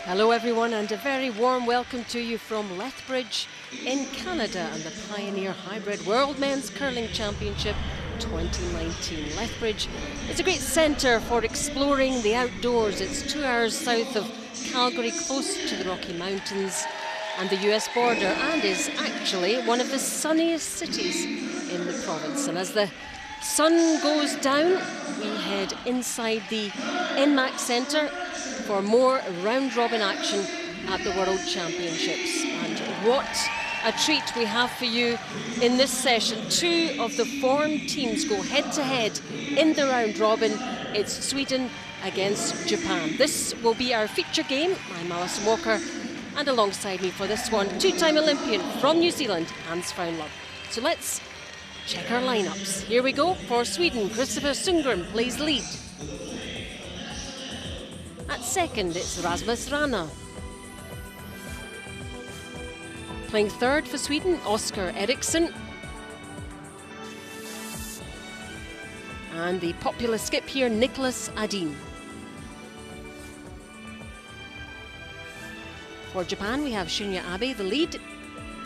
Hello everyone, and a very warm welcome to you from Lethbridge in Canada and the Pioneer Hi-Bred World Men's Curling Championship 2019. Lethbridge is a great centre for exploring the outdoors. It's 2 hours south of Calgary, close to the Rocky Mountains and the US border, and is actually one of the sunniest cities in the province. And as the sun goes down, we head inside the NMAC Centre for more round-robin action at the World Championships. And what a treat we have for you in this session. Two of the formed teams go head-to-head in the round-robin. It's Sweden against Japan. This will be our feature game. I'm Alison Walker, and alongside me for this one, two-time Olympian from New Zealand, Hans Fowler. So let's check our lineups. Here we go. For Sweden, Christopher Sundgren plays lead. At second, it's Rasmus Rana. Playing third for Sweden, Oscar Eriksson. And the popular skip here, Nicholas Adin. For Japan, we have Shinya Abe, the lead.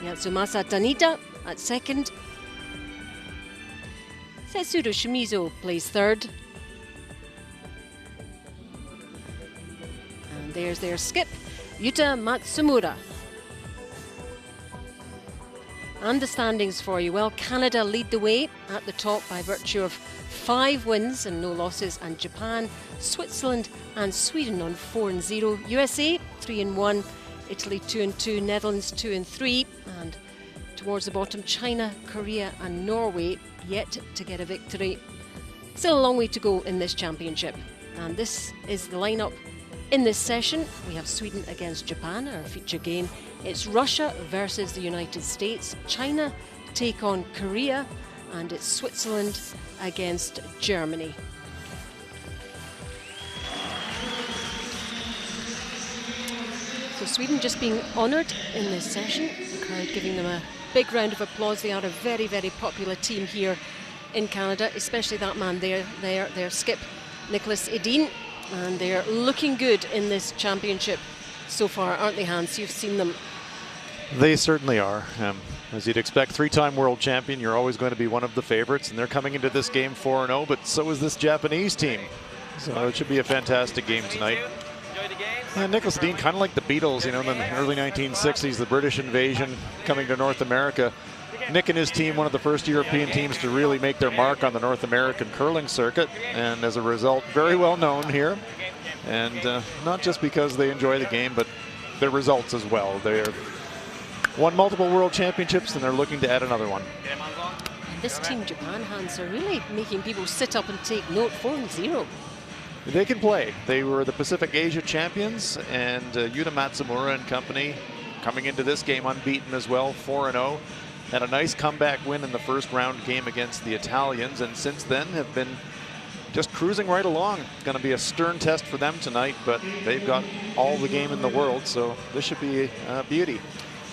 Yatsumasa Tanida at second. Setsuro Shimizu plays third. And there's their skip, Yuta Matsumura. And the standings for you. Well, Canada lead the way at the top by virtue of 5 wins and no losses, and Japan, Switzerland and Sweden on 4-0. USA 3-1, Italy 2-2, Netherlands 2-3, and towards the bottom, China, Korea and Norway yet to get a victory. Still a long way to go in this championship. And this is the lineup in this session. We have Sweden against Japan, our feature game. It's Russia versus the United States. China take on Korea, and it's Switzerland against Germany. So Sweden just being honoured in this session. The crowd giving them a big round of applause. They are a very, very popular team here in Canada, especially that man there, their skip, Nicholas Edin. And they're looking good in this championship so far, aren't they, Hans? You've seen them. They certainly are. As you'd expect, 3-time world champion, you're always going to be one of the favorites, and they're coming into this game 4-0, but so is this Japanese team. So it should be a fantastic game tonight. And Nicholas Dean, kind of like the Beatles, you know, in the early 1960s, the British invasion coming to North America. Nick and his team, one of the first European teams to really make their mark on the North American curling circuit, and as a result, very well known here. And not just because they enjoy the game, but their results as well. They're won multiple world championships, and they're looking to add another one. This team, Japan, Hans, are really making people sit up and take note. 4-0. They can play. They were the Pacific Asia champions, and Yuta Matsumura and company coming into this game unbeaten as well, 4-0. Had a nice comeback win in the first round game against the Italians, and since then have been just cruising right along. Going to be a stern test for them tonight, but they've got all the game in the world, so this should be a beauty.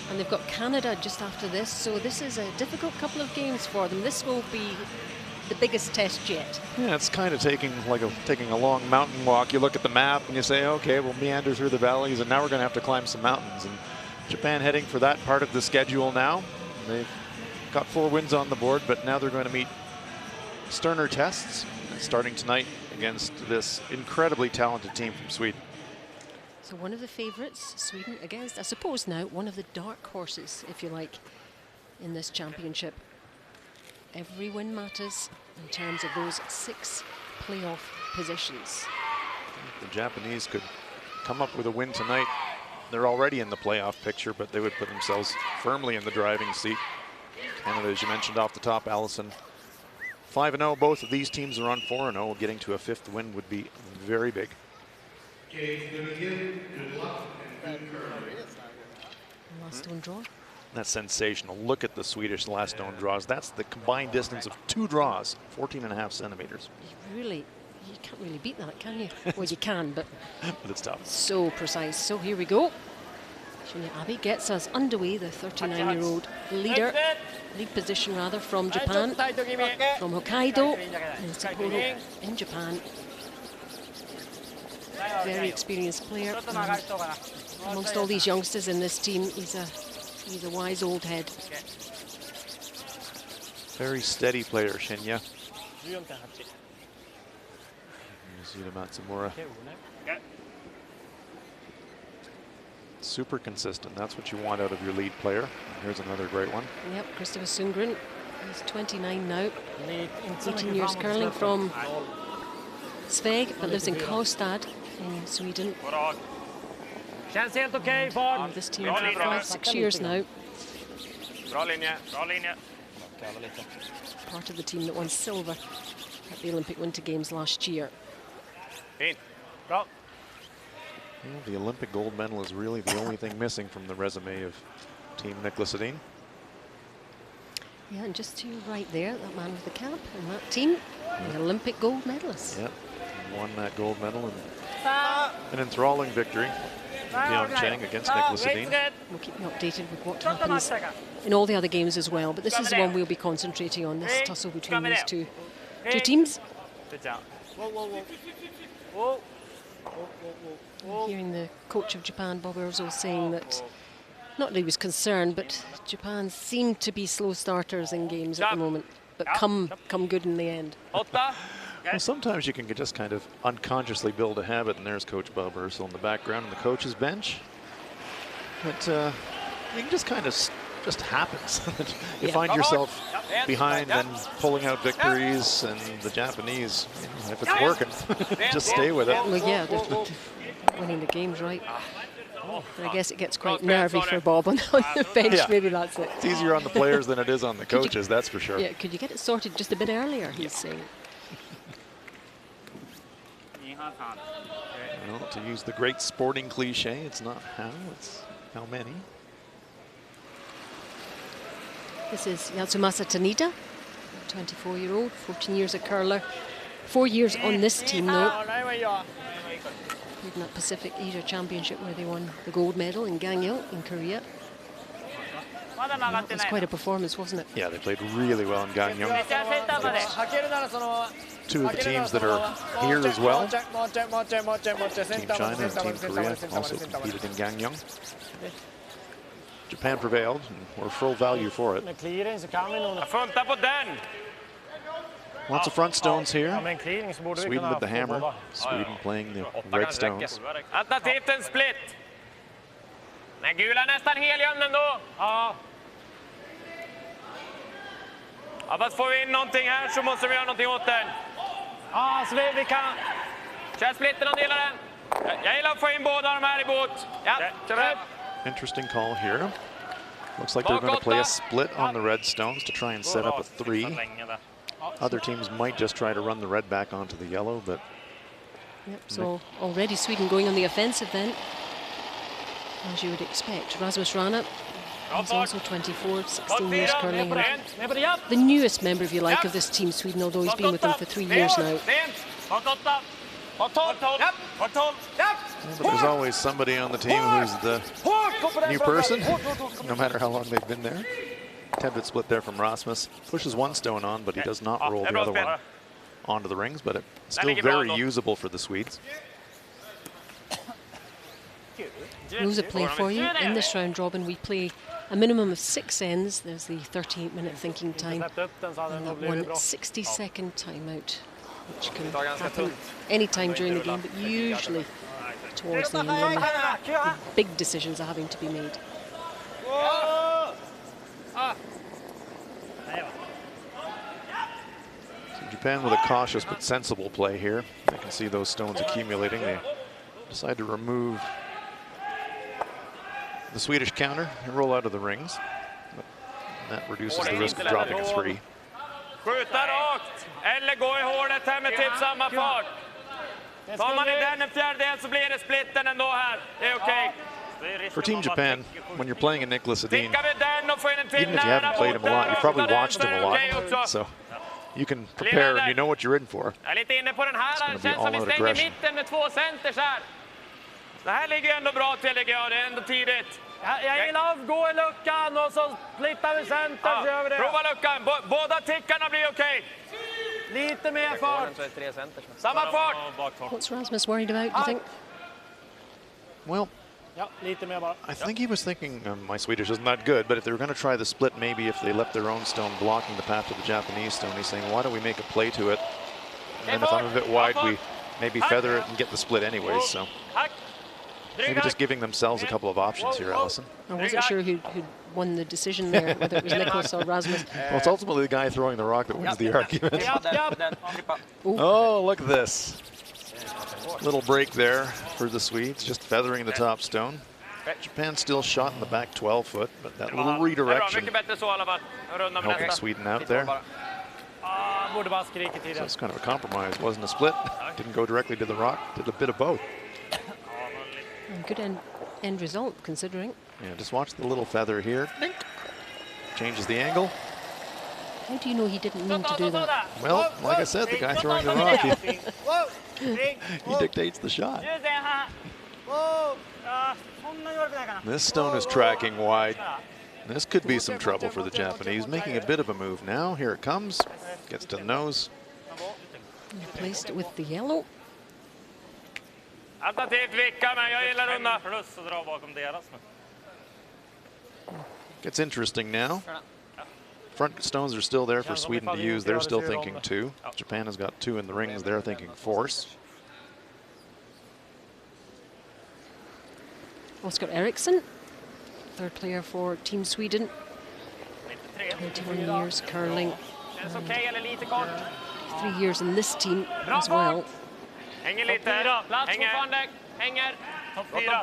And they've got Canada just after this, so this is a difficult couple of games for them. This will be the biggest test yet. Yeah, it's kind of taking a long mountain walk. You look at the map and you say, okay, we'll meander through the valleys, and now we're going to have to climb some mountains. And Japan heading for that part of the schedule now. They've got 4 wins on the board, but now they're going to meet sterner tests, starting tonight against this incredibly talented team from Sweden. So one of the favourites, Sweden, against, I suppose now, one of the dark horses, if you like, in this championship. Every win matters in terms of those 6 playoff positions. If the Japanese could come up with a win tonight, they're already in the playoff picture, but they would put themselves firmly in the driving seat. Canada, as you mentioned off the top, Allison, 5-0. Both of these teams are on 4-0. Getting to a 5th win would be very big. Last stone draw. That's sensational. Look at the Swedish last stone draws. That's the combined distance of 2 draws, 14.5 centimeters. You can't really beat that, can you? Well, you can, but it's tough. So precise. So here we go. Shinya Abe gets us underway, the 39-year-old lead position rather, from Japan, from Hokkaido in Sapporo in Japan. very experienced player. Amongst all these youngsters in this team, he's a wise old head. Very steady player, Shinya. Yuzita Matsumura. Super consistent. That's what you want out of your lead player. And here's another great one. Yep, Christopher Sundgren. He's 29 now. 18 years curling from Sveg, but lives in Karlstad in Sweden. This team for 5-6 years now. Part of the team that won silver at the Olympic Winter Games last year. Well, the Olympic gold medal is really the only thing missing from the resume of Team Niklas Edin. Yeah, and just to your right there, that man with the cap and that team, the Olympic gold medalist. Yep, won that gold medal in an enthralling victory in Pyeongchang against Niklas Edin. We'll keep you updated with what happens in all the other games as well, but this is the one we'll be concentrating on, this tussle between these two teams. Hearing the coach of Japan, Bob Urzel, saying that, not that he was concerned, but Japan seemed to be slow starters in games at the moment, but come good in the end. Well, sometimes you can just kind of unconsciously build a habit, and there's Coach Bob Urzel in the background on the coach's bench. But you can just kind of, just happens. You find yourself behind and pulling out victories, and the Japanese, if it's working, just stay with it. Well, yeah, they're winning the games, right? But I guess it gets quite nervy for Bob on the bench. Yeah. Maybe that's it. It's easier on the players than it is on the coaches, that's for sure. Yeah, could you get it sorted just a bit earlier, he's saying. Well, to use the great sporting cliche, it's not how, it's how many. This is Yatsumasa Tanida, 24-year-old, 14 years a curler. 4 years on this team, though. In that Pacific Asia Championship where they won the gold medal in Gangneung in Korea. That was quite a performance, wasn't it? Yeah, they played really well in Gangneung. Two of the teams that are here as well. Team China and Team Korea also competed in Gangneung. Japan prevailed and were full value for it. Lots of front stones here. Sweden with the hammer. Sweden playing the red stones. Alternativt en split. Men gula är nästan helium ändå. Ja. Ja, fast får vi in någonting här så måste vi göra någonting åt den. Ja, så vi kan... Kör splitten och delar den. Jag gillar att få in båda de här i båt. Ja, kör. Interesting call here. Looks like they're going to play a split on the red stones to try and set up a 3. Other teams might just try to run the red back onto the yellow, but... Yep, so already Sweden going on the offensive then, as you would expect. Rasmus Rana is also 24, 16 years curling. The newest member, if you like, of this team, Sweden, although he's been with them for 3 years now. But there's always somebody on the team who's the new person, no matter how long they've been there. Attempted split there from Rasmus. Pushes one stone on, but he does not roll the other one onto the rings, but it's still very usable for the Swedes. Rules of play for you. In this round robin, we play a minimum of 6 ends. There's the 38-minute thinking time and that 1 60-second timeout, which can happen any time during the game, but usually towards the end when the big decisions are having to be made. So Japan with a cautious but sensible play here. I can see those stones accumulating. They decide to remove the Swedish counter and roll out of the rings. But that reduces the risk of dropping a 3. Skjuta rakt eller gå i hålet här med typ samma fart. Tar man i den en fjärdedel så blir det splitten ändå här. Det är okej. For Team Japan, when you're playing a Niklas Edin, even if you haven't played him a lot, you've probably watched him a lot. So you can prepare and you know what you're in for. It's going to be all-out aggression. Det här ligger ändå bra till, tycker jag. Det är ändå tidigt. Jag gillar att gå i luckan och så splittar vi center. Ja, prova luckan. Båda tickarna blir okej. Lite mer fart. Samma fart. What's Rasmus worried about, do you think? Well, I think he was thinking, my Swedish isn't that good, but if they were going to try the split, maybe if they left their own stone blocking the path to the Japanese stone, he's saying, why don't we make a play to it? And then if I'm a bit wide, we maybe feather it and get the split anyways. So maybe just giving themselves a couple of options here, Allison. I wasn't sure who won the decision there, whether it was Nicholas or Rasmus. Well, it's ultimately the guy throwing the rock that wins the argument. Oh, look at this. Little break there for the Swedes, just feathering the top stone. Japan still shot in the back 12 foot, but that little redirection helping Sweden out there. So it's kind of a compromise. Wasn't a split, didn't go directly to the rock, did a bit of both. And good end result, considering. Yeah, just watch the little feather here. Changes the angle. How do you know he didn't mean to do that? Well, like I said, the guy throwing the rock, he dictates the shot. This stone is tracking wide. This could be some trouble for the Japanese. Making a bit of a move now. Here it comes. Gets to the nose. And placed it with the yellow. Gets interesting now. Front stones are still there for Sweden to use. They're still thinking 2. Japan has got 2 in the rings. They're thinking force. Oscar Eriksson, third player for Team Sweden. 21 years curling. 3 years in this team as well.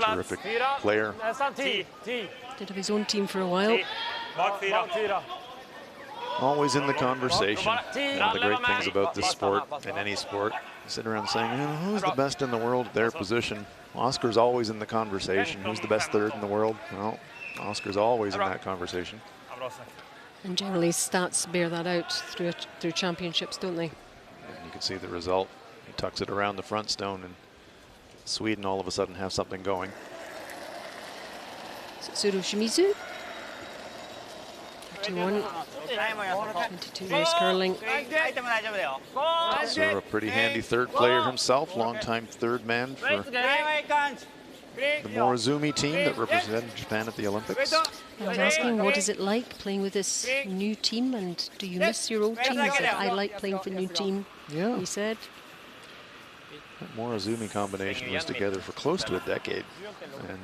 Terrific player. Did have his own team for a while. Always in the conversation. One of the great things about this sport, and any sport, you sit around saying, you know, who's the best in the world at their position? Oscar's always in the conversation. Who's the best third in the world? Well, Oscar's always in that conversation. And generally stats bear that out through championships, don't they? And you can see the result. He tucks it around the front stone, and Sweden all of a sudden have something going. Tsuru Shimizu, 31, 22 years curling. So a pretty handy third player himself, longtime third man for the Morozumi team that represented Japan at the Olympics. I was asking, what is it like playing with this new team, and do you miss your old team? He said, I like playing for the new team, yeah. He said. That Morozumi combination was together for close to a decade. And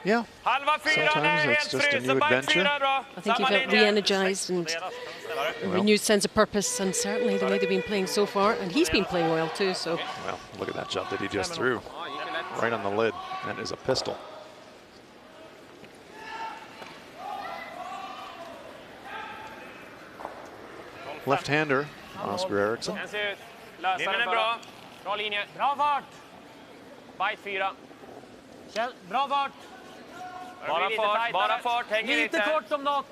yeah, sometimes it's just a new adventure. I think he felt re-energized and a renewed sense of purpose, and certainly the way they've been playing so far, and he's been playing well too. So, well, look at that shot that he just threw, right on the lid. That is a pistol. Left-hander, Oscar Eriksson. Bra linje. Bra fart. Bite 4. Bra fart. Bara fart. Hänger lite. Lite kort om något.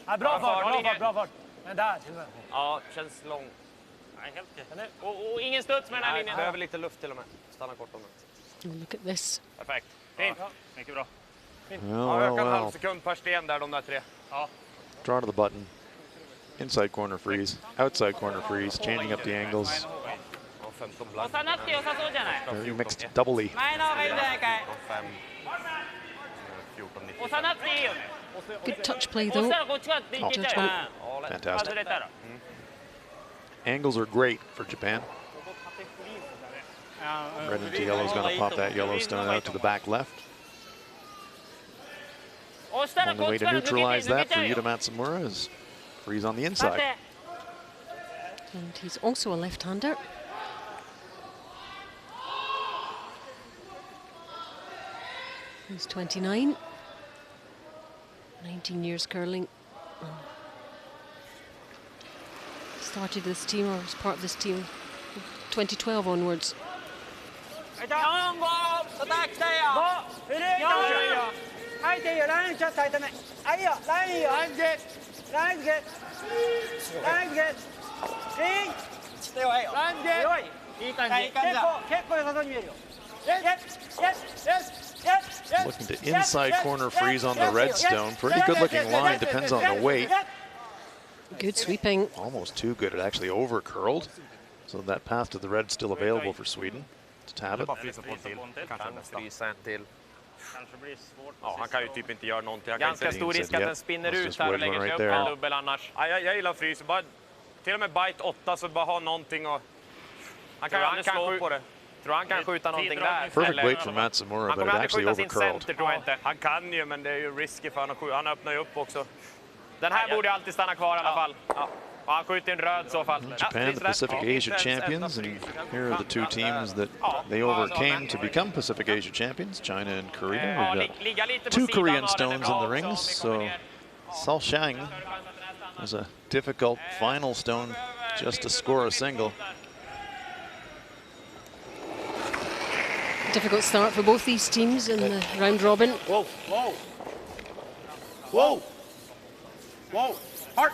Ja, bra fart, bra fart. Men där. Ja, känns lång. Nej, helt okej. Och ingen studs med den här linjen. Behöver lite luft till och med. Stanna kort om det. Look at this. Perfekt. Fint. Mycket bra. Ja, ökar en halv sekund per sten där, de där 3. Ja. Draw to the button. Inside corner freeze. Outside corner freeze. Changing up the angles. Very mixed doubly. Good touch play though. Judgment. Fantastic. Angles are great for Japan. Red into yellow is going to pop that yellow stone out to the back left. Only way to neutralize that for Yuta Matsumura is freeze on the inside. And he's also a left-hander. He's 29, 19 years curling. Started this team, or was part of this team, 2012 onwards. Looking to inside corner freeze on the red stone. Pretty good looking line, depends on the weight. Good sweeping. Almost too good, it actually over curled. So that path to the red still available for Sweden. Just have it. Frysa en till. Ja, han kan ju typ inte göra någonting. Ganska stor risk att den spinner ut här och lägger sig upp en dubbel annars. Ja, jag gillar frys. Bara, till och med bite 8 så bara ha någonting och... Han kan ju aldrig slå på det. Tror han kan skjuta någonting där. Perfect weight for Matsumura, but it actually overcurled. Han kan ju, men det är ju risky för honom. Han öppnar ju upp också. Den här borde ju alltid stanna kvar i alla fall. Ja. Och han skjuter en röd i så fall. Japan, the Pacific Asia champions, and here are the two teams that they overcame to become Pacific Asia champions, China and Korea. We've got 2 Korean stones in the rings, so Sal Shang has a difficult final stone just to score a single. Difficult start for both these teams in the round robin. Whoa, whoa, whoa, whoa, heart,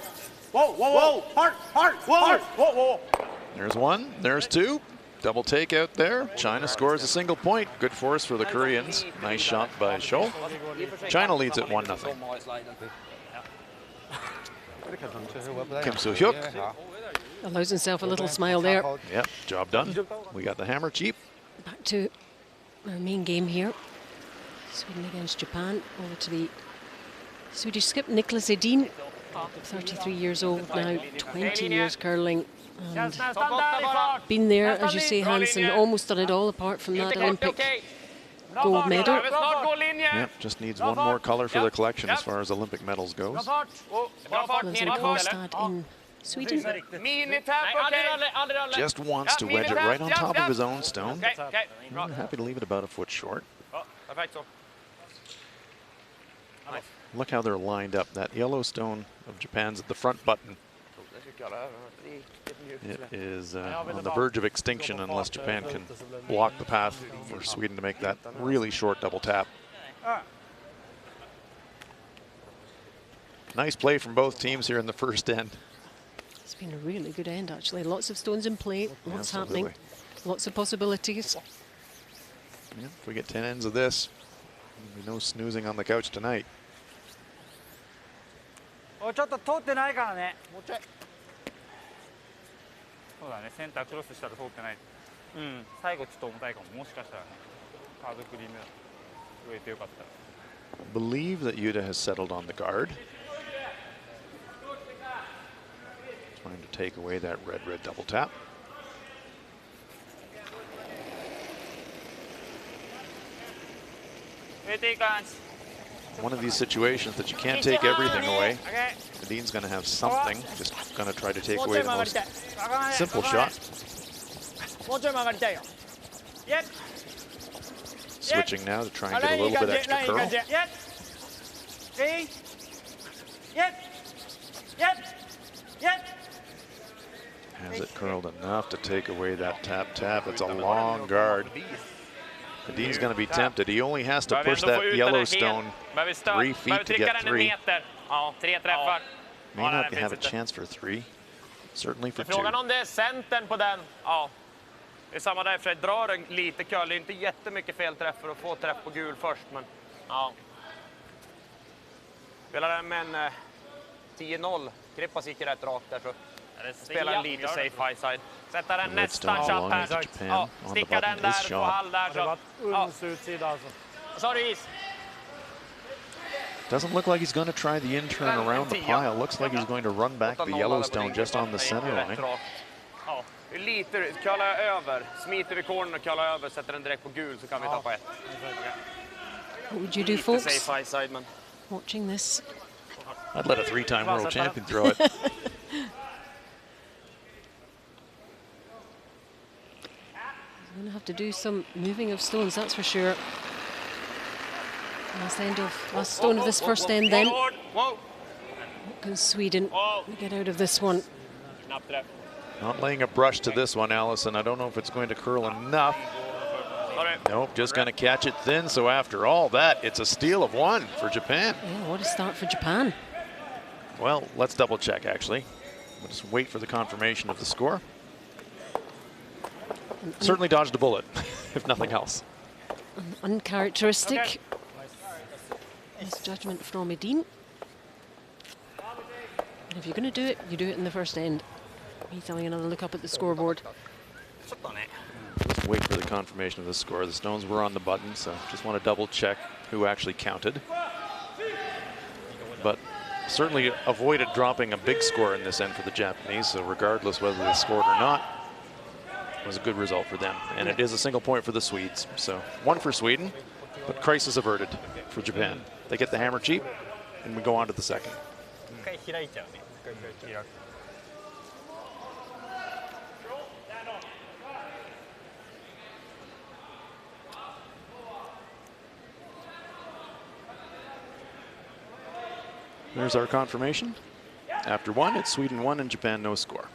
whoa, whoa, whoa, heart, heart, whoa, whoa, whoa. There's one, there's two. Double take out there. China scores a single point. Good force for the Koreans. Nice shot by Scholl. China leads at 1-0. Kim Soo-hyuk. Allows himself a little smile there. Yep, job done. We got the hammer cheap. Back to our main game here. Sweden against Japan. Over to the Swedish skip, Niklas Edin. 33 years old now, 20 years curling. And been there, as you say, Hansen, almost done it all apart from that Olympic gold medal. Yep, just needs one more color for the collection as far as Olympic medals goes. Lives in Karlstad in Sweden. Just wants to wedge it right on top of his own stone. I'm happy to leave it about a foot short. Look how they're lined up. That yellow stone of Japan's at the front button. It is on the verge of extinction unless Japan can block the path for Sweden to make that really short double tap. Nice play from both teams here in the first end. It's been a really good end, actually. Lots of stones in play, lots happening, lots of possibilities. Yeah, if we get 10 ends of this, there'll be no snoozing on the couch tonight. ちょっと通ってないからね。もうちょい。そうだね。センタークロスしたら通ってない。うん。最後ちょっと重たいかも。もしかしたらね。カードクリーム植えてよかったら。Believe that Yuta has settled on the guard. Trying to take away that red double tap. One of these situations that you can't take everything away. Nadin's going to have something, just going to try to take away the most simple shot. Switching now to try and get a little bit extra curl. Has it curled enough to take away that tap? It's a long guard. Nadin's going to be tempted. He only has to push that yellow stone 3 feet to get 3. May not have a chance for 3. Certainly for 2. Frågan om det är centern på den. Ja. Det är samma där, för drar en lite curl. Det är inte jättemycket felträff för att få träff på gul först, men ja. Spelar den med en 10-0. Krippas gick rätt rakt där, så spelar en lite safe high side. Sätta den nästan chatt här. Ja, sticka den där på halv där. Så. Ja. Sorry, is. Doesn't look like he's going to try the in-turn around the pile. Looks like he's going to run back the Yellowstone just on the center line. Ja, lite kalla över. Smiter i corner och kalla över. Sätter den direkt på gul så kan vi tappa 1. What would you do, folks, safe high side, man. Watching this? I'd let a 3-time world champion throw it. He's going to have to do some moving of stones, that's for sure. Last stone of this first end then. What can Sweden get out of this one? Not laying a brush to this one, Allison. I don't know if it's going to curl enough. Nope, just going to catch it thin. So after all that, it's a steal of 1 for Japan. Yeah, what a start for Japan. Well, let's double check, actually. We'll just wait for the confirmation of the score. Certainly dodged a bullet, if nothing else. Uncharacteristic misjudgment from Edin. And if you're going to do it, you do it in the first end. He's having another look up at the scoreboard. wait for the confirmation of the score. The stones were on the button, so just want to double check who actually counted. But certainly avoided dropping a big score in this end for the Japanese, so regardless whether they scored or not, it was a good result for them. And it is a single point for the Swedes. So 1 for Sweden, but crisis averted for Japan. They get the hammer cheap, and we go on to the second. There's our confirmation. After 1, it's Sweden 1 and Japan no score.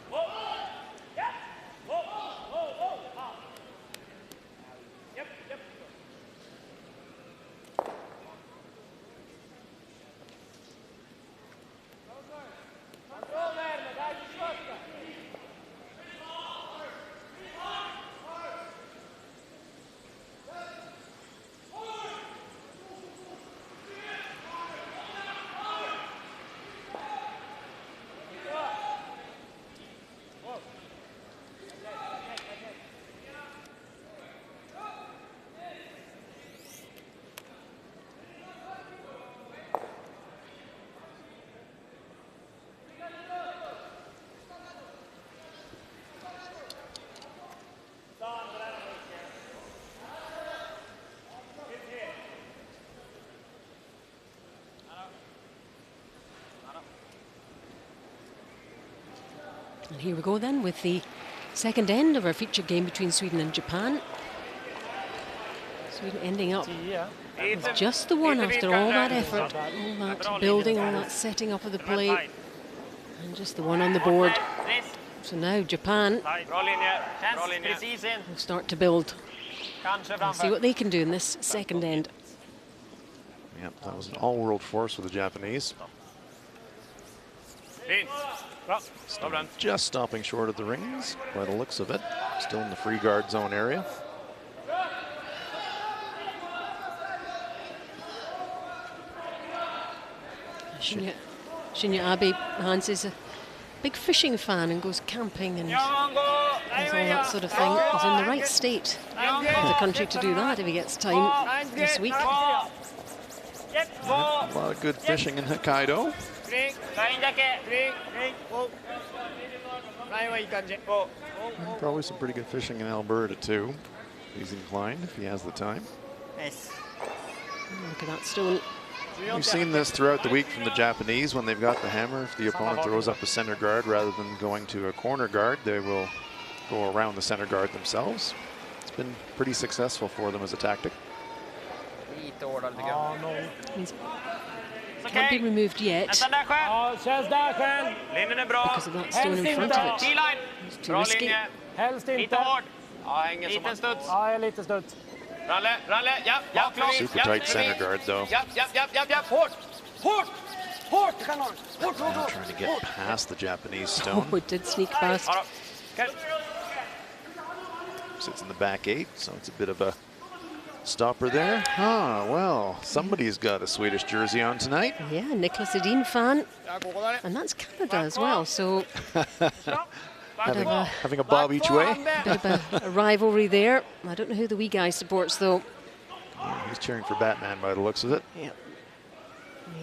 And here we go then with the second end of our feature game between Sweden and Japan. Sweden ending up with just the one after all that effort, all that building, all that setting up of the play, and just the one on the board. So now Japan will start to build and see what they can do in this second end. Yep, that was an all-world force for the Japanese. Just stopping short of the rings by the looks of it. Still in the free guard zone area. Shinya Abe, Hans, is a big fishing fan and goes camping and does all that sort of thing. He's in the right state of the country to do that if he gets time this week. A lot of good fishing in Hokkaido. Probably some pretty good fishing in Alberta too. He's inclined if he has the time. Look at that stone. We've seen this throughout the week from the Japanese when they've got the hammer. If the opponent throws up a center guard rather than going to a corner guard, they will go around the center guard themselves. It's been pretty successful for them as a tactic. Can't be removed yet because of that stone in front of it. It's too risky. Super tight center guard though. Trying to get past the Japanese stone. Oh, it did sneak past. Sits in the back 8, so it's a bit of a stopper there. Ah, well, somebody's got a Swedish jersey on tonight. Yeah, Niklas Edin fan. And that's Canada as well, so having a bob each way. Bit of a rivalry there. I don't know who the wee guy supports though. Yeah, he's cheering for Batman by the looks of it. Yeah.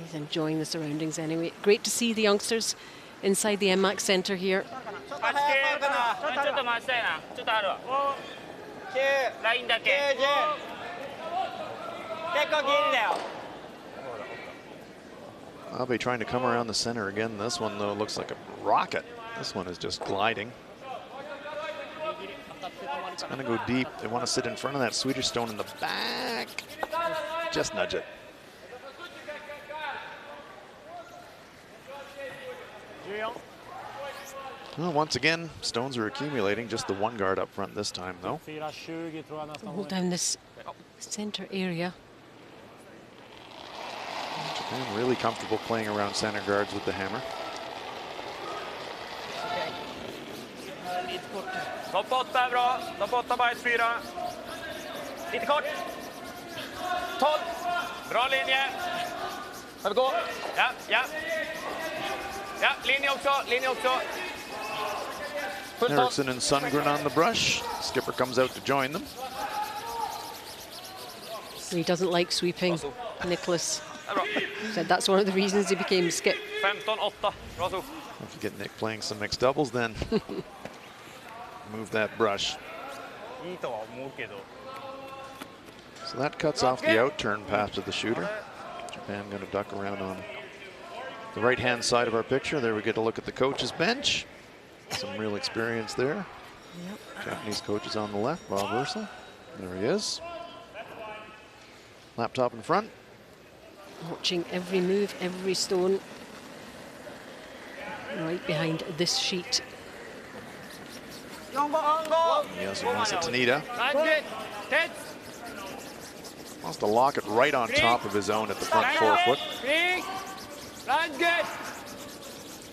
He's enjoying the surroundings anyway. Great to see the youngsters inside the MMAC Centre here. Abe trying to come around the center again. This one though looks like a rocket. This one is just gliding. It's going to go deep. They want to sit in front of that Swedish stone in the back. Just nudge it. Well, once again, stones are accumulating. Just the one guard up front this time, though. Hold down this center area. Japan really comfortable playing around center guards with the hammer. Topp 8 är bra. Topp 8 bajs 4. Lite kort. 12. Bra linje. Ska vi gå? Ja, ja. Ja, linje också, linje också. Eriksson and Sundgren on the brush. Skipper comes out to join them. He doesn't like sweeping, Nicholas. Said that's one of the reasons he became skip. 15-8. Bra så. If you get Nick playing some mixed doubles, then move that brush. So that cuts off the out-turn path to the shooter. Japan going to duck around on the right-hand side of our picture. There we get a look at the coach's bench. Some real experience there. Yep. Japanese coach is on the left, Bob Ursel. There he is. Laptop in front. Watching every move, every stone. Right behind this sheet. He also wants it to Tanita. Wants to lock it right on top of his own at the front forefoot.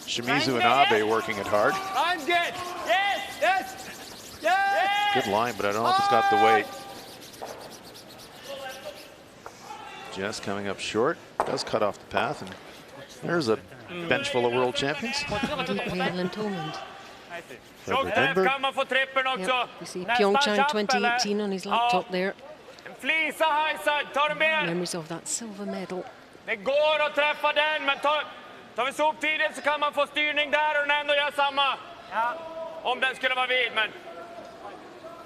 Shimizu and Abe working it hard. Good line, but I don't know if it's got the weight. Jess coming up short, does cut off the path, and there's a bench full of world champions. Denver. Yep. You see Pyeongchang 2018 on his laptop there. Memories of that silver medal. Det går att träffa den, men tar vi soptiden så kan man få styrning där och ändå göra samma. Om den skulle vara vid, men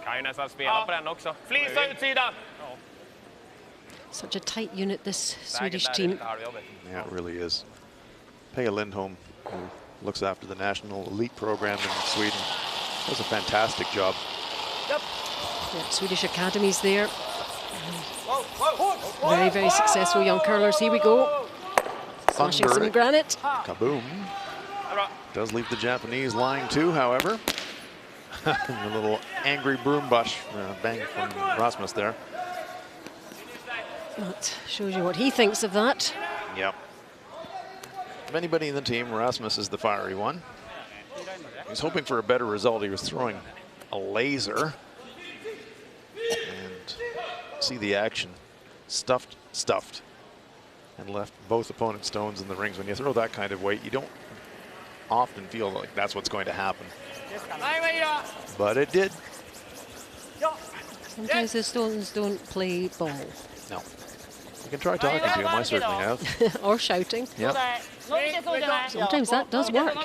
kan ju nästan spela på den också. Flisa utsidan. Such a tight unit, this Swedish team. Yeah, it really is. Pia Lindholm, who looks after the national elite program in Sweden, does a fantastic job. Yeah, Swedish academies there. Very, very successful young curlers. Here we go. Smashing some granite. Kaboom. Does leave the Japanese lying too, however. A little angry broom bush bang from Rasmus there. That shows you what he thinks of that. Yep. Of anybody in the team, Rasmus is the fiery one. He's hoping for a better result. He was throwing a laser. And see the action. Stuffed, and left both opponent stones in the rings. When you throw that kind of weight, you don't often feel like that's what's going to happen. But it did. Sometimes the stones don't play ball. No. You can try talking to him, I certainly have. Or shouting. Yep. Sometimes that does work.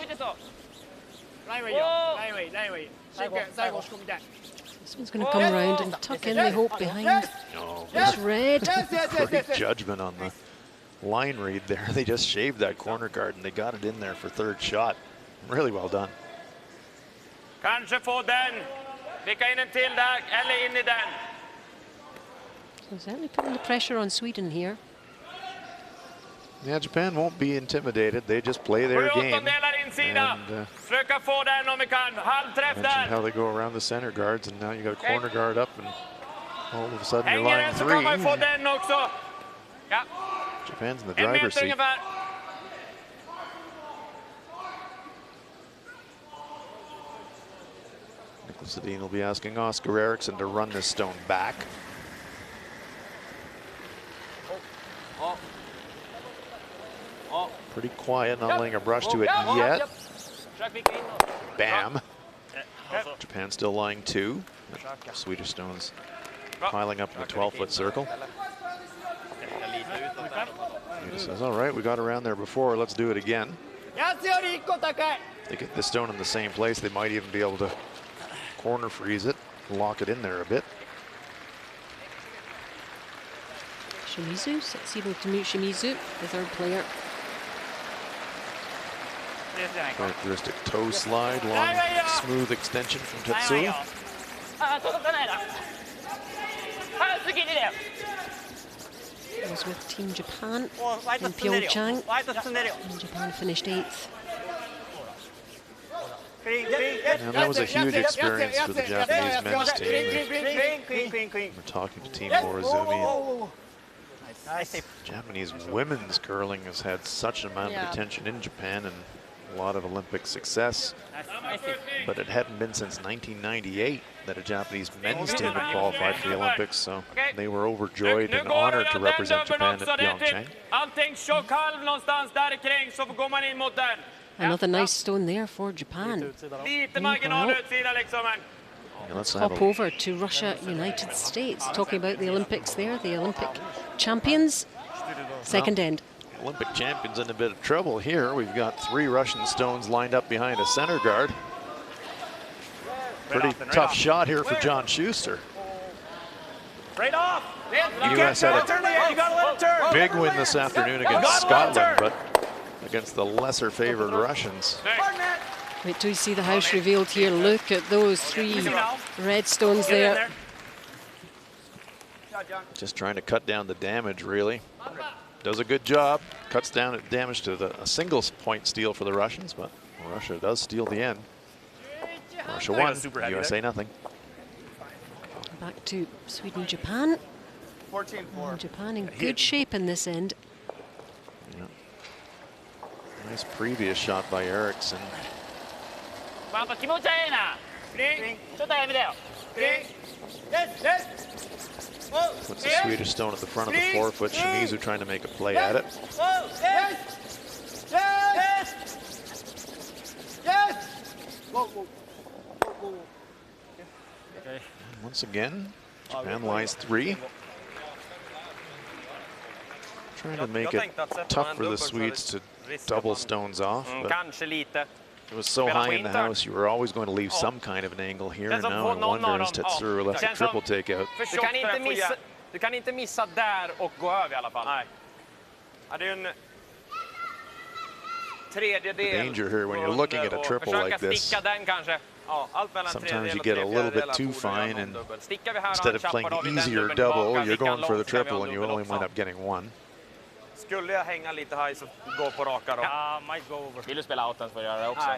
This one's going to come around and tuck in the hope behind this red. Great judgment on the line read there. They just shaved that corner guard and they got it in there for third shot. Really well done. Kanske få den. Vicka in en till där, eller in I den. So certainly putting the pressure on Sweden here. Yeah, Japan won't be intimidated. They just play their game. And mention how they go around the center guards, and now you got a corner guard up, and all of a sudden you're line three. Japan's in the driver's seat. Nicholas Sedin will be asking Oscar Eriksson to run this stone back. Pretty quiet, not laying a brush to it yet. Bam. Japan still lying two. Swedish stones piling up in the 12-foot circle. He says, all right, we got around there before, let's do it again. If they get the stone in the same place, they might even be able to corner freeze it, lock it in there a bit. Shimizu, 6-0 to meet Shimizu, the third player. Characteristic toe slide, long, smooth extension from Tetsuya. Was with Team Japan in Pyeongchang, and Japan finished 8th. And that was a huge experience for the Japanese men's team. We're talking to Team Morozumi. Japanese women's curling has had such an amount of attention in Japan and a lot of Olympic success, but it hadn't been since 1998 that a Japanese men's team had qualified for the Olympics, so they were overjoyed and honored to represent Japan at Pyeongchang. Another nice stone there for Japan. Let's hop over to Russia, United States. Talking about the Olympics there, the Olympic champions. Second end. Olympic champions in a bit of trouble here. We've got 3 Russian stones lined up behind a center guard. Pretty tough shot here for John Schuster. Right off. US had a big win this afternoon against Scotland, but against the lesser favored Russians. Wait till you see the house revealed here. Look at those 3 red stones there. Just trying to cut down the damage, really. Does a good job. Cuts down the damage to a single point steal for the Russians, but Russia does steal the end. Russia won, USA nothing. Back to Sweden, Japan. 14-4. Japan in good shape in this end. Yeah. Nice previous shot by Eriksson. Puts the Swedish stone at the front of the forefoot. Shimizu trying to make a play at it. Once again, Japan lies 3. Trying to make it tough for the Swedes to double stones off. But it was so high in the house, you were always going to leave some kind of an angle here. And now I wonder as Tetsuro left a triple takeout. Du kan inte missa där och gå över I alla fall. Nej. Det är en tredjedel. The danger here when you're looking at a triple like this. Sometimes you get a little bit too fine, and instead of playing the easier double, you're going for the triple and you only wind up getting 1. Skulle jag hänga lite high så gå på raka då. Might go over. Vill du spela out för att göra det också?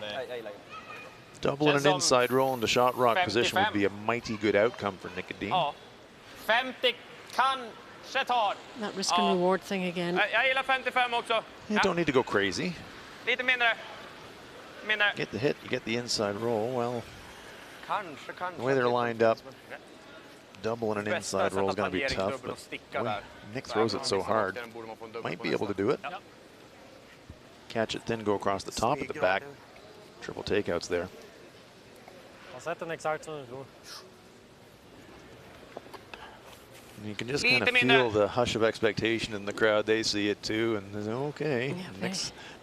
Double and an inside roll into shot rock position would be a mighty good outcome for Nicodeme. 50 kanske tar. That risk and reward thing again. Jag gillar 55 också. You don't need to go crazy. Lite mindre. Get the hit, you get the inside roll. Well, the way they're lined up, double and an inside roll is going to be tough, but Nick throws it so hard, might be able to do it. Catch it, then go across the top of the back. Triple takeouts there. And you can just kind of feel the hush of expectation in the crowd. They see it too, and they say, okay, Yeah,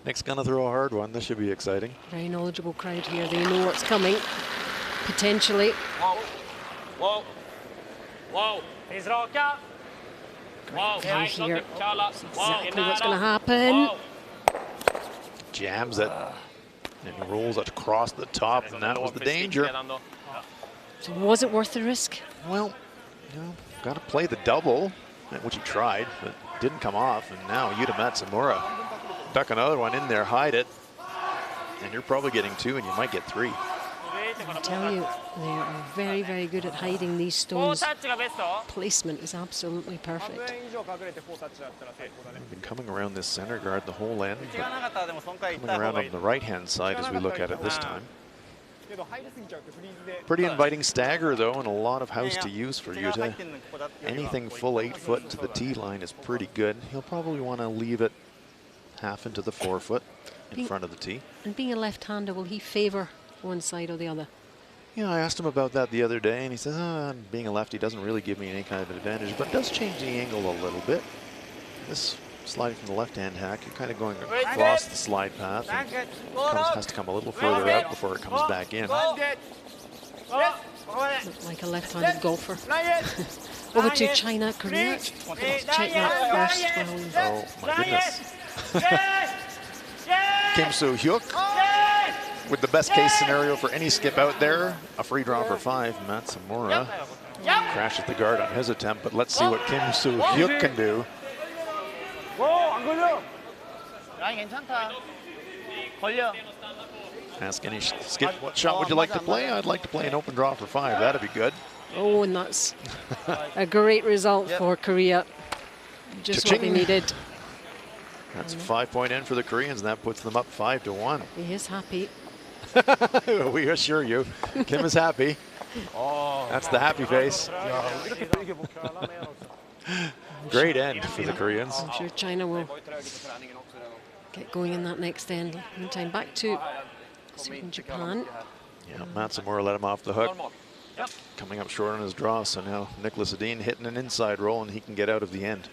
Nick's going to throw a hard one. This should be exciting. Very knowledgeable crowd here. They know what's coming, potentially. Whoa. Finns raka. Right here. Exactly what's going to happen. Jams it, and he rolls it across the top, and that was the danger. So was it worth the risk? Well, you know, got to play the double, which he tried, but didn't come off. And now Yuta Matsumura, duck another one in there, hide it, and you're probably getting 2, and you might get 3. I tell you, they are very, very good at hiding these stones. Placement is absolutely perfect. We've been coming around this center guard the whole end, but coming around on the right-hand side as we look at it this time. Pretty inviting stagger, though, and a lot of house to use for Yuta. Anything full 8 foot to the tee line is pretty good. He'll probably want to leave it half into the forefoot in front of the tee. And being a left-hander, will he favor one side or the other? Yeah, I asked him about that the other day, and he says, being a lefty doesn't really give me any kind of advantage, but it does change the angle a little bit. This sliding from the left-hand hack, you're kind of going across the slide path, and has to come a little further out before it comes back in. Looked like a left-handed golfer. Over to China, Korea. Let's check that first. Oh my goodness. Kim Soo-hyuk with the best case scenario for any skip out there. A free draw for 5. Matsumura crashes the guard on his attempt, but let's see what Kim Soo-hyuk can do. Ask any skip, what shot would you like to play? I'd like to play an open draw for 5. That'd be good. Oh, and that's a great result for Korea. Just what they needed. That's a 5-point end for the Koreans, and that puts them up 5-1. He is happy. We assure you, Kim is happy. That's the happy face. Great end for the Koreans. I'm sure China will get going in that next end. Meantime, back to Sweden, Japan. Yeah, Matsumura let him off the hook. Coming up short on his draw, so now Nicholas Edin hitting an inside roll and he can get out of the end.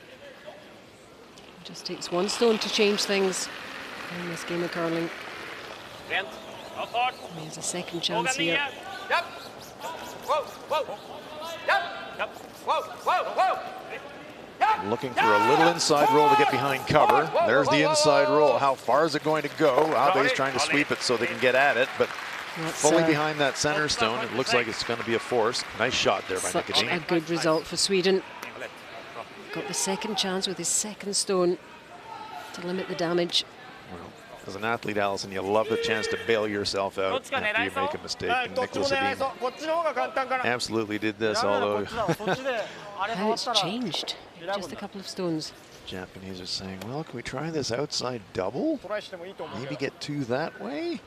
Just takes one stone to change things in this game of curling. He has a second chance here. Looking for a little inside roll to get behind cover. There's the inside roll. How far is it going to go? Abe's trying to sweep it so they can get at it, but fully behind that center stone, it looks like it's going to be a force. Nice shot there by Such Nick Edin. a good result for Sweden. Got the second chance with his second stone to limit the damage. Well, as an athlete, Alison, you love the chance to bail yourself out after you make a mistake. And Nicholas Edin absolutely did this, although how it's changed. Just a couple of stones. Japanese are saying, well, can we try this outside double? Maybe get two that way?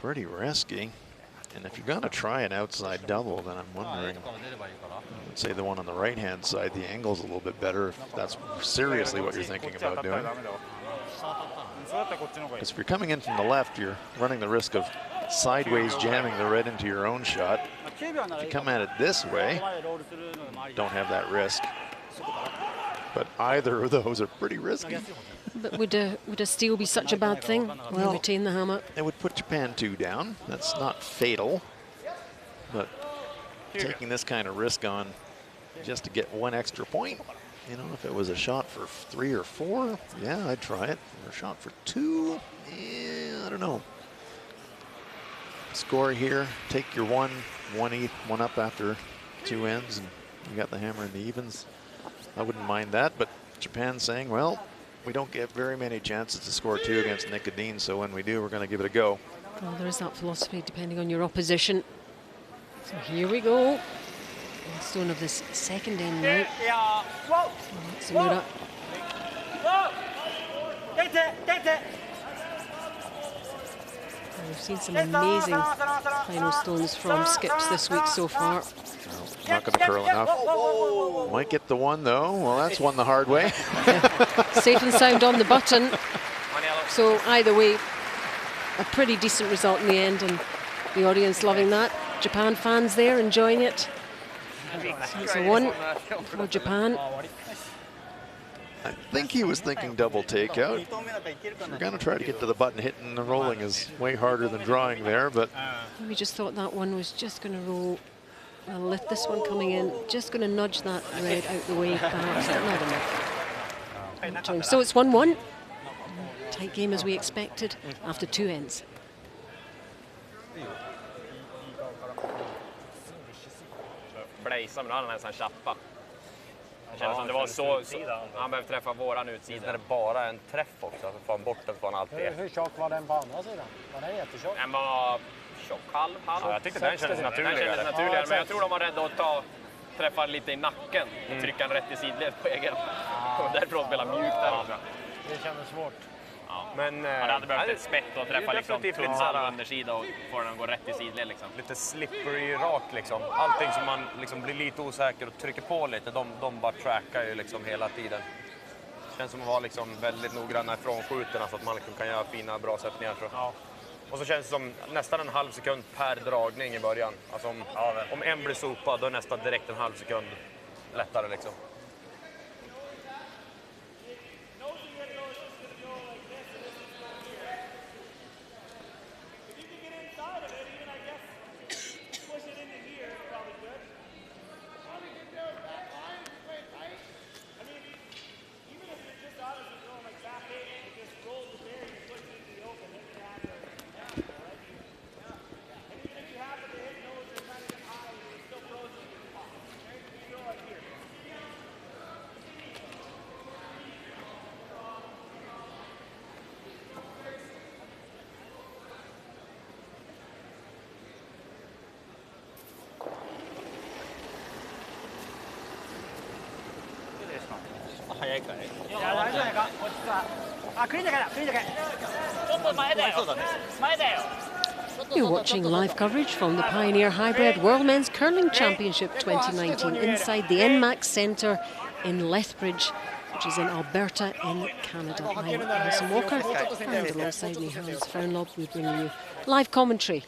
Pretty risky. And if you're going to try an outside double, then I'm wondering, I would say the one on the right-hand side, the angle's a little bit better if that's seriously what you're thinking about doing. Because if you're coming in from the left, you're running the risk of sideways jamming the red into your own shot. If you come at it this way, don't have that risk. But either of those are pretty risky. But would a steal be such a bad thing? Well, retain the hammer. It would put Japan 2 down. That's not fatal. But taking this kind of risk on just to get one extra point, you know, if it was a shot for 3 or 4, yeah, I'd try it. Or a shot for 2, yeah, I don't know. Score here, take your one up after 2 ends, and you got the hammer in the evens. I wouldn't mind that, but Japan's saying, well, we don't get very many chances to score 2 against Nick Edin, so when we do, we're going to give it a go. Well, there is that philosophy depending on your opposition. So here we go. Stone of this second end now. Matsumura. We've seen some amazing final stones from skips this week so far. Well, not going to curl enough. Might get the one though. Well, that's one the hard way. Safe and sound on the button. So either way, a pretty decent result in the end, and the audience loving that. Japan fans there enjoying it. So it's a 1 for Japan. I think he was thinking double takeout. If you're going to try to get to the button, hitting and rolling is way harder than drawing there, but we just thought that one was just going to roll. I'll lift this one coming in, just going to nudge that red out the way, perhaps, but not enough. So it's 1-1. Tight game as we expected after 2 ends. Brejsa, men han hade nästan chappa. Det kändes som det var så han behövde träffa våran utsida. Är det bara en träff också? Så får han bort den, får han alltid. Hur tjock var den på andra sidan? Var den jättetjock? Den var tjock, halv. Ja, jag tyckte den kändes naturligare. Men jag tror de var rädda att träffa lite i nacken och trycka den rätt i sidled på egen. Och därför spela mjukt där. Det kändes svårt. Ja. Men han hade behövt ett spett och träffa liksom tunn halv undersida och få den att gå rätt i sidled liksom. Lite slippery rakt liksom. Allting som man liksom blir lite osäker och trycker på lite, de bara trackar ju liksom hela tiden. Känns som att vara liksom väldigt noggranna ifrån skjuterna så att man liksom kan göra fina bra sättningar. Så. Ja. Och så känns det som nästan en halv sekund per dragning i början. Alltså om en blir sopad, då är nästan direkt en halv sekund lättare liksom. You're watching live coverage from the Pioneer Hi-Bred World Men's Curling Championship 2019 inside the NMAX Centre in Lethbridge. which is in Alberta in Canada. I'm Alison Walker, and alongside me Hans Fernlob, we bring you live commentary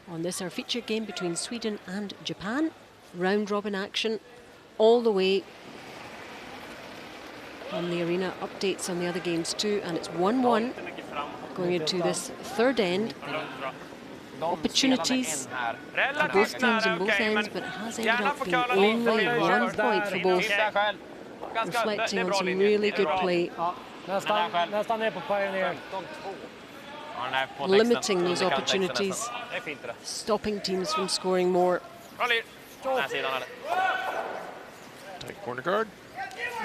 on this, our feature game between Sweden and Japan. Round robin action all the way on the arena. Updates on the other games too, and it's 1-1 going into this third end. Opportunities for both teams on both ends, but it has ended up being only 1 point for both, reflecting on some really good play, limiting those opportunities, stopping teams from scoring more. Tight corner guard.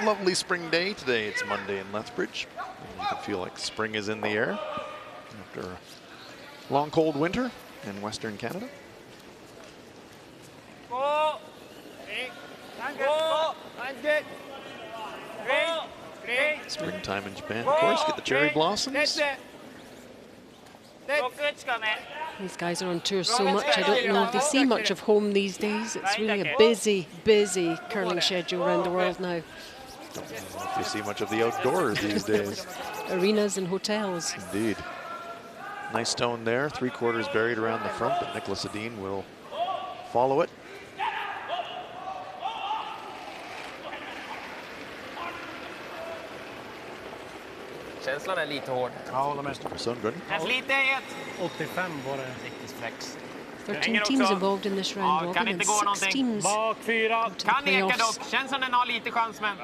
Lovely spring day today. It's Monday in Lethbridge. And you can feel like spring is in the air after a long cold winter in Western Canada. Springtime in Japan, of course. Get the cherry blossoms. These guys are on tour so much, I don't know if they see much of home these days. It's really a busy, busy curling schedule around the world now. Don't know if they see much of the outdoors these days. Arenas and hotels. Indeed. Nice stone there, 3/4 buried around the front, but Nicholas Edin will follow it. Känslan är lite hård. Ja, håller med. Christopher Sundgren. Känns lite het. 85 var det. Riktigt flex. 13 teams involved in this round robin, and 6 teams Bak 4. to the Kan eka playoffs. dock. Känns som den har lite chans, men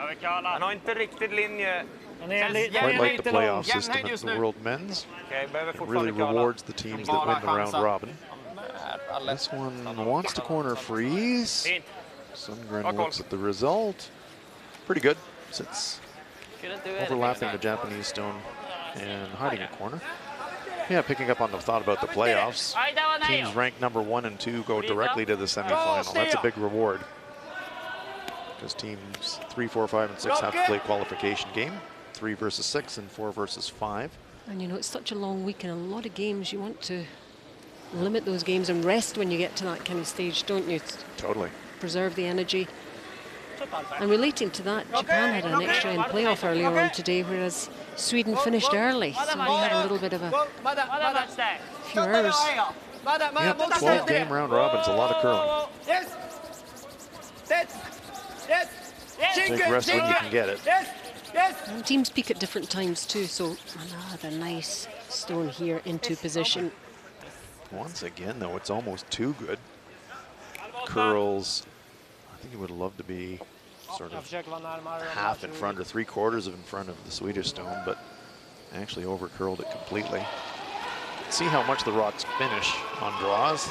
han har inte riktigt linje. Quite like the playoff system at the World Men's. It really rewards the teams that win the round robin. This one wants to corner freeze. Sundgren looks at the result. Pretty good. Sits overlapping the Japanese stone and hiding a corner. Yeah, picking up on the thought about the playoffs. Teams ranked number 1 and 2 go directly to the semifinal. That's a big reward, because teams 3, 4, 5, and 6 have to play qualification game. 3 versus 6 and 4 versus 5. And you know, it's such a long week and a lot of games. You want to limit those games and rest when you get to that kind of stage, don't you? Totally. Preserve the energy. And relating to that, Japan had an extra end playoff earlier on today, whereas Sweden finished early, so they had a little bit of a few errors. Yeah, 12-game round robins, a lot of curling. Take rest when you can get it. And teams peak at different times too, so another nice stone here into position. Once again, though, it's almost too good. Curls, I think he would love to be sort of half in front or 3/4 in front of the Swedish stone, but actually over-curled it completely. See how much the rocks finish on draws.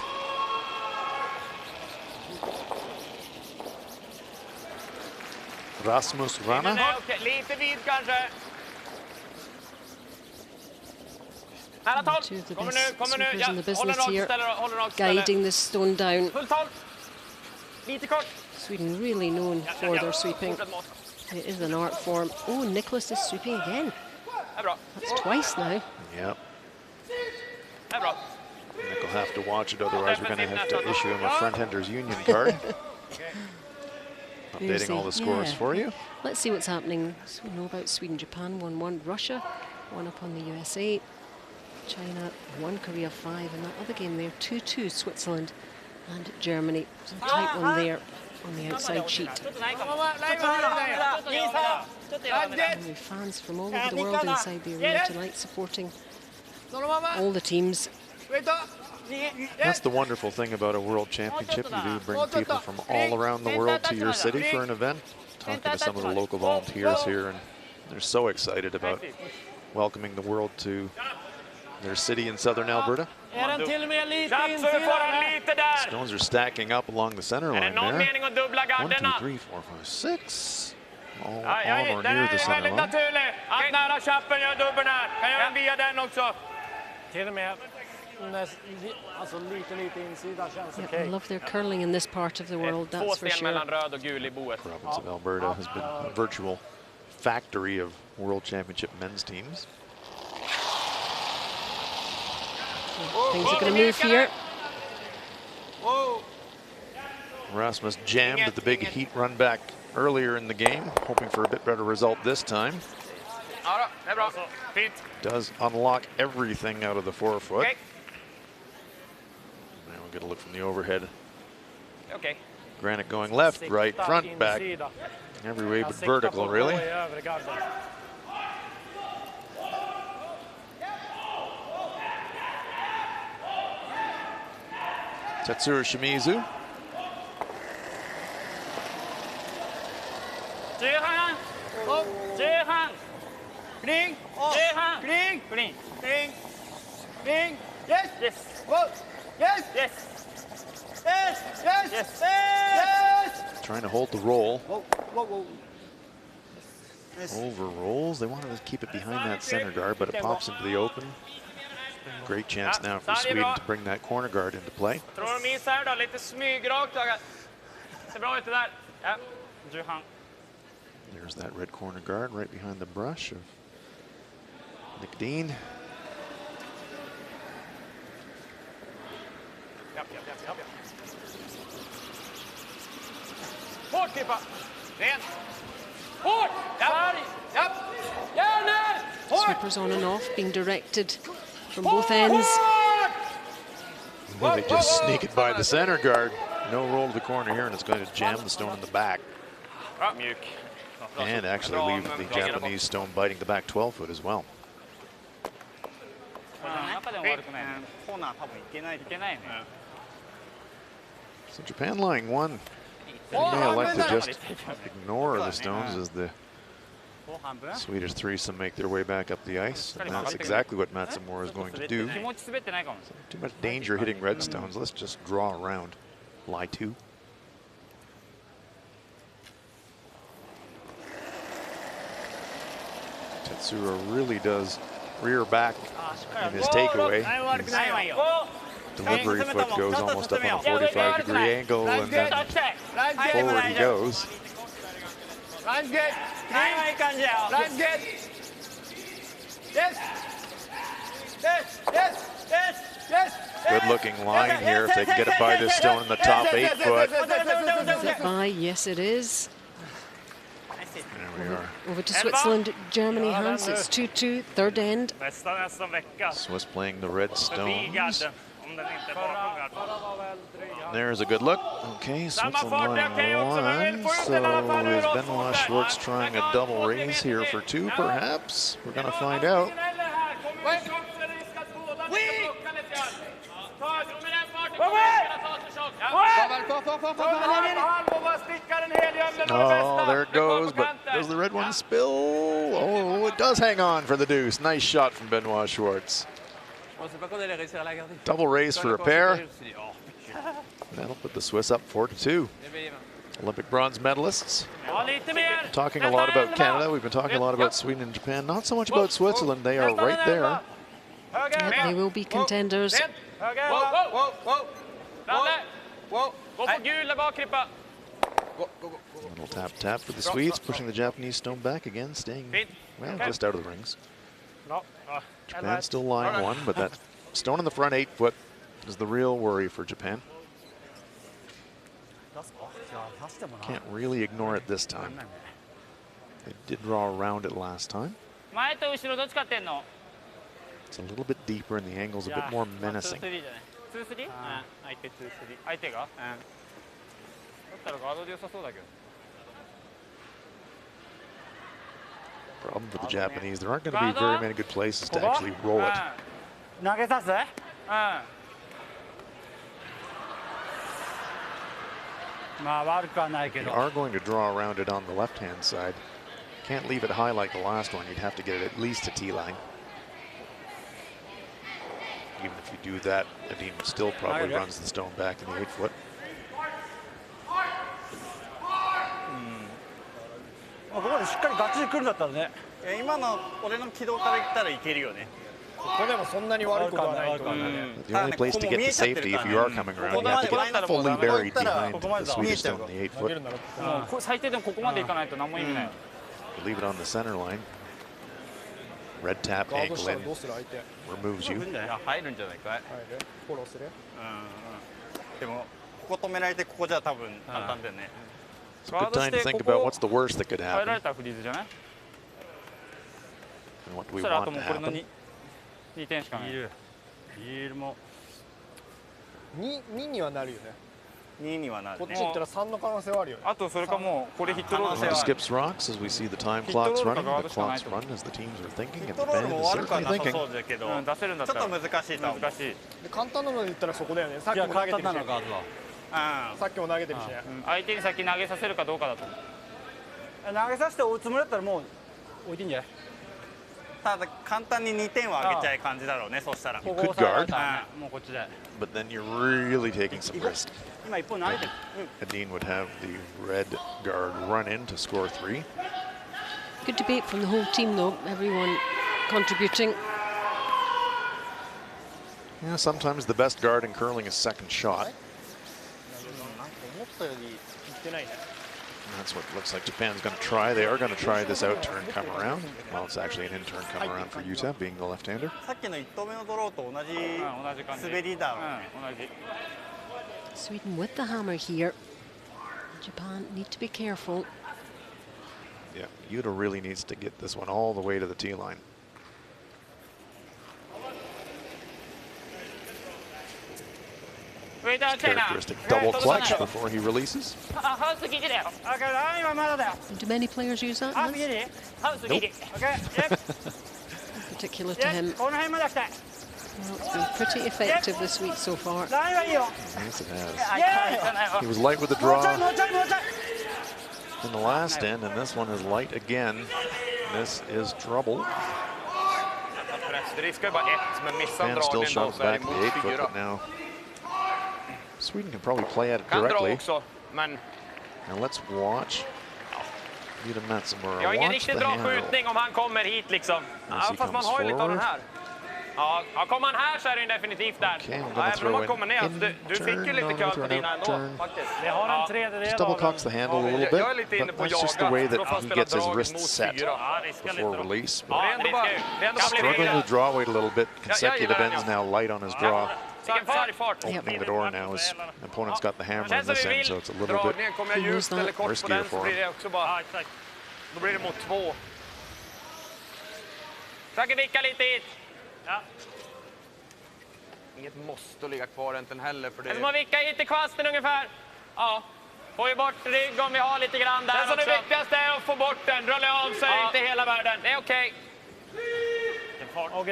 Rasmus Rana. Two of the best sweepers in the business here, guiding this stone down. Sweden really known for their sweeping. It is an art form. Oh, Nicholas is sweeping again. That's twice now. Yep. Nick will have to watch it, otherwise we're going to have to issue him a front-enders union card. Updating all the scores for you. Let's see what's happening. So we know about Sweden, Japan 1-1, Russia 1 up on the USA, China 1, Korea 5, and that other game there 2-2, Switzerland and Germany. So a tight one there on the outside sheet. And fans from all over the world inside the arena tonight supporting all the teams. That's the wonderful thing about a World Championship. You do bring people from all around the world to your city for an event. Talking to some of the local volunteers here, and they're so excited about welcoming the world to their city in southern Alberta. Stones are stacking up along the center line there. 1, 2, 3, 4, 5, 6. All or near the center line. I love their curling in this part of the world, that's for sure. The province of Alberta has been a virtual factory of World Championship men's teams. Things are going to move here. Rasmus jammed at the big heat run back earlier in the game, hoping for a bit better result this time. Does unlock everything out of the forefoot. Okay. Now we'll get a look from the overhead. Okay. Granite going left, right, front, back. Every way but vertical, really. Tetsuro Shimizu. Green. Green. Green. Green. Green. Yes. Yes. Whoa. Yes. Yes. Yes. Yes. Yes. Yes. Trying to hold the roll. Whoa. Whoa. Whoa. Over rolls. They wanted to keep it behind that center guard, but it pops into the open. Great chance now for Sweden to bring that corner guard into play. Tror de is här då, lite smygrakt. Ser bra ut det där. Ja. There's that red corner guard right behind the brush of Nick Dean. Yep. Hårt, Kippa. Rent. Hårt. Japp. Gärna. Sweepers on and off, being directed from both ends. They just sneak it by the center guard. No roll to the corner here, and it's going to jam the stone in the back. Mjuk. And actually leave the Japanese stone biting the back 12 foot as well. So Japan lying one. They may elect to just ignore the stones as the Swedish threesome make their way back up the ice. And that's exactly what Matsumura is going to do. So too much danger hitting red stones. Let's just draw around. Lie two. Tetsuro really does rear back in his takeaway. His delivery foot goes almost up on a 45-degree angle, and then forward he goes. Line's good. Line's good. Yes. Good looking line here if they can get it by this stone in the top 8 foot. Is it by? Yes, it is. There we are. Over to Switzerland, Germany, Hans. It's 2-2, third end. Swiss playing the red stones. There's a good look. Okay, Switzerland line one. So is Benoit Schwartz trying a double raise here for 2, perhaps? We're going to find out. Oh, there it goes, but does the red one spill? Oh, it does hang on for the deuce. Nice shot from Benoit Schwartz. Double raise for a pair. That'll put the Swiss up 4-2. Olympic bronze medalists. Talking a lot about Canada. We've been talking a lot about Sweden and Japan. Not so much about Switzerland. They are right there. Yeah, they will be contenders. Little tap for the Swedes, pushing the Japanese stone back again, staying well just out of the rings. Japan still lying one, but that stone in the front 8 foot is the real worry for Japan. Can't really ignore it this time. They did draw around it last time. It's a little bit deeper and the angle's a bit more menacing. Problem for the Japanese, there aren't going to be very many good places to actually roll it. They are going to draw around it on the left-hand side. Can't leave it high like the last one. You'd have to get it at least to T-line. Even if you do that, Nadine still probably runs the stone back in the 8 foot. The only place to get to safety if you are coming around, you have to get fully buried behind the Swedish stone in the 8 foot. You leave it on the center line. Red tap, ankle in, removes you. It's a good time to think about what's the worst that could happen. And what do we want to happen? 2点しかない。ビールも2にはなるよね。2にはなる。こっち行ったら3の可能性はあるよね。あとそれかもうこれヒットロール skips rocks as we see the time clocks running. The clocks run as the teams are thinking, and the band is certainly thinking. 出せるんだったらちょっと難しいと思う。難しい。で簡単なので言ったらそこだよね。さっきも投げてるし。さっきも投げてるし。相手に先投げさせるかどうかだと思う。投げさせて追うつもりだったらもう置いていいんじゃない？ただ簡単に2点は上げちゃう感じだろうね。そしたら。You could guard, もうこっちで。but then you're really taking some risk. 今一本投げてる。Adine would have the red guard run in to score 3. Good debate from the whole team, though. Everyone contributing. Yeah, sometimes the best guard in curling is second shot. That's what it looks like Japan's going to try. They are going to try this out turn come around. Well, it's actually an in turn come around for Yuta, being the left-hander. Sweden with the hammer here. Japan need to be careful. Yeah, Yuta really needs to get this one all the way to the tee line. Characteristic double clutch before he releases. Do many players use that? Nope. Particular to him. Well, it's been pretty effective this week so far. Yes, it has. He was light with the draw in the last end, and this one is light again. This is trouble. And still shoves back the 8 foot, but now Sweden can probably play at it directly. Now let's watch. Yuta Matsumura. Watch the handle. As he comes forward. Ja, kommer han här så är det definitivt där. Okay, I'm going to throw in du fick ju lite kul på dina ändå, faktiskt. Just double cocks the handle a little bit, but that's just the way that he gets his wrist set before release. But struggling to draw weight a little bit. Consecutive ends now light on his draw. Opening the door now as opponent's got the hammer in this end, so it's a little bit riskier for him. Då blir det mot 2. Försöker vicka lite hit. Ja. Inget måste ligga kvar egentligen heller för det. Man vickar hit i kvasten ungefär. Ja. Får ju bort rygg om vi har lite grann där. Så det viktigaste är att få bort den. Rulla av sig inte hela världen. Det är okej.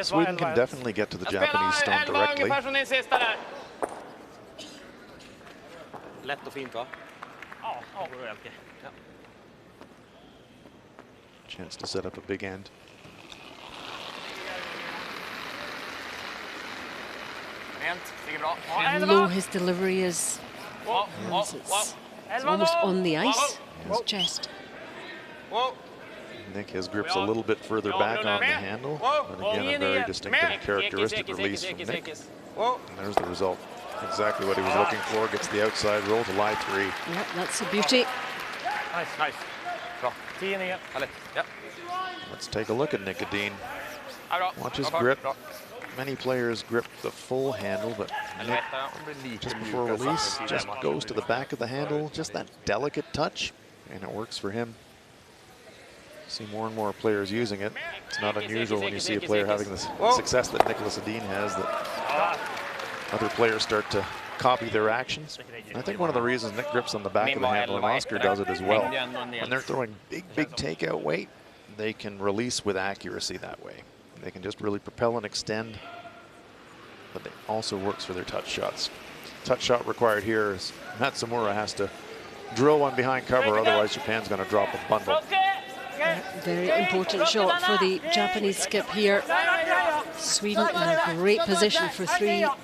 Sweden can definitely get to the Japanese stone directly. Ungefär som din sista där. Lätt och fint va? Ja, okej. Chance to set up a big end. How low his delivery is. It's almost on the ice. His chest. Nick has grips a little bit further back on the handle, but again a very distinctive characteristic release from Nick. And there's the result. Exactly what he was looking for. Gets the outside roll to lie 3. Yep, that's a beauty. Nice. Let's take a look at Nick Adine. Watch his grip. Many players grip the full handle, but Nick, just before release, just goes to the back of the handle, just that delicate touch, and it works for him. See more and more players using it. It's not unusual when you see a player having the success that Nicholas Adine has, that other players start to copy their actions. I think one of the reasons Nick grips on the back of the handle, and Oscar does it as well, when they're throwing big takeout weight, they can release with accuracy that way. They can just really propel and extend, but it also works for their touch shots. Touch shot required here is Matsumura has to drill one behind cover, otherwise Japan's going to drop a bundle. Very important shot for the Japanese skip here. Sweden in a great position for 3. All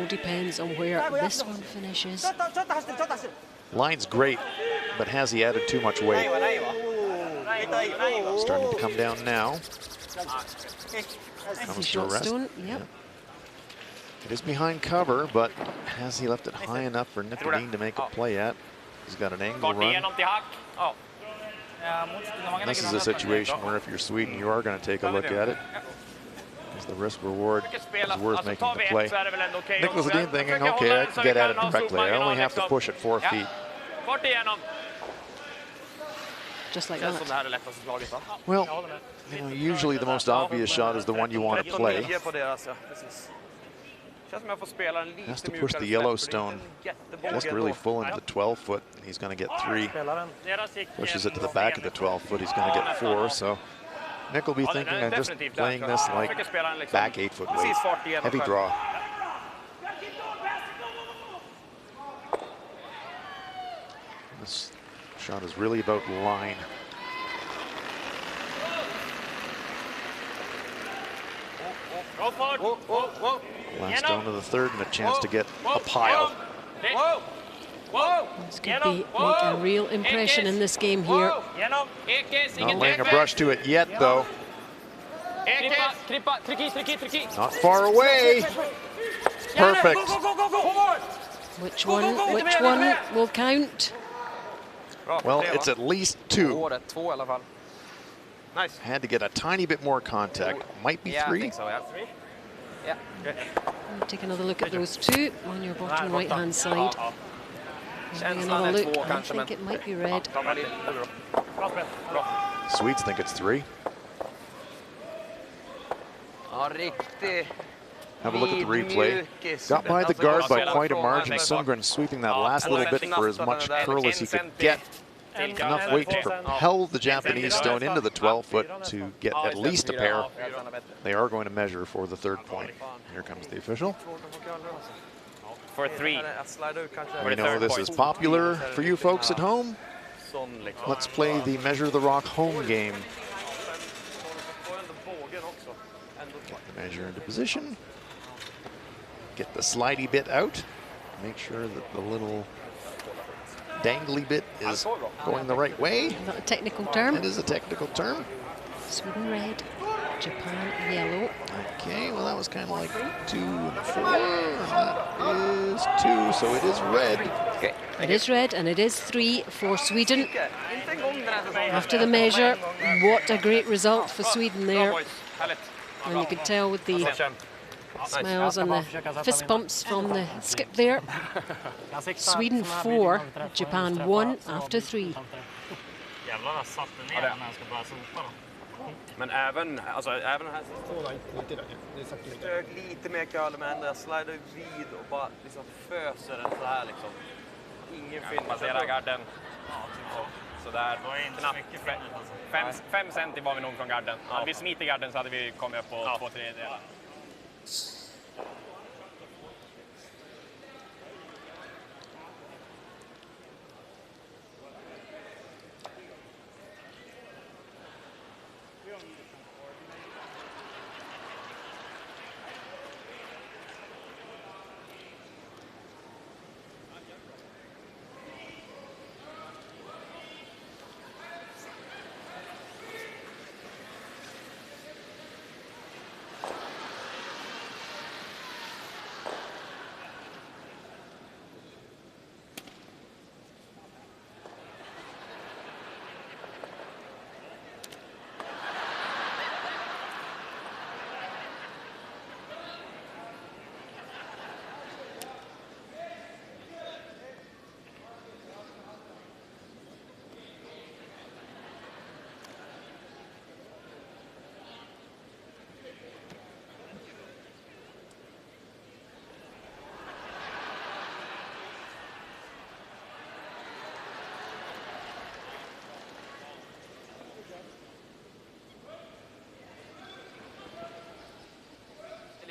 depends on where this one finishes. Line's great, but has he added too much weight? Starting to come down now. Comes to rest. Yep. It is behind cover, but has he left it high enough for Nick Adine to make a play at? He's got an angle run. This is a situation where if you're Sweden, you are going to take a look at it. the risk reward is worth making the play. så är det väl ändå okej Nicholas också. Dean thinking, Försöker okay, hålla I den så can vi get at kan it ha directly. I zoomarginal only have to liksom. push it 4 Ja. feet. Bort igenom. Just like Känns som det that. här är lättaste slaget, va? Well, you know, usually the most obvious shot is the one you want to play. 13-9 på deras, ja. Precis. Känns som jag får spela en lite Has to push mjukare the släpp, Yellowstone för det är inte en jättebåge just really ändå. full into the 12 foot. He's going to get 3. Deras gick Pushes it to the back of the 12 foot. He's going to get 4. So Nick will be thinking, I'm just playing this like back 8 foot weight. Heavy draw. This shot is really about line. Last stone of the third and a chance to get a pile. This could be make a real impression in this game here. Not laying a brush to it yet, though. Not far away. Perfect. Which one will count? Well, it's at least 2. 2 i alla fall. Nice. Had to get a tiny bit more contact. Might be Yeah, I 3. think so, yeah. Yeah. Take another look at those two on your bottom right-hand side. Having another look. I think it might be red. Swedes think it's 3. Ja, riktigt. Have a look at the replay. Got by the guard by quite a margin. Sundgren sweeping that last little bit for as much curl as he could get. Enough weight to propel the Japanese stone into the 12 foot to get at least a pair. They are going to measure for the 3rd point. Here comes the official. For 3. We know this is popular for you folks at home. Let's play the Measure the Rock home game. Get the measure into position. Get the slidey bit out. Make sure that the little dangly bit is going the right way. Is that a technical term? It is a technical term. Sweden red, Japan yellow. Okay, well that was kind of like 2 and 4. And that is 2, so it is red. Okay. It is red and it is 3 for Sweden. After the measure, what a great result for Sweden there. And you can tell with the smiles and the fist bumps from the skip there. Sweden 4, Japan 1 after 3. Men även här stök lite mer curl med ändå. Jag slidar vid och bara liksom föser den så här liksom. Ingen fin. Passera garden. Så där. Knappt 5 centi var vi nog från garden. Hade vi smitit garden så hade vi kommit upp på 2/3.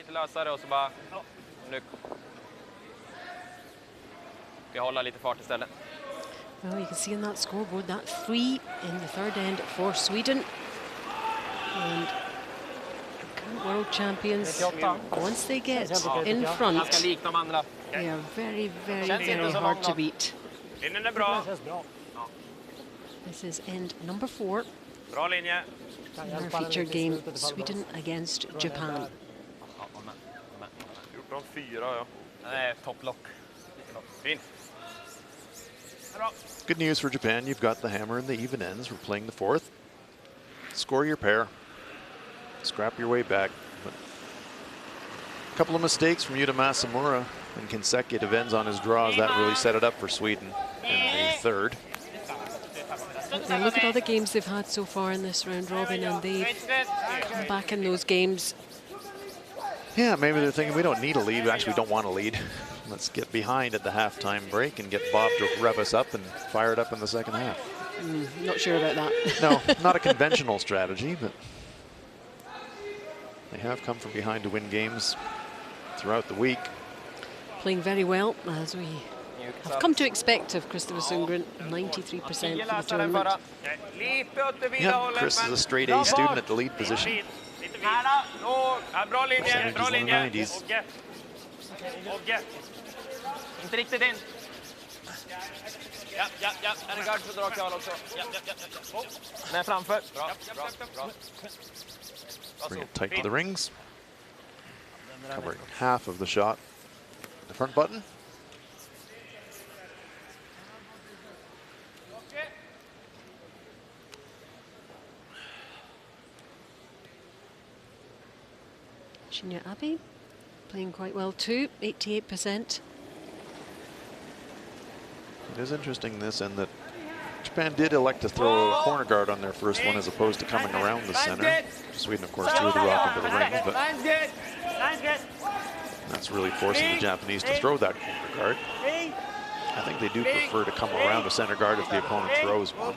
Lösare och så bara nu vi håller lite fart istället. Well, you can see on that scoreboard that 3 in the third end for Sweden. And current world champions, once they get in front, Ganska lik de andra. they are very, very, very hard to beat. Linjen är bra. This is end number 4. Bra linje. Our featured game, Sweden against Japan. 14-4, ja. Topplock. Fint. Good news for Japan. You've got the hammer and the even ends. We're playing the 4th. Score your pair. Scrap your way back. But A couple of mistakes from Yuta Masamura in consecutive ends on his draws. That really set it up for Sweden in the third. Now look at all the games they've had so far in this round robin, and they've come back in those games. Yeah, maybe they're thinking we don't need a lead. We actually don't want a lead. Let's get behind at the halftime break and get Bob to rev us up and fire it up in the second half. Not sure about that. No, not a conventional strategy, but they have come from behind to win games throughout the week. Playing very well, as we have come to expect of Christopher Sundgren, 93% for the tournament. Yeah, Chris is a straight A student at the lead position. Percentages in the 90s. Inte riktigt in. Ja. En gard för drakal också. Ja. Nej, framför. Bra. Bring it tight to the rings. Covering half of the shot. The front button. Shinya Abe playing quite well too, 88%. It is interesting this and that Japan did elect to throw a corner guard on their first one as opposed to coming around the center. Sweden, of course, threw the rock into the ring, but that's really forcing the Japanese to throw that corner guard. I think they do prefer to come around the center guard if the opponent throws one.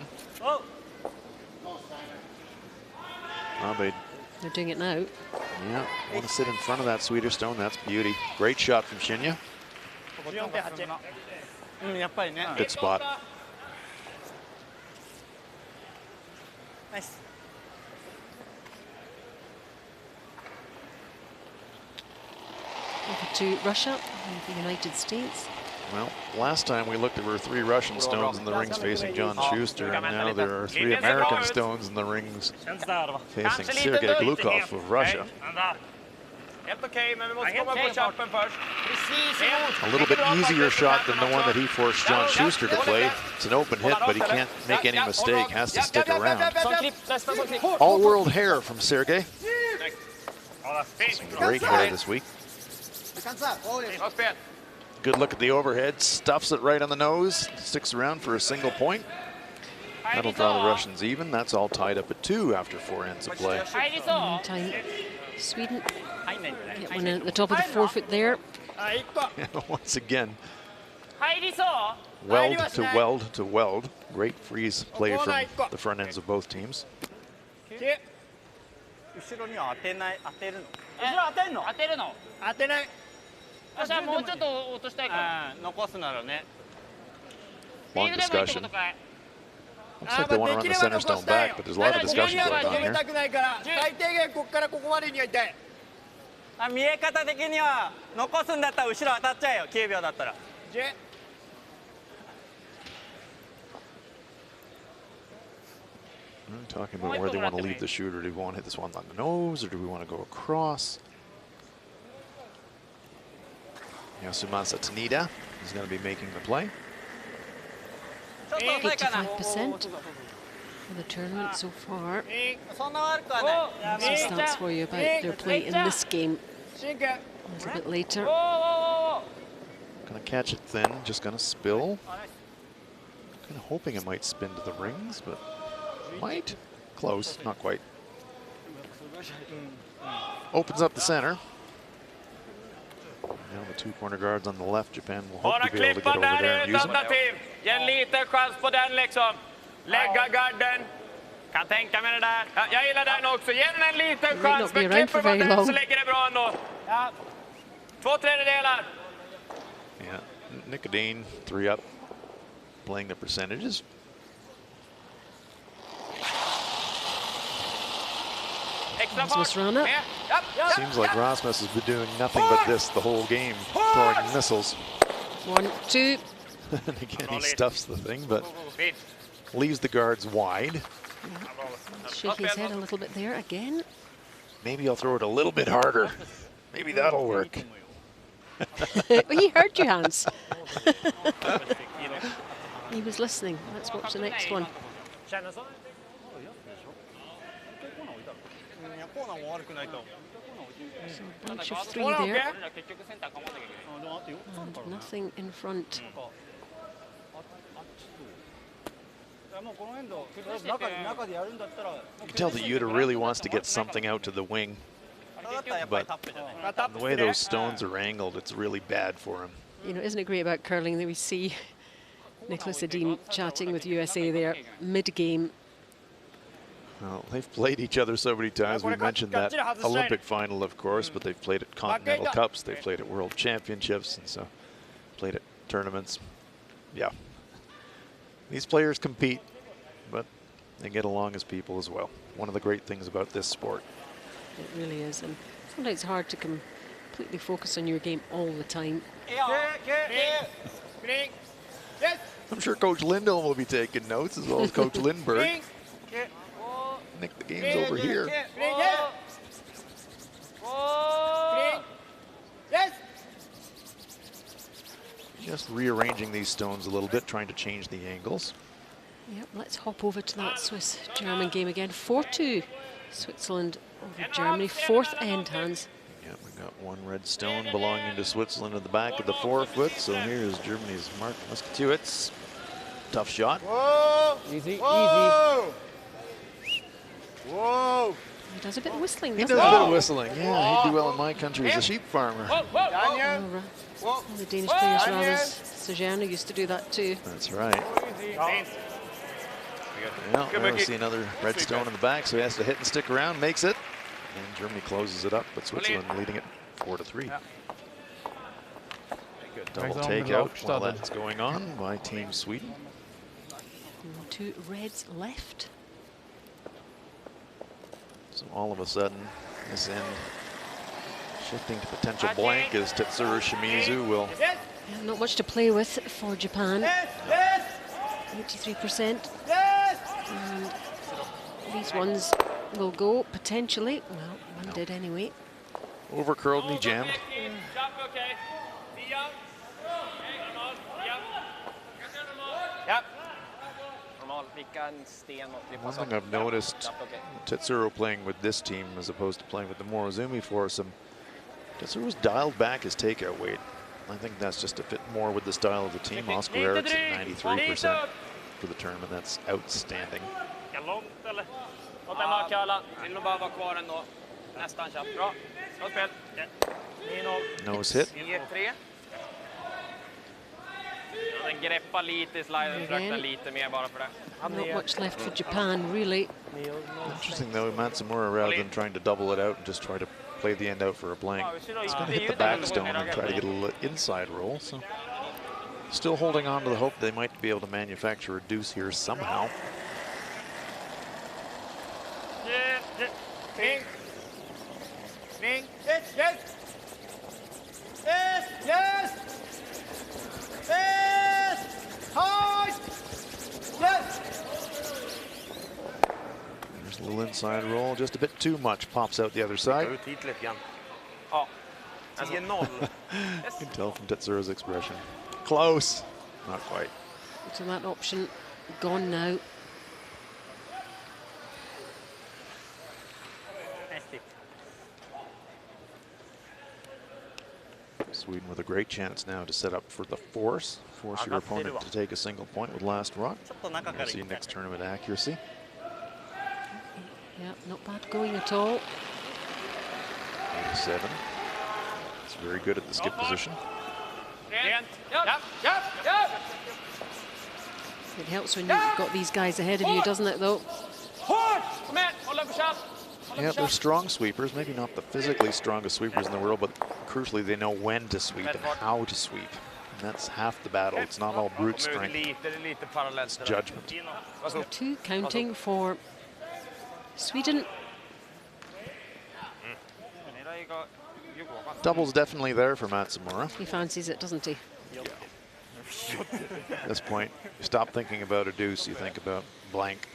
Abe, they're doing it now. Yeah, want to sit in front of that Swedish stone. That's beauty. Great shot from Shinya. Good spot. Nice. Over to Russia and the United States. Well, last time we looked, there were 3 Russian stones in the rings facing John Schuster, and now there are 3 American stones in the rings facing Sergei Glukov of Russia. A little bit easier shot than the one that he forced John Schuster to play. It's an open hit, but he can't make any mistake, has to stick around. All-world hair from Sergei. Some great hair this week. Good look at the overhead, stuffs it right on the nose, sticks around for a single point. That'll draw the Russians even. That's all tied up at 2 after 4 ends of play. Meantime, Sweden get one in at the top of the forefoot there. Once again, weld to weld to weld. Great freeze play from the front ends of both teams. Long discussion. Looks like they want to run the center stone back, but there's a lot of discussion going on here. 見え方的には残すんだったら後ろ当たっちゃえよ、9秒だったら。Talking about where they want to leave the shooter. Do we want to hit this one on the nose, or do we want to go across? Yasumasa Tanida is going to be making the play. 85% for the tournament so far. Some stats for you about their play in this game a little bit later. Going to catch it thin, just going to spill. Kind of hoping it might spin to the rings, but might. Close, not quite. Opens up the center. Now the 2 corner guards on the left, Japan will hope to be able to get over there and use them. En liten chans på den liksom. Lägga garden. Kan tänka mig det där. Jag gillar den också. Ge den en liten chans. Men klipper man den så lägger det bra ändå. 2/3. Yeah, Nicodine 3 up, playing the percentages. Rasmus Rana. Seems like Rasmus has been doing nothing but this the whole game, throwing missiles. 1, 2. And again, he stuffs the thing, but leaves the guards wide. Shaking his head a little bit there again. Maybe I'll throw it a little bit harder. Maybe that'll work. He heard you, Hans. He was listening. Let's watch the next one. So a bunch of three there. And nothing in front. You can tell that Yuta really wants to get something out to the wing, but the way those stones are angled, it's really bad for him. You know, isn't it great about curling that we see Nicholas Edin chatting with USA there mid-game? Well, they've played each other so many times. We mentioned that Olympic final, of course, but they've played at Continental Cups, they've played at World Championships, and so played at tournaments. Yeah. These players compete, but they get along as people as well. One of the great things about this sport. It really is, and sometimes it's hard to completely focus on your game all the time. I'm sure Coach Lindholm will be taking notes, as well as Coach Lindbergh. Nick, the game's over here. Just rearranging these stones a little bit, trying to change the angles. Yep, let's hop over to that Swiss-German game again. 4-2, Switzerland over Germany, fourth end hands. Yeah, we got one red stone belonging to Switzerland at the back of the 4-foot. So here's Germany's Mark Musketiewicz. Tough shot. Whoa! Easy, easy. Whoa! He does a bit of whistling, He doesn't does he? a bit of whistling. Yeah, he'd do well in my country as a sheep farmer. Oh, the Danish players, Ramos Sejana, used to do that too. That's right. Well, there we see another red stone in the back, so he has to hit and stick around, makes it. And Germany closes it up, but Switzerland leading it 4-3. Double takeout while that's going on by Team Sweden. And 2 reds left. So all of a sudden, this end shifting to potential blank as Tetsuro Shimizu will. Yeah, not much to play with for Japan. 83%. And these ones will go potentially. Well, one did anyway. Over curled and he jammed. One thing I've noticed, Tetsuro playing with this team as opposed to playing with the Morozumi foursome, Tetsuro's dialed back his takeout weight. I think that's just to fit more with the style of the team. Oscar Eric's at 93% for the tournament. That's outstanding. Nose hit. Not much left for Japan, really. Interesting though, Matsumura, rather than trying to double it out and just try to play the end out for a blank, he's going to hit the back stone and try to get a little inside roll. So still holding on to the hope they might be able to manufacture a deuce here somehow. There's a little inside roll, just a bit too much, pops out the other side. You can tell from Tetsuro's expression. Close, not quite. So that option gone now. Sweden with a great chance now to set up for the force your opponent to take a single point with last run. We'll see next tournament accuracy. Yeah, not bad going at all. 87. It's very good at the skip position. It helps when you've got these guys ahead of you, doesn't it, though? Yeah, they're strong sweepers. Maybe not the physically strongest sweepers in the world, but crucially they know when to sweep and how to sweep. And that's half the battle. It's not all brute strength. It's judgment. So 2 counting for Sweden. Double's definitely there for Matsumura. He fancies it, doesn't he? At this point, you stop thinking about a deuce, you think about blank.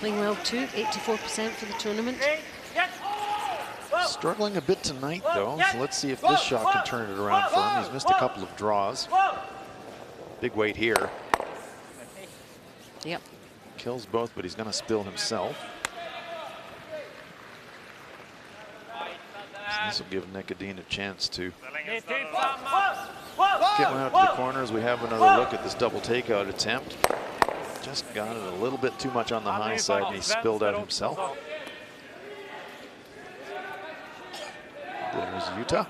Playing well too, 84% for the tournament. Struggling a bit tonight though, so let's see if this shot can turn it around for him. He's missed a couple of draws. Big weight here. Yep. Kills both, but he's going to spill himself. So this will give Nicodine a chance to get one out to the corner as we have another look at this double takeout attempt. Just got it a little bit too much on the high side and he spilled out himself. There's Yuta.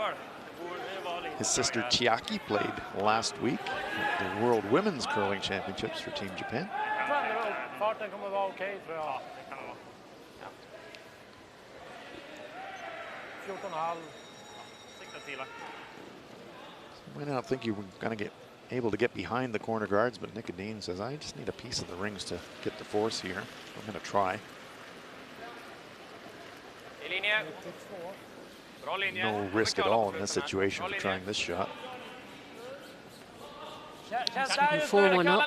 His sister Chiaki played last week at the World Women's Curling Championships for Team Japan. Might not think you were going to get able to get behind the corner guards, but Nicodine says, I just need a piece of the rings to get the force here. I'm going to try. No risk at all in this situation for trying this shot. 4-1 up.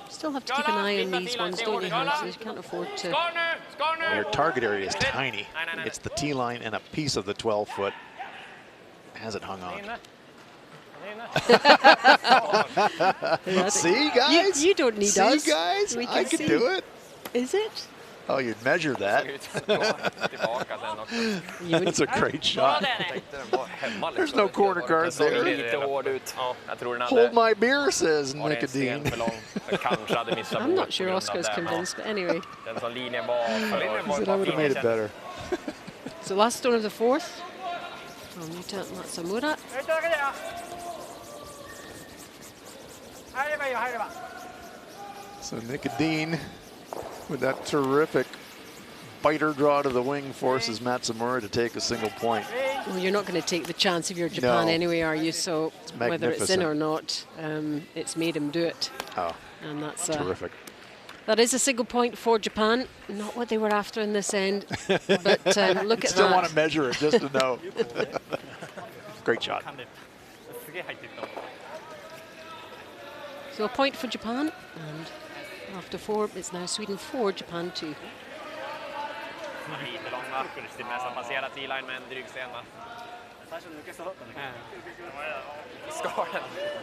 Still have to keep an eye on these ones, don't you, Hans? You can't afford to. Your target area is tiny. It's the T line and a piece of the 12-foot. Has it hung on? See, guys? You don't need See, us. Guys? I can do it. Is it? Oh, you'd measure that. That's a great shot. There's no corner guard there. Hold my beer, says Nicodine. I'm not sure Oscar's convinced, but anyway. He said I would have made it better. So last stone of the fourth from Yuta Matsamura. So Nicodine, with that terrific biter draw to the wing, forces Matsumura to take a single point. Well, you're not going to take the chance if you're Japan anyway, are you? So whether it's in or not, it's made him do it. Oh, and that's terrific. That is a single point for Japan. Not what they were after in this end, but look at that. Still want to measure it just to know. Great shot. So a point for Japan, and after 4, it's now Sweden 4, Japan 2.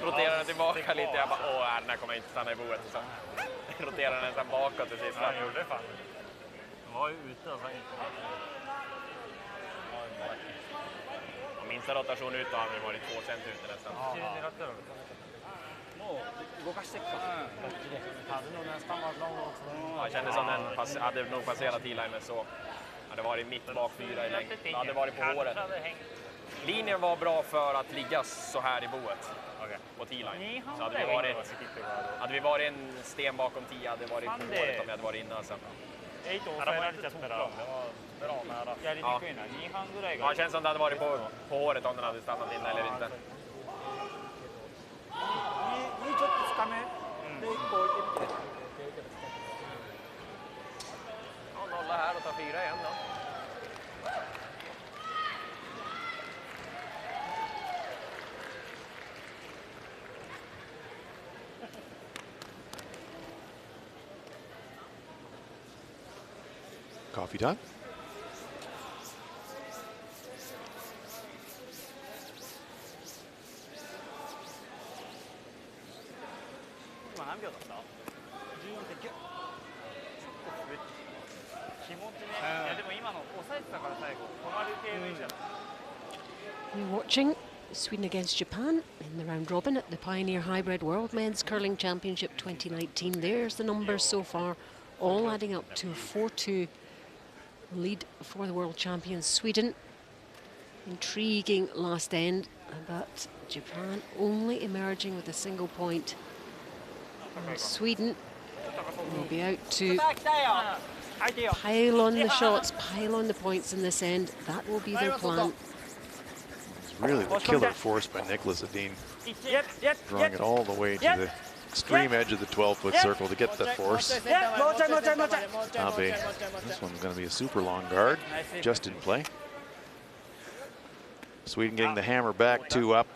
Roterar den tillbaka lite, jag bara den här kommer inte stanna i boet. Så roterar den nästan bakåt till sist. Han gjorde fan. Han var ju ute och minsta rotation ut har han varit 2 cent ute nästan. Jag kände som den hade nog passerat T-line, men så hade varit mitt bak 4 i längd. Det hade varit på håret. Linjen var bra för att ligga så här i boet på T-line. Så hade vi varit en sten bakom 10 hade varit på håret om jag hade varit innan sen. Ja, det känns som det hade varit på håret om den hade stannat in eller inte. Ja, nolla här och ta 4 igen då. Coffee time. You're watching Sweden against Japan in the round robin at the Pioneer Hi-Bred World Men's Curling Championship 2019. There's the numbers so far, all adding up to a 4-2 lead for the world champions Sweden. Intriguing last end, but Japan only emerging with a single point. And Sweden will be out to pile on the shots, pile on the points in this end. That will be their plan. It's really the killer force by Nicholas Edin, drawing it all the way to the extreme edge of the 12-foot circle to get the force. Abe, this one's going to be a super long guard, just in play. Sweden getting the hammer back, 2 up.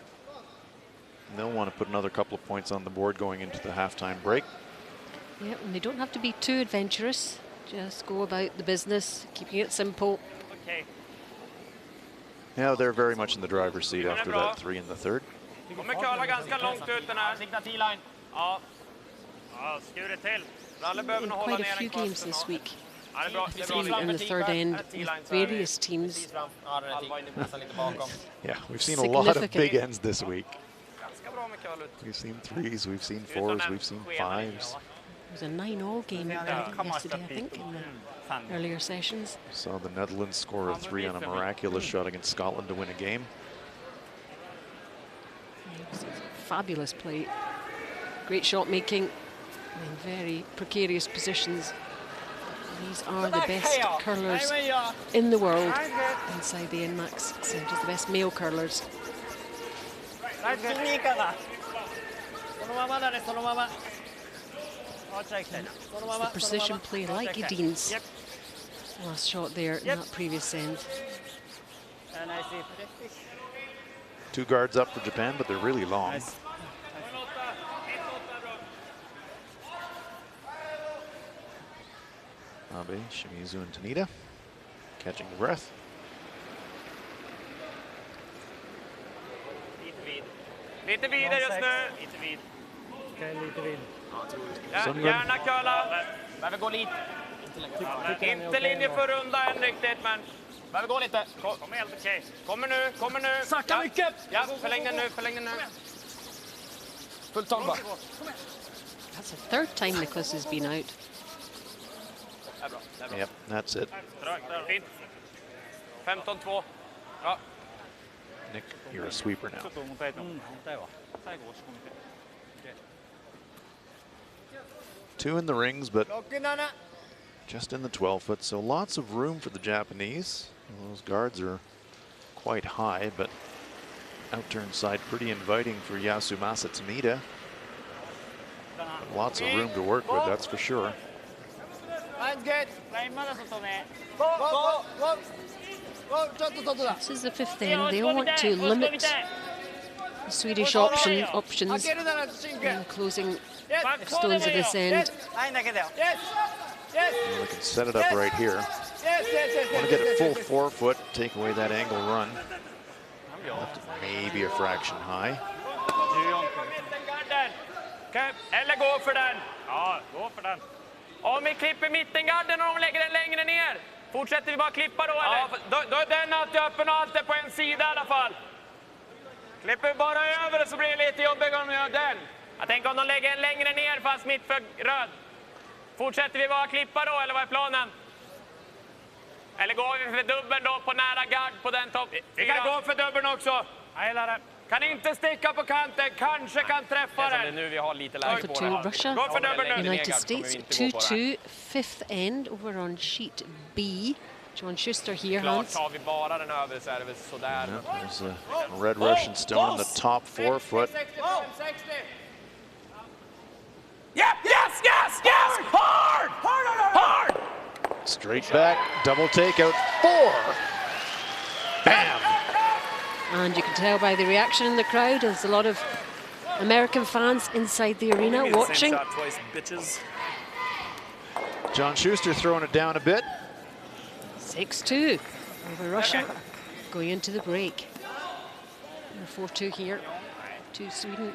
And they'll want to put another couple of points on the board going into the halftime break. Yeah, and they don't have to be too adventurous. Just go about the business, keeping it simple. Okay. Yeah, they're very much in the driver's seat after that 3 in the third. Kommer curla ganska långt ut den här. Sikta T-line. Ja. Ja, skuret till. Ralle behöver In nog hålla quite a ner few den games kvasten. this week. Ja, det är bra. Det är Three bra. in the third end with various teams. Ja, den är nästan lite bakom. Yeah, we've seen a lot of big Significant. ends this week. Ganska bra med curl ut. We've seen 3s, we've seen 4s, we've seen 5s. It was a 9-all game yesterday, I think, in the earlier sessions. Saw the Netherlands score a 3 on a miraculous shot against Scotland to win a game. It was a fabulous play. Great shot making in very precarious positions. These are the best curlers in the world inside the NMAX centres, the best male curlers. The precision play like Edin's last shot there in that previous end. 2 guards up for Japan, but they're really long. Abe, Shimizu, and Tanita catching the breath. Lite vidare just nu. Lite vid. Okej, lite vid. Gärna curla. Behöver gå lite. Inte linje för runda än riktigt, men behöver gå lite. Kom helt okej. Kommer nu. Sakta mycket! Ja, förläng den nu. Full tång bara. That's the third time Nicholas has been out. Yep, that's it. Fint. 15-2. Ja. Nick, you're a sweeper now. Two in the rings, but just in the 12-foot, so lots of room for the Japanese. Those guards are quite high, but outturn side pretty inviting for Yasumasa Tanita. Lots of room to work with, that's for sure. This is the fifth end. They all want to limit the Swedish options in closing stones at this end. Well, they can set it up right here. Want to get a full 4-foot, take away that angle run. Left it maybe a fraction high. Eller gå för den. Ja, gå för den. Om vi klipper mittengarden och de lägger den längre ner. Fortsätter vi bara klippa då, eller? Ja, då är den alltid öppen och allt är på en sida i alla fall. Klipper vi bara över det så blir det lite jobbigt om de gör den. Jag tänker om de lägger en längre ner fast mitt för röd. Fortsätter vi bara klippa då, eller vad är planen? Eller går vi för dubbeln då på nära gard på den topp? Vi kan gå för dubbeln också. Jag gillar det. Kan inte sticka på kanten, kanske kan träffa den. Nu vi har lite läge på to Russia, Gå för dubbeln nu. United States, 2-2, fifth end over on sheet B. John Schuster here, Klart Hans. tar vi bara den över så är det väl sådär. There's a red Russian stone on the top 4-foot. Yep, yes! Hard! Straight back, double takeout, 4. Bam! And you can tell by the reaction in the crowd, there's a lot of American fans inside the arena watching. John Schuster throwing it down a bit. 6-2 over Russia, going into the break. 4-2 here to Sweden.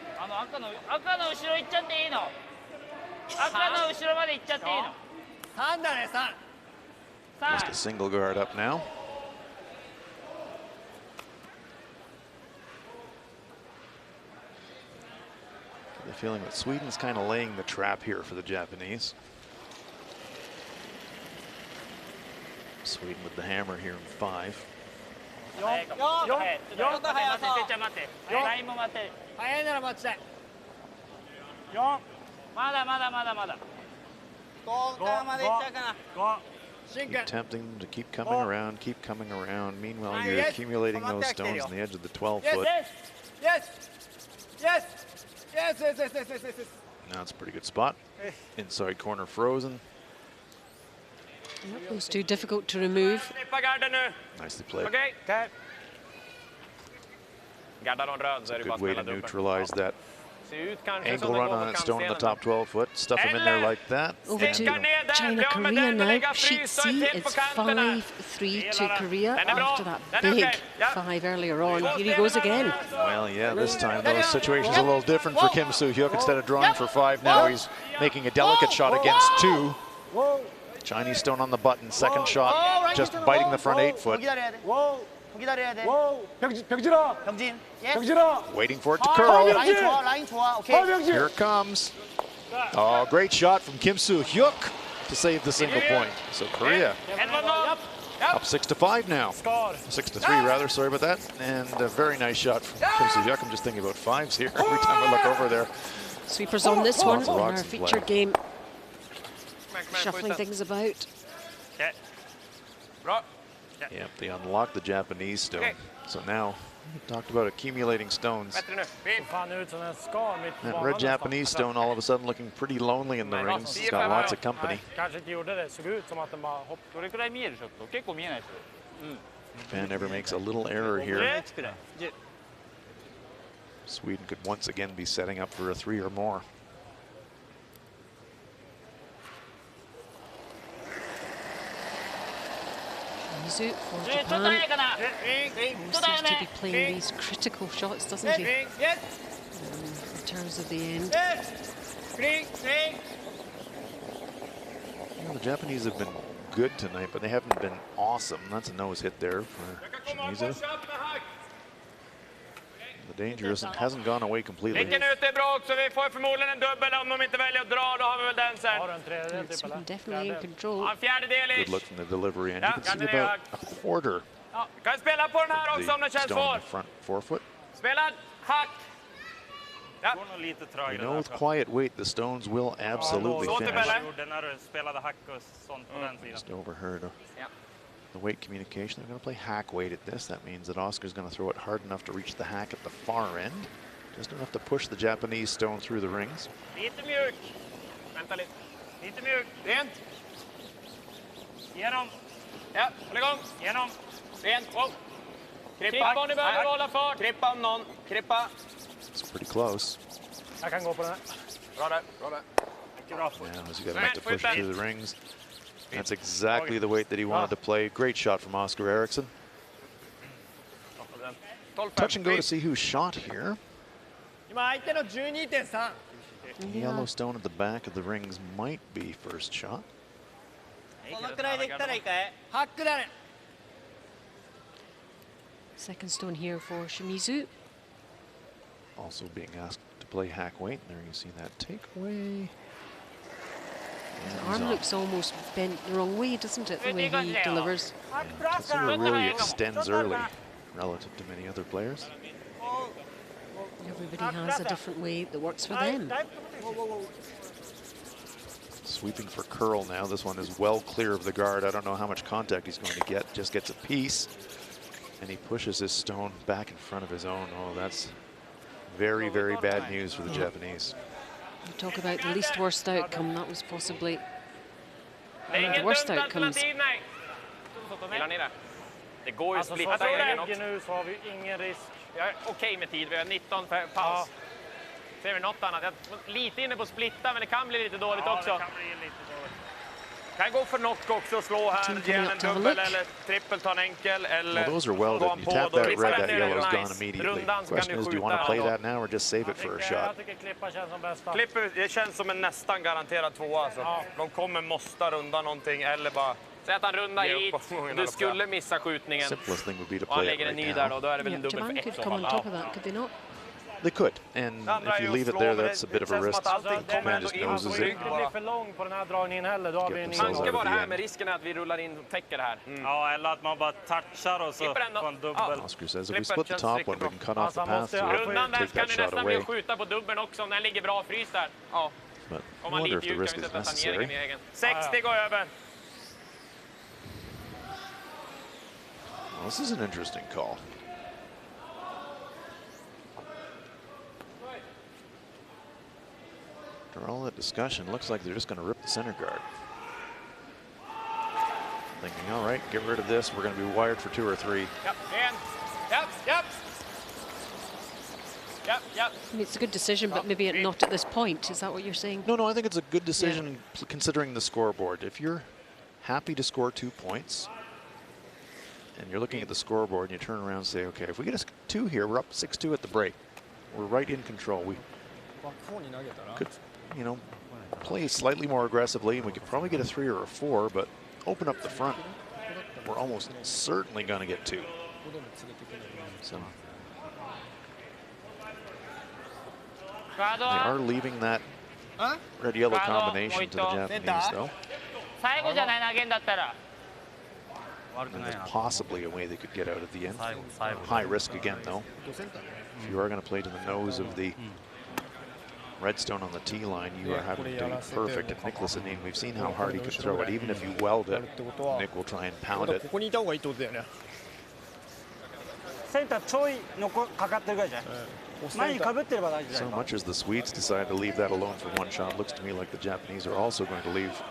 Just a single guard up now. The feeling that Sweden's kind of laying the trap here for the Japanese. Sweden with the hammer here in 5. Keep tempting them to keep coming around. Meanwhile, you're accumulating those stones on the edge of the 12-foot. Yes. Now it's a pretty good spot. Inside corner frozen. Yep, those two difficult to remove. Nicely played. Okay. Gaddar de röd så är det bara Good way to spela dubbel. neutralize that Ser ut kanske angle som de run går on på that stone in the kantstenen. top 12 foot. Stuff him in there like that. Over to China, Korea now. Sheet C, it's 5-3 to Korea after that big 5 earlier on. Here he goes again. Well, yeah, this time the situation's a little different for Kim Soo-hyuk. Instead of drawing for 5 now, he's making a delicate shot against 2. Chinese stone on the button, second shot, just biting the front 8 foot. 기다려야 돼. 병진. Waiting for it to curl. 라인 좋아. 오케이. Here it comes. Oh, great shot from Kim Soo-hyuk to save the single point. So Korea up 6-5 now. 6-3 rather, sorry about that. And a very nice shot from Kim Soo-hyuk. I'm just thinking about 5s here every time I look over there. Sweepers on this one in our feature game. Come Shuffling things about. Okay. Bra. Yep, they unlocked the Japanese stone. So now, we talked about accumulating stones. Bättre nu. Fint. That red Japanese stone all of a sudden looking pretty lonely in the rings. It's got lots of company. Japan never makes a little error here. Sweden could once again be setting up for a 3 or more. Mizu for Japan. Always seems to be playing these critical shots, doesn't he? In terms of the end. Well, the Japanese have been good tonight, but they haven't been awesome. That's a nose hit there for Shimizu. The danger hasn't gone away completely. Blicken ut är bra också. Vi får förmodligen en dubbel om de inte väljer att dra. Då har vi väl den sen. Sweden definitely in control. En fjärdedel Good look from the delivery, and you can see about a quarter kan spela på den här också om det the känns stone in svår. the front forefoot. Spela hack. Ja. You know, with quiet weight, the stones will absolutely finish. Just overheard the weight communication. They're going to play hack weight at this. That means that Oscar's going to throw it hard enough to reach the hack at the far end, just enough to push the Japanese stone through the rings. Lite mjuk. Vänta lite. Lite mjuk. Rent. Genom. Ja, håll igång. Genom. Rent. Wow. Krippa om ni behöver hålla fart. Krippa om någon. Krippa. It's pretty close. Jag kan gå på den här. Bra där. Bra där. Yeah, as you got enough to push through the rings. That's exactly the weight that he wanted to play. Great shot from Oscar Eriksson. Touch and go to see who's shot here. Yellow stone at the back of the rings might be first shot. Second stone here for Shimizu. Also being asked to play hack weight. There you see that takeaway. His arm looks almost bent the wrong way, doesn't it, the way he delivers? Yeah, Katsura really extends early relative to many other players. Everybody has a different way that works for them. Sweeping for curl now. This one is well clear of the guard. I don't know how much contact he's going to get. Just gets a piece. And he pushes his stone back in front of his own. Oh, that's very, very bad news for the Japanese. You talk about the least worst outcome. That was possibly one of the worst outcomes. Det går ju att splitta grejen också. Nu så har vi ingen risk. Jag är okej med tid. Vi har 19 paus. Ser vi något annat? Jag är lite inne på splitta, men det kan bli lite dåligt också. Det kan bli lite dåligt. Kan gå för knock också och slå här. Ge en dubbel eller trippel, ta en enkel. Eller well, those are well done. You tap that red, that yellow's gone immediately. The question is, do you want to play that now or just save it for a shot? Klipper, det känns som en nästan garanterad tvåa. Alltså. De kommer måste runda någonting eller bara... Säg att han rundar hit och du skulle missa skjutningen. Och han lägger en ny där då är det väl en dubbel för ett som They could, and if you leave it there, that's a bit of a risk. The man just noses it. Tanken var det här med risken att vi rullar in och täcker det här. Ja, eller att man bara touchar och så på en dubbel. Oscar says if we split the top one, we can cut off the path to it, rundan där take kan that du shot nästan bli away. skjuta på dubbeln också om den ligger bra frys där. Ja. But Om I man wonder if lite the djup risk kan vi is sätta saneringen i necessary. egen. 60 går över. Well, this is an interesting call. After all that discussion, looks like they're just going to rip the center guard. Thinking, all right, get rid of this. We're going to be wired for 2 or 3. Yep, yep. Yep, yep. I mean, it's a good decision, but maybe not at this point. Is that what you're saying? No, I think it's a good decision considering the scoreboard. If you're happy to score 2 points and you're looking at the scoreboard and you turn around and say, okay, if we get a 2 here, we're up 6-2 at the break. We're right in control. We could, you know, play slightly more aggressively and we could probably get a 3 or a 4, but open up the front. We're almost certainly going to get 2. So they are leaving that red-yellow combination to the Japanese, though. And there's possibly a way they could get out at the end. High risk again, though. If you are going to play to the nose of the redstone on the tee line, you are having to be perfect. And Nicholas Adine, we've seen how hard he can throw it. Even if you weld it, Nick will try and pound it. So much as the Swedes decided to leave that alone for 1 shot, looks to me like the Japanese are also going to leave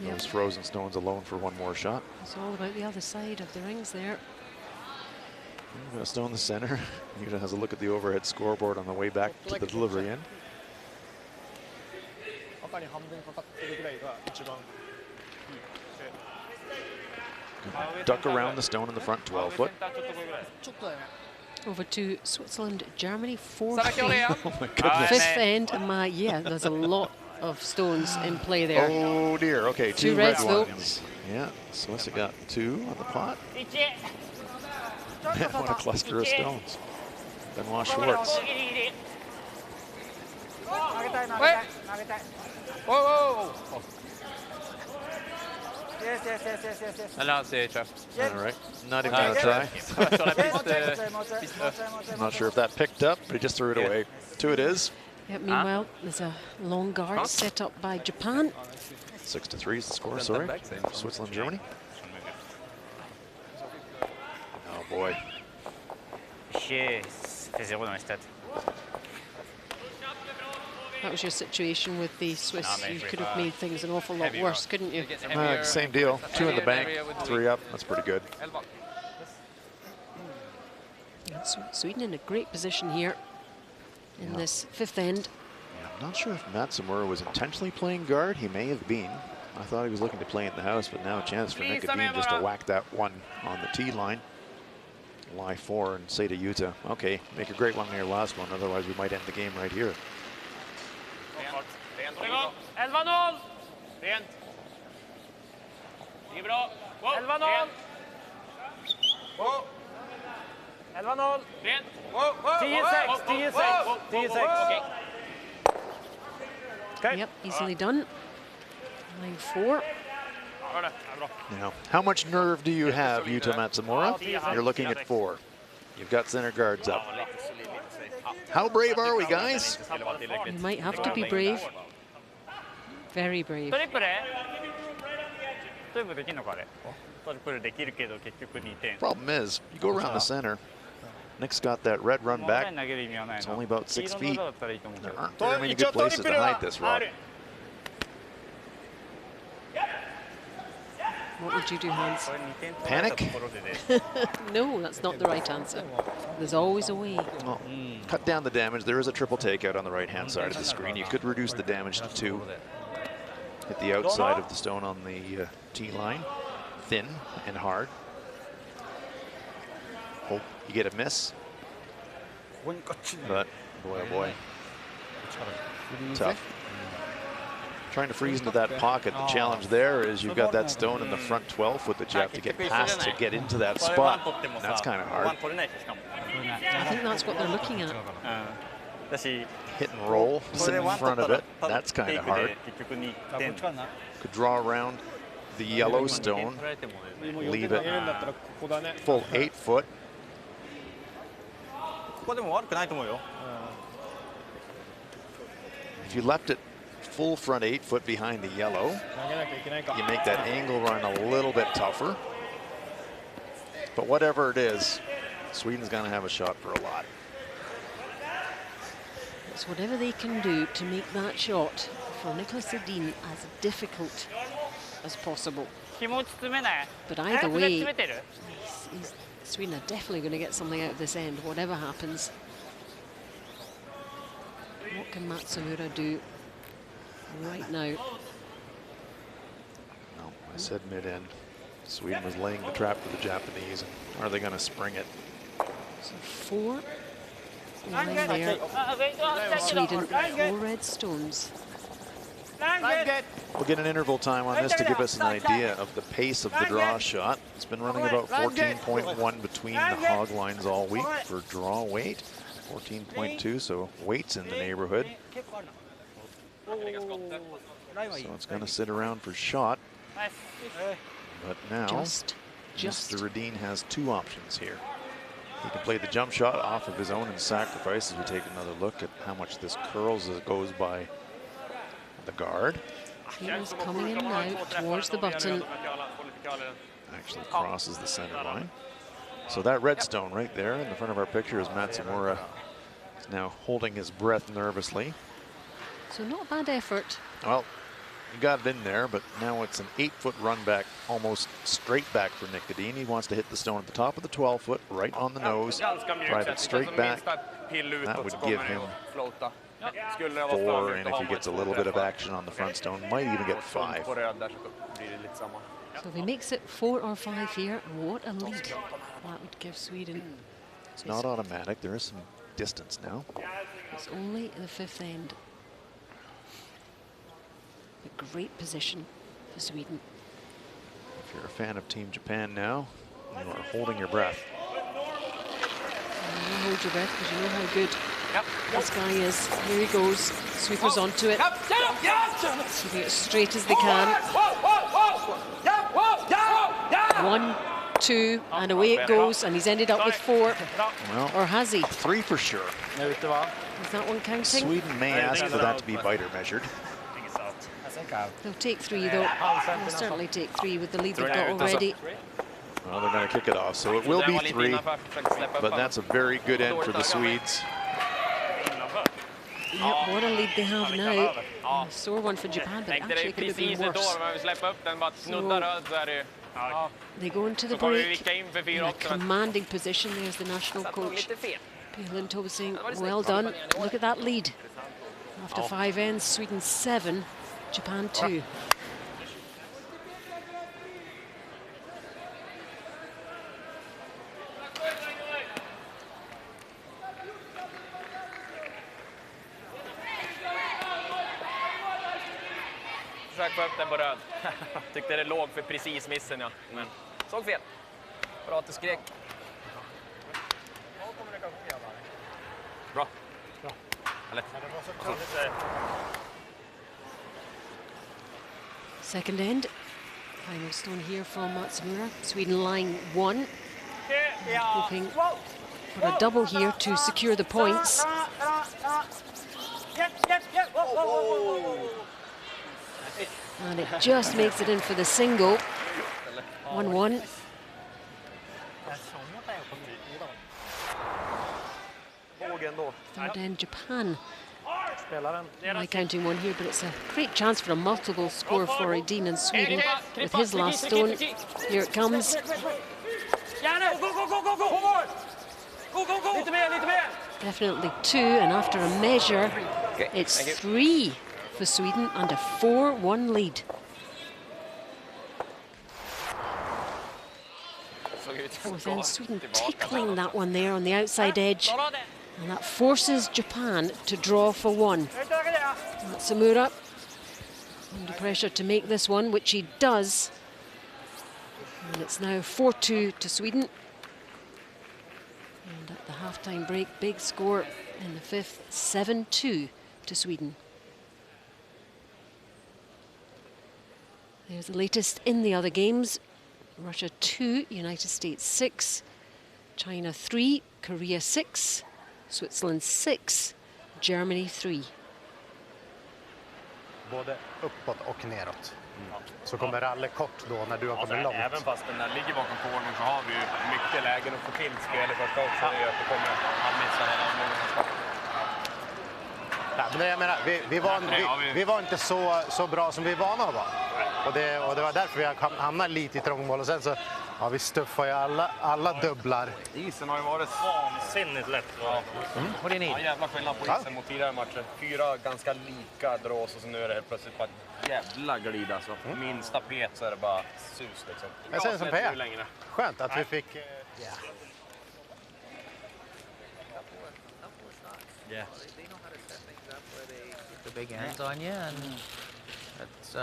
those frozen stones alone for 1 more shot. It's all about the other side of the rings there. We're going to stone the center. Yuta has a look at the overhead scoreboard on the way back to the delivery end. Duck around the stone in the front 12 foot. Over to Switzerland, Germany, 4th. Oh my goodness. 5th end, and yeah, there's a lot of stones in play there. Oh dear, okay, 2 reds red though. ones. Yeah, Swiss have got 2 on the pot. Man, what a cluster of stones. Benoit Schwartz. Whoa. Yes. All right, not even going to try. I'm not sure if that picked up, but he just threw it away. 2 it is. Yeah, meanwhile, there's a long guard set up by Japan. 6-3 is the score, sorry. Switzerland, Germany. Oh boy. That was your situation with the Swiss. You could have made things an awful lot worse, couldn't you? Same deal. 2 in the bank, 3 up. That's pretty good. Sweden in a great position here in this 5th end. Yeah, I'm not sure if Matsumura was intentionally playing guard. He may have been. I thought he was looking to play in the house, but now a chance for Nick Adine just to whack that one on the tee line. Lie 4 and say to Yuta, okay, make a great one on your last one, otherwise we might end the game right here. 11-0. Rent. Det är bra. 11-0. 11-0. Rent. 10-6. 10-6. Okay. Yep, easily done. Line 4. Now, how much nerve do you have, Yuta Matsumura? You're looking at 4. You've got center guards up. How brave are we, guys? You might have to be brave. Very brave. Problem is, you go around the center. Nick's got that red run back. It's only about 6 feet. There aren't very many good places to hide this rock. What would you do, Hans? Panic? No, that's not the right answer. There's always a way. Well, cut down the damage. There is a triple takeout on the right-hand side of the screen. You could reduce the damage to 2. Hit the outside of the stone on the tee line. Thin and hard. Hope you get a miss. But, boy, oh boy. Tough. Trying to freeze into that pocket. The challenge there is you've got that stone in the front 12 foot that you have to get past to get into that spot. And that's kind of hard. I think that's what they're looking at. Hit and roll, sit in front of it. That's kind of hard. Could draw around the yellow stone, leave it full 8 foot. If you left it full front 8 foot behind the yellow, you make that angle run a little bit tougher. But whatever it is, Sweden's going to have a shot for a lot. It's whatever they can do to make that shot for Nicholas Adine as difficult as possible. But either way, Sweden are definitely going to get something out of this end, whatever happens. What can Matsumura do right now? Well, I said mid-end. Sweden was laying the trap for the Japanese, and are they going to spring it? So 4 lying there. Sweden, 4 red stones. We'll get an interval time on this to give us an idea of the pace of the draw shot. It's been running about 14.1 between the hog lines all week for draw weight. 14.2, so weight's in the neighborhood. So it's going to sit around for shot. But now, Just. Mr. Radin has 2 options here. He can play the jump shot off of his own and sacrifice as we take another look at how much this curls as it goes by the guard. He is coming in now towards the button. Actually crosses the center line. So that red stone right there in the front of our picture is Matsumura. He's now holding his breath nervously. So not a bad effort. Well, he got it in there, but now it's an 8-foot run back, almost straight back for Nick Gadin. He wants to hit the stone at the top of the 12-foot, right on the nose, drive it straight back. That would give him 4, and if he gets a little bit of action on the front stone, might even get 5. So if he makes it 4 or 5 here, what a lead that would give Sweden. It's not automatic. There is some distance now. It's only the 5th end. A great position for Sweden. If you're a fan of Team Japan now, you are holding your breath. And you hold your breath because you know how good this guy is. Here he goes. Sweepers onto it. Keeping it as straight as they can. 1, 2, and away it goes. And he's ended up with 4. Well, or has he? 3 for sure. Is that one counting? Sweden may ask for that to be biter measured. They'll take 3 though. They'll certainly take 3 with the lead they've got already. Well, they're going to kick it off, so it will be 3. But that's a very good end for the Swedes. Yep, what a lead they have now. A sore one for Japan, but actually it could have been worse. So they go into the break in a commanding position. There's the national coach, Pelin Tove, saying, well done. Look at that lead. After 5 ends, Sweden 7, Japan 2. Försök få upp den på röd. Tyckte det låg för precis missen, ja. Men såg fel. Bra att du skrek. Bra. Eller? Second end. Final stone here from Matsumura. Sweden line 1. Hoping for a double here to secure the points. And it just makes it in for the single. 1-1. Third end, Japan. My counting 1 here, but it's a great chance for a multiple score for Radin and Sweden with his last stone. Here it comes. Definitely 2, and after a measure, it's 3 for Sweden and a 4-1 lead. Fourth end, Sweden tickling that one there on the outside edge. And that forces Japan to draw for 1. Matsumura under pressure to make this one, which he does. And it's now 4-2 to Sweden. And at the halftime break, big score in the 5th, 7-2 to Sweden. There's the latest in the other games. Russia 2, United States 6, China 3, Korea 6, Switzerland 6, Germany 3. Både uppåt och neråt. Så kommer rally kort då när du har kommit långt. Även fast den där ligger bakom cornern så har vi ju mycket lägen att få till spelet för att coachen gör att det kommer halvmissa hela omgången. Ja, men jag menar, vi var inte så bra som vi är vana att vara. Och det var därför vi hamnade lite i trångmål. Och sen så Ja, vi stuffar ju alla dubblar. Isen har ju varit Vansinnigt lätt. Ja. What do you need? Ja, jävla skillnad på isen mot tidigare matcher. 4 ganska lika drås och så nu är det helt plötsligt bara ett jävla glid alltså. Minsta pet så är det bara sus liksom. Jag säger som P. Skönt att vi fick... Yeah. The big ends on you, and that's.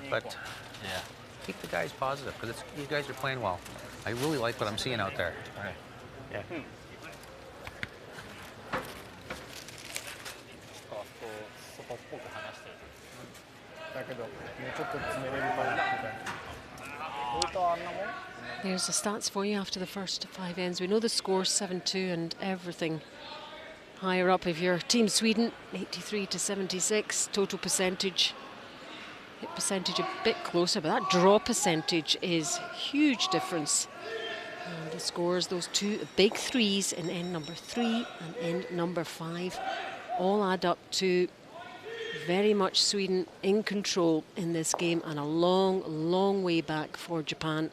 But yeah, keep the guys positive because you guys are playing well. I really like what I'm seeing out there. Right. Yeah. There's the stats for you after the first 5 ends. We know the score 7-2 and everything higher up. If you're Team Sweden, 83 to 76 total percentage. Hit percentage a bit closer, but that draw percentage is huge difference. And the scores, those 2 big threes in end number 3 and end number 5, all add up to very much Sweden in control in this game, and a long, long way back for Japan.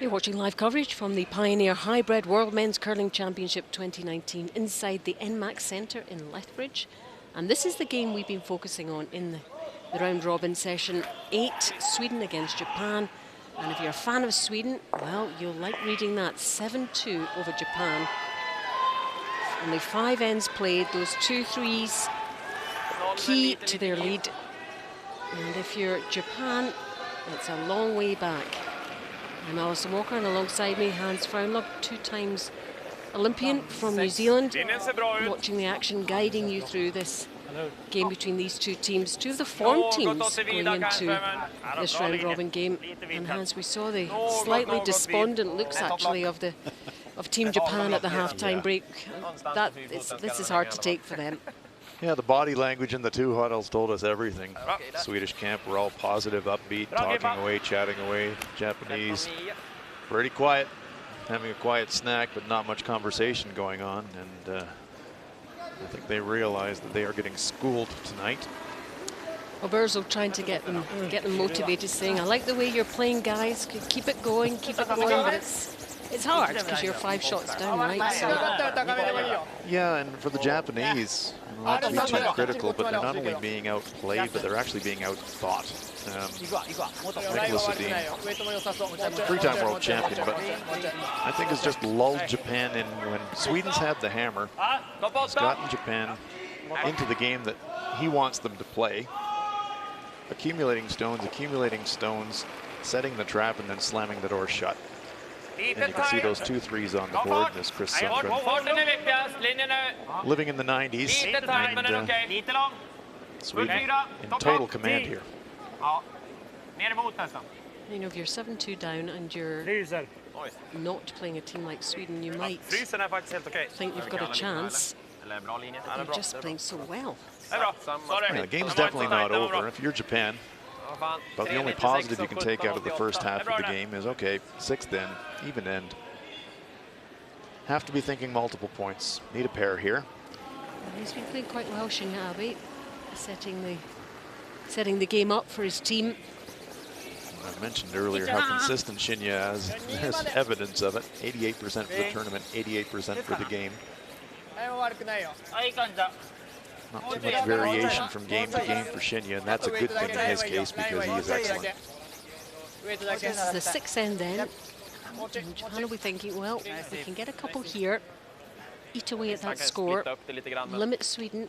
You're watching live coverage from the Pioneer Hi-Bred World Men's Curling Championship 2019 inside the NMAX Centre in Lethbridge. And this is the game we've been focusing on in the round-robin session. 8, Sweden against Japan. And if you're a fan of Sweden, well, you'll like reading that. 7-2 over Japan. Only 5 ends played, those 2 threes key to their lead. And if you're Japan, it's a long way back. I'm Alison Walker, and alongside me, Hans Frauenlob, 2 times Olympian from New Zealand, watching the action, guiding you through this game between these 2 teams. 2 of the form teams going into this round-robin game. And Hans, we saw the slightly despondent looks actually of Team Japan at the half-time break. This is hard to take for them. Yeah, the body language in the 2 huddles told us everything. Swedish camp were all positive, upbeat, talking away, chatting away. Japanese, pretty quiet, having a quiet snack, but not much conversation going on. And I think they realize that they are getting schooled tonight. Oberzo trying to get them motivated, saying, "I like the way you're playing, guys. Keep it going, but it's hard because you're 5 shots down, right?" So. Yeah, and for the Japanese, not to be too critical, but they're not only being outplayed, but they're actually being outthought. Nicholas Edin, 3-time world champion, but I think has just lulled Japan in when Sweden's had the hammer. He's gotten Japan into the game that he wants them to play. Accumulating stones, setting the trap, and then slamming the door shut. And you can see those 2 threes on the board. This Chris Sundgren, living in the 90s, and Sweden in total command here. You know, if you're 7-2 down and you're not playing a team like Sweden, you might think you've got a chance. You're just playing so well. Yeah, the game's definitely not over. If you're Japan, but the only positive you can take out of the first half of the game is, okay, 6th end, even end. Have to be thinking multiple points. Need a pair here. He's been playing quite well, Shinya Abe, setting the game up for his team. I mentioned earlier how consistent Shinya is. There's evidence of it. 88% for the tournament, 88% for the game. Not too much variation from game to game for Shinya, and that's a good thing in his case because he is excellent. This is the 6th end then. And Japan will be thinking, well, if we can get a couple here, eat away at that score, limit Sweden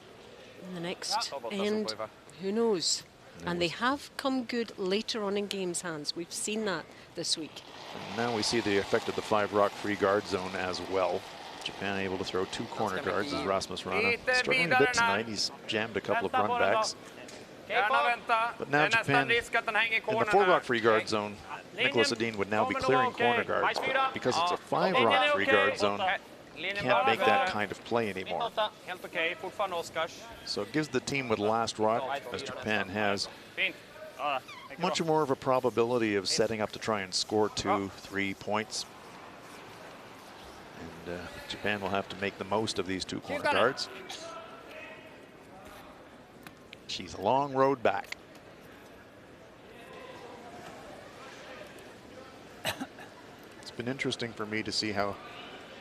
in the next end, who knows? And they have come good later on in games, Hans. We've seen that this week. And now we see the effect of the 5 rock free guard zone as well. Japan able to throw 2 corner guards as Rasmus Rana struggling a bit tonight. He's jammed a couple of run backs. But now Japan, in the 4 rock free guard zone, Nicholas Edin would now be clearing corner guards, but because it's a 5 rock free guard zone, can't make that kind of play anymore. So it gives the team with last rock, as Japan has, much more of a probability of setting up to try and score 2-3 points. And Japan will have to make the most of these 2 corner guards. She's a long road back. It's been interesting for me to see how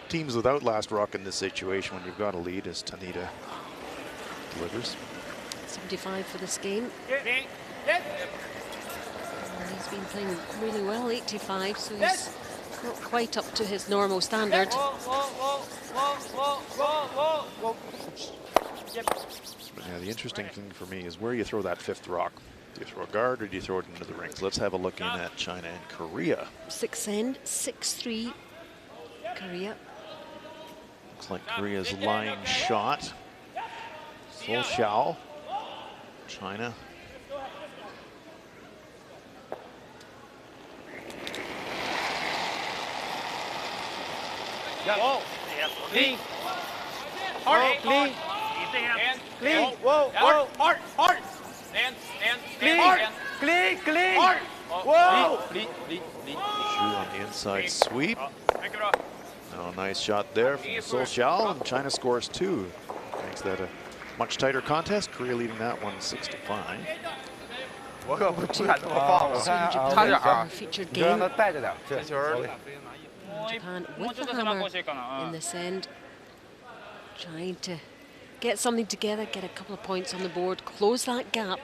teams without last rock in this situation, when you've got a lead, as Tanita delivers. 75 for this game. He's been playing really well, 85, so he's not quite up to his normal standard. But yeah, the interesting thing for me is where you throw that 5th rock. Do you throw a guard or do you throw it into the rings? Let's have a look in at China and Korea. 6-end, 6-3, Korea. Looks like Korea's line shot. Sol Xiao, China. Clean. Hard. Clean. Clean. Whoa. Hard. Clean. Clean. Whoa. Xu on the inside sweep. Oh, nice shot there from Sol Xiao, and China scores 2. Makes that a much tighter contest. Korea leading that one 6-5. Featured game. Japan with the hammer in this end, trying to get something together, get a couple of points on the board, close that gap.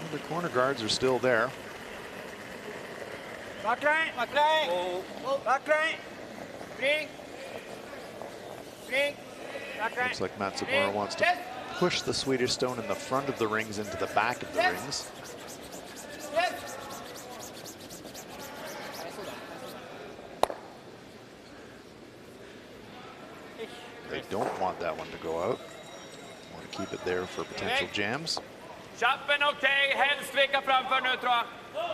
Well, the corner guards are still there. Looks like Matsumura wants to push the Swedish stone in the front of the rings into the back of the rings. They don't want that one to go out. Want to keep it there for potential jams. Chappen okej, helst vicka framför nu tror jag.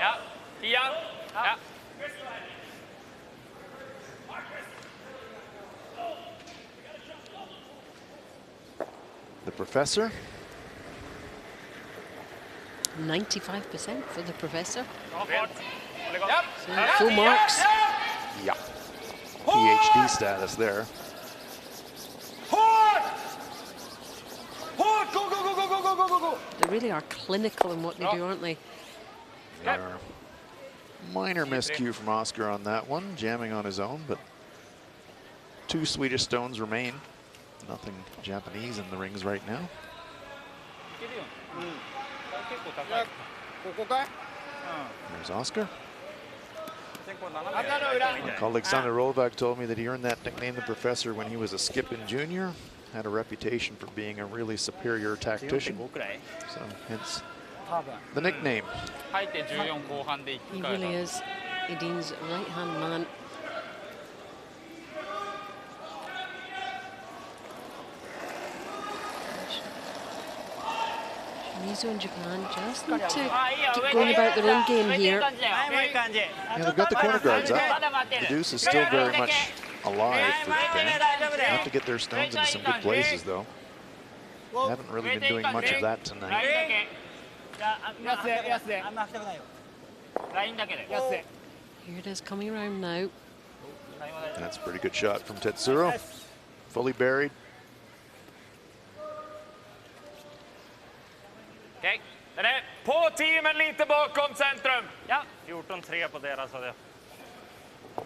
Ja, 10. Ja. The professor. 95% for the professor. Yep. So full marks. Yeah. PhD status there. They really are clinical in what they do, aren't they? Minor miscue from Oscar on that one, jamming on his own, but 2 Swedish stones remain. Nothing Japanese in the rings right now. There's Oscar. My colleague Sander Rolbach told me that he earned that nickname, the professor, when he was a skip in junior. Had a reputation for being a really superior tactician. So hence the nickname. He really is Edin's right-hand man. Shimizu and Japan just need to keep going about their own game here. Yeah, they've got the corner guards up. The deuce is still very much alive for Japan. They have to get their stones into some good places, though. Haven't really been doing much of that tonight. Here it is coming around now. That's a pretty good shot from Tetsuro. Fully buried. Okej, den är på teamen lite bakom centrum. Ja, 14-3 på deras.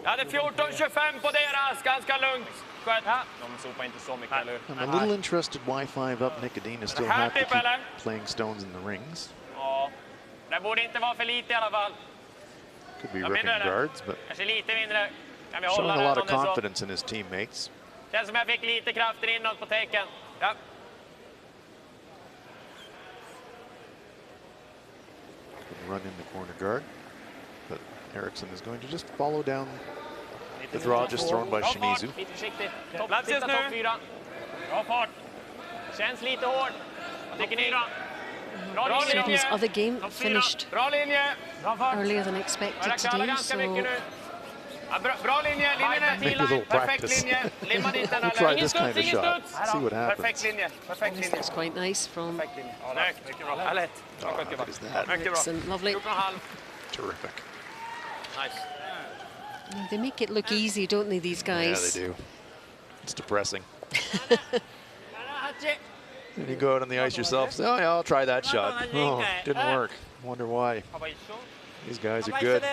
Ja, det är 14-25 på deras. Ganska lugnt. Ja. De sopar inte så mycket, eller hur? I'm a little interested why 5 up Nick Edin is still happy to keep playing stones in the rings. Ja, det borde inte vara för lite i alla fall. Could be ripping guards, but kanske lite mindre. Kan vi showing hålla a lot of den om det så? confidence in his teammates. Känns som jag fick lite krafter inåt på tecken. Ja. Run in the corner guard, but Eriksson is going to just follow down the draw just thrown by Shimizu. Lite försiktigt. Plats just nu. Topp 4. Bra fart. Känns lite hård. Vad tycker ni? Bra Sweden's linje. other game finished Bra linje. Bra fart. earlier than expected today, so Bra linje. Linjen är Maybe a little practice. We'll try this kind of shot. See what happens. Perfekt linje. Perfekt linje. that's quite nice from Mycket bra. Lätt. What is that? Eriksson. Lovely. 14,5. Terrific. Nice. They make it look easy, don't they, these Yeah, guys? they do. It's depressing. And you go out on the ice yourself, say, oh yeah, I'll try that shot. Oh, didn't work. Wonder why. These guys are good.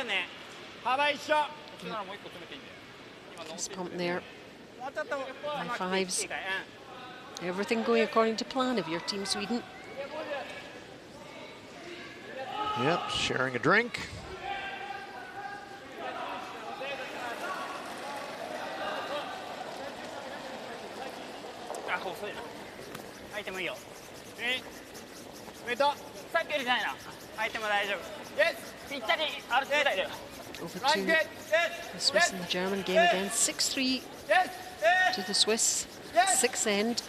Fist pump there. High fives. Everything going according to plan if you're Team Sweden. Yep, sharing a drink. Over to the Swiss and the German game again. 6-3 to the Swiss. 6th end.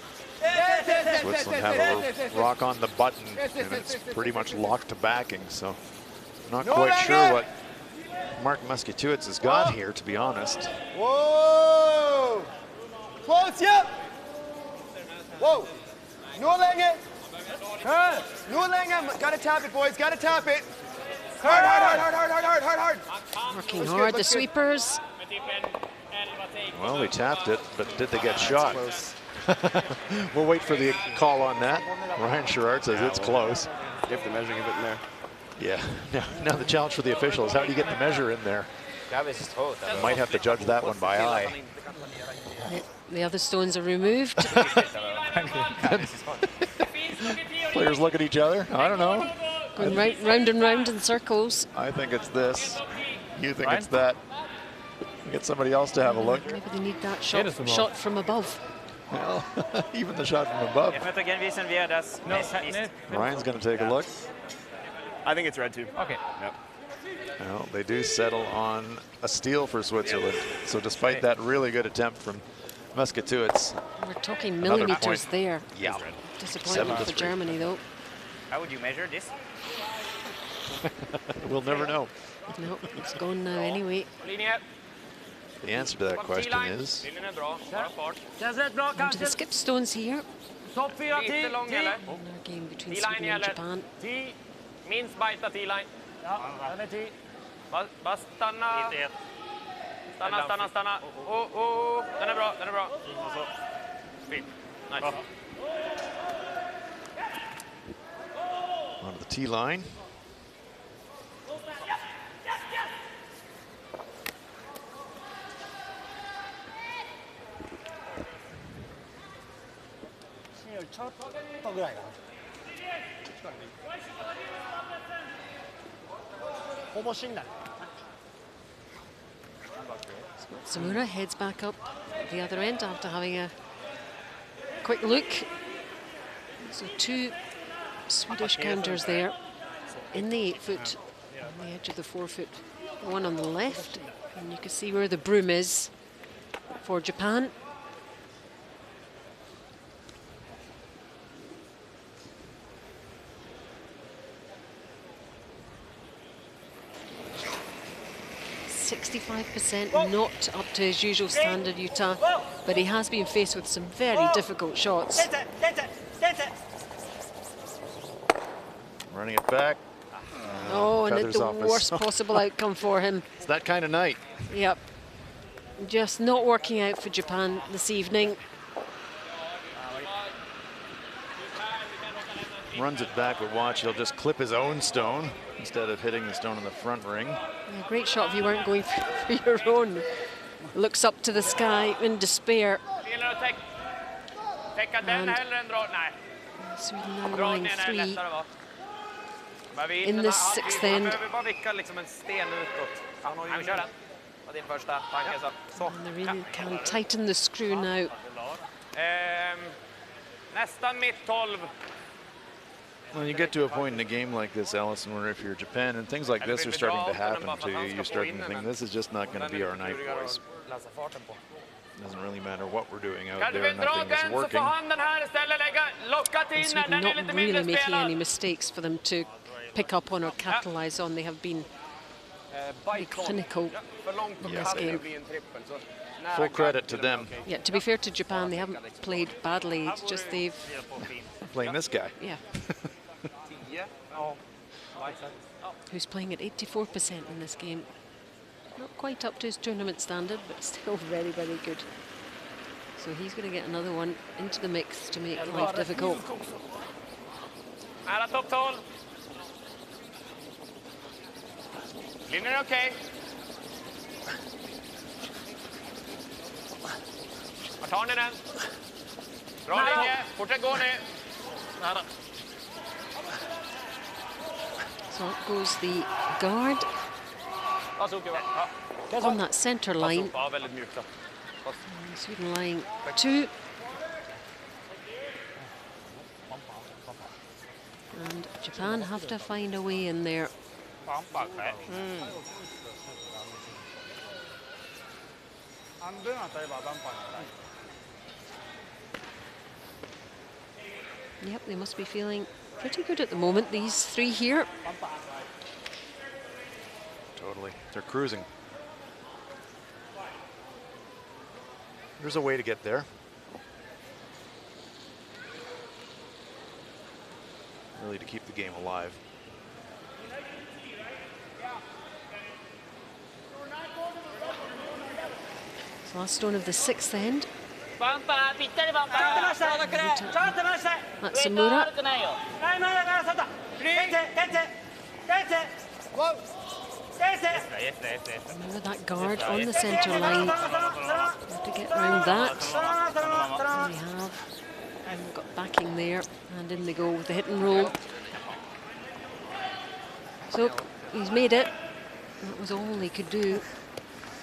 Switzerland have a rock on the button, and it's pretty much locked to backing, so not quite sure what Mark Musketuitz has got here, to be honest. Whoa! Close, yep! Whoa! No längre! No längre! Gotta tap it, boys, gotta tap it! Hard, hard, hard, hard, hard, hard, hard, hard, hard! Working hard, the sweepers. Well, they tapped it, but did they get shot? We'll wait for the call on that. Ryan Sherrard says it's close. Give the measuring of it in there. Yeah, now the challenge for the officials, how do you get the measure in there? You might have to judge that one by eye. The other stones are removed. Players look at each other. I don't know. Going round and round in circles. I think it's this. You think it's that. Get somebody else to have a look. Maybe they need that shot from above. Well, even the shot from above. Ryan's going to take a look. I think it's red too. Okay. Yep. Well, they do settle on a steal for Switzerland. So despite that really good attempt from Musketuitz. We're talking Another millimeters point. there. Yeah. Disappointment for 7-3. Germany, though. How would you measure this? We'll never know. No, it's gone now anyway. Linje. The answer to that question is Linjen är bra. Bara fart. On to the skip stones here. Topp 4 Lite lång eller? Another game between T-line Sweden and gäller. Japan. Minst bajta T-line. Ja, den är 10. Bara stanna. Stanna. Oh. Den är bra. Fint. Nice. onto the tee line. Samura heads back up the other end after having a quick look. So two Swedish counters there in the 8-foot, on the edge of the 4-foot. The one on the left, and you can see where the broom is for Japan. %65%, not up to his usual standard, Utah, but he has been faced with some very difficult shots. Running it back. Oh, and feathers the off his- worst possible outcome for him. It's that kind of night. Yep. Just not working out for Japan this evening. Runs it back, but watch, he'll just clip his own stone instead of hitting the stone in the front ring. Yeah, great shot if you weren't going for your own. Looks up to the sky in despair. Sweden now lying 3 in the 6th end. And they really can tighten the screw now. Nästan mitt 12. Well, you get to a point in a game like this, Allison, where if you're Japan and things like this are starting to happen to you, you're starting to think this is just not going to be our night, boys. Doesn't really matter what we're doing out there, nothing is working. Sweden not really making any mistakes for them to pick up on or capitalize on. They have been very clinical in this game. Full credit to them. Yeah, to be fair to Japan, they haven't played badly. It's just they've playing this guy. Yeah. Who's playing at 84% in this game. Not quite up to his tournament standard, but still very, very good. So he's going to get another one into the mix to make life difficult. Nära topp 12. Linjen är okej. Vart tar ni den? Bra linje. Fortsätt gå nu. Nära. So up goes the guard on that centre line. Sweden lying 2. And Japan have to find a way in there. Yep, they must be feeling pretty good at the moment, these 3 here. Totally. They're cruising. There's a way to get there. Really to keep the game alive. It's last stone of the 6th end. Matsumura. Remember that guard on the centre line. Have to get around that. There we have. And got backing there, and in they go with the hit and roll. So he's made it. That was all he could do.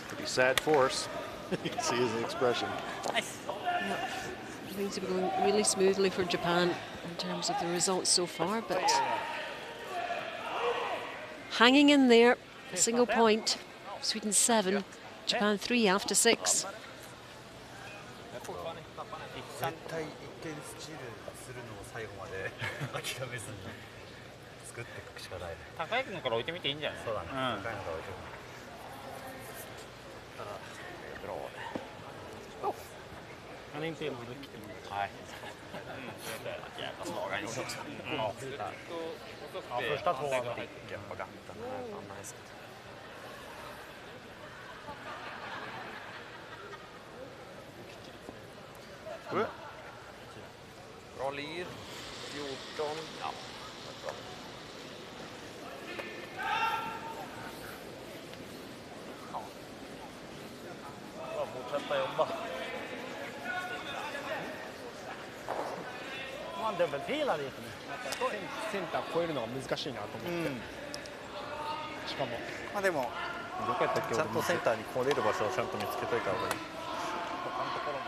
Pretty sad force. You can see his expression. Yep. Things have been going really smoothly for Japan in terms of the results so far, but hanging in there, a single point. Sweden 7, Japan 3 after 6. Han är inte helt riktigt. Nej. Jävla slag han gjorde också. Ja, första 2 var på kanten. Bra lir. 14. Ja, bra. Ja, fortsätta jobba. Man dubbelfilar lite nu. センター越えるのが難しいなと思って。しかも。まあでもちゃんとセンターに来れる場所をちゃんと見つけといた方がいい。他のところも。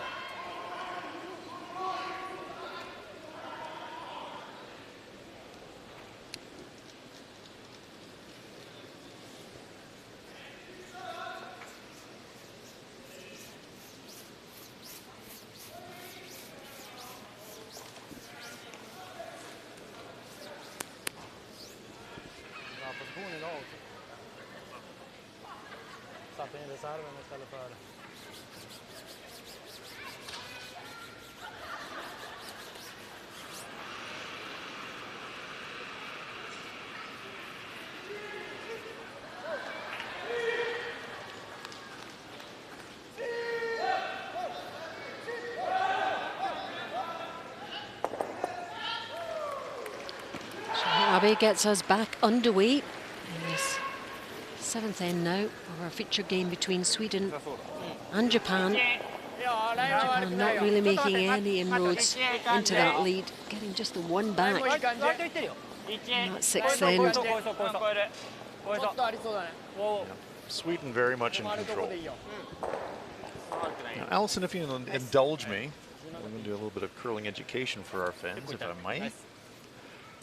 Positionen idag också. Satte in reserven istället för Abe gets us back underway in this 7th end now of our feature game between Sweden and Japan. Japan not really making any inroads into that lead, getting just the 1 back in that 6th end. Sweden very much in control. Now, Allison, if you indulge me, we're going to do a little bit of curling education for our fans, if I might.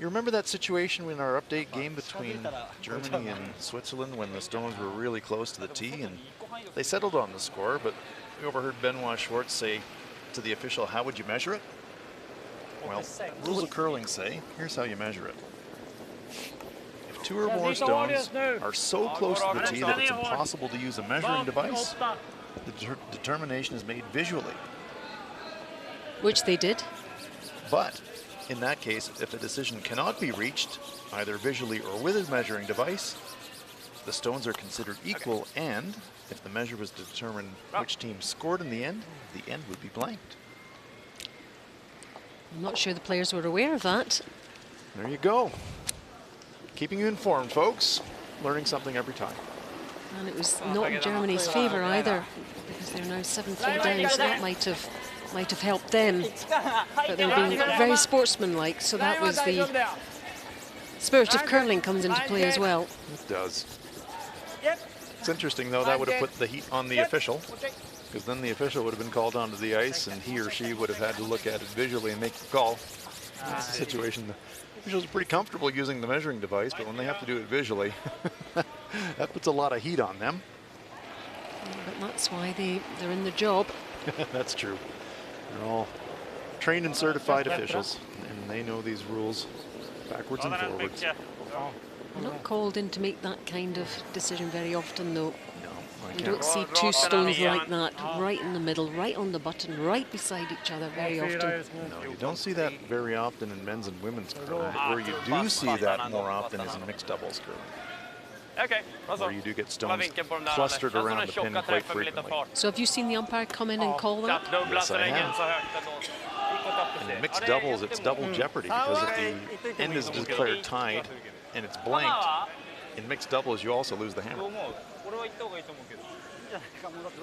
You remember that situation in our update game between Germany and Switzerland when the stones were really close to the tee and they settled on the score, but we overheard Benoit Schwartz say to the official, how would you measure it? Well, rules of curling say, here's how you measure it. If 2 or more stones are so close to the tee that it's impossible to use a measuring device, the determination is made visually. Which they did. But in that case, if the decision cannot be reached, either visually or with a measuring device, the stones are considered equal, and if the measure was to determine which team scored in the end would be blanked. I'm not sure the players were aware of that. There you go. Keeping you informed, folks. Learning something every time. And it was not in Germany's favour either, because they're now 7-3 down, so that might have helped them. But they were being very sportsmanlike, so that was the spirit of curling comes into play as well. It does. It's interesting, though, that would have put the heat on the official, because then the official would have been called onto the ice, and he or she would have had to look at it visually and make the call. That's the situation. The officials are pretty comfortable using the measuring device, but when they have to do it visually, that puts a lot of heat on them. But that's why they're in the job. That's true. They're all trained and certified officials, and they know these rules backwards and forwards. They're not called in to make that kind of decision very often, though. No, You don't see 2 stones like that, right in the middle, right on the button, right beside each other very often. No, you don't see that very often in men's and women's curling. Where you do see that more often is in mixed doubles curling. Okay, where you do get stones clustered around the pin quite frequently. So have you seen the umpire come in and call that? Yes, I have. And in mixed doubles, it's double jeopardy, because if the end is declared tied and it's blanked, in mixed doubles, you also lose the hammer. Yeah,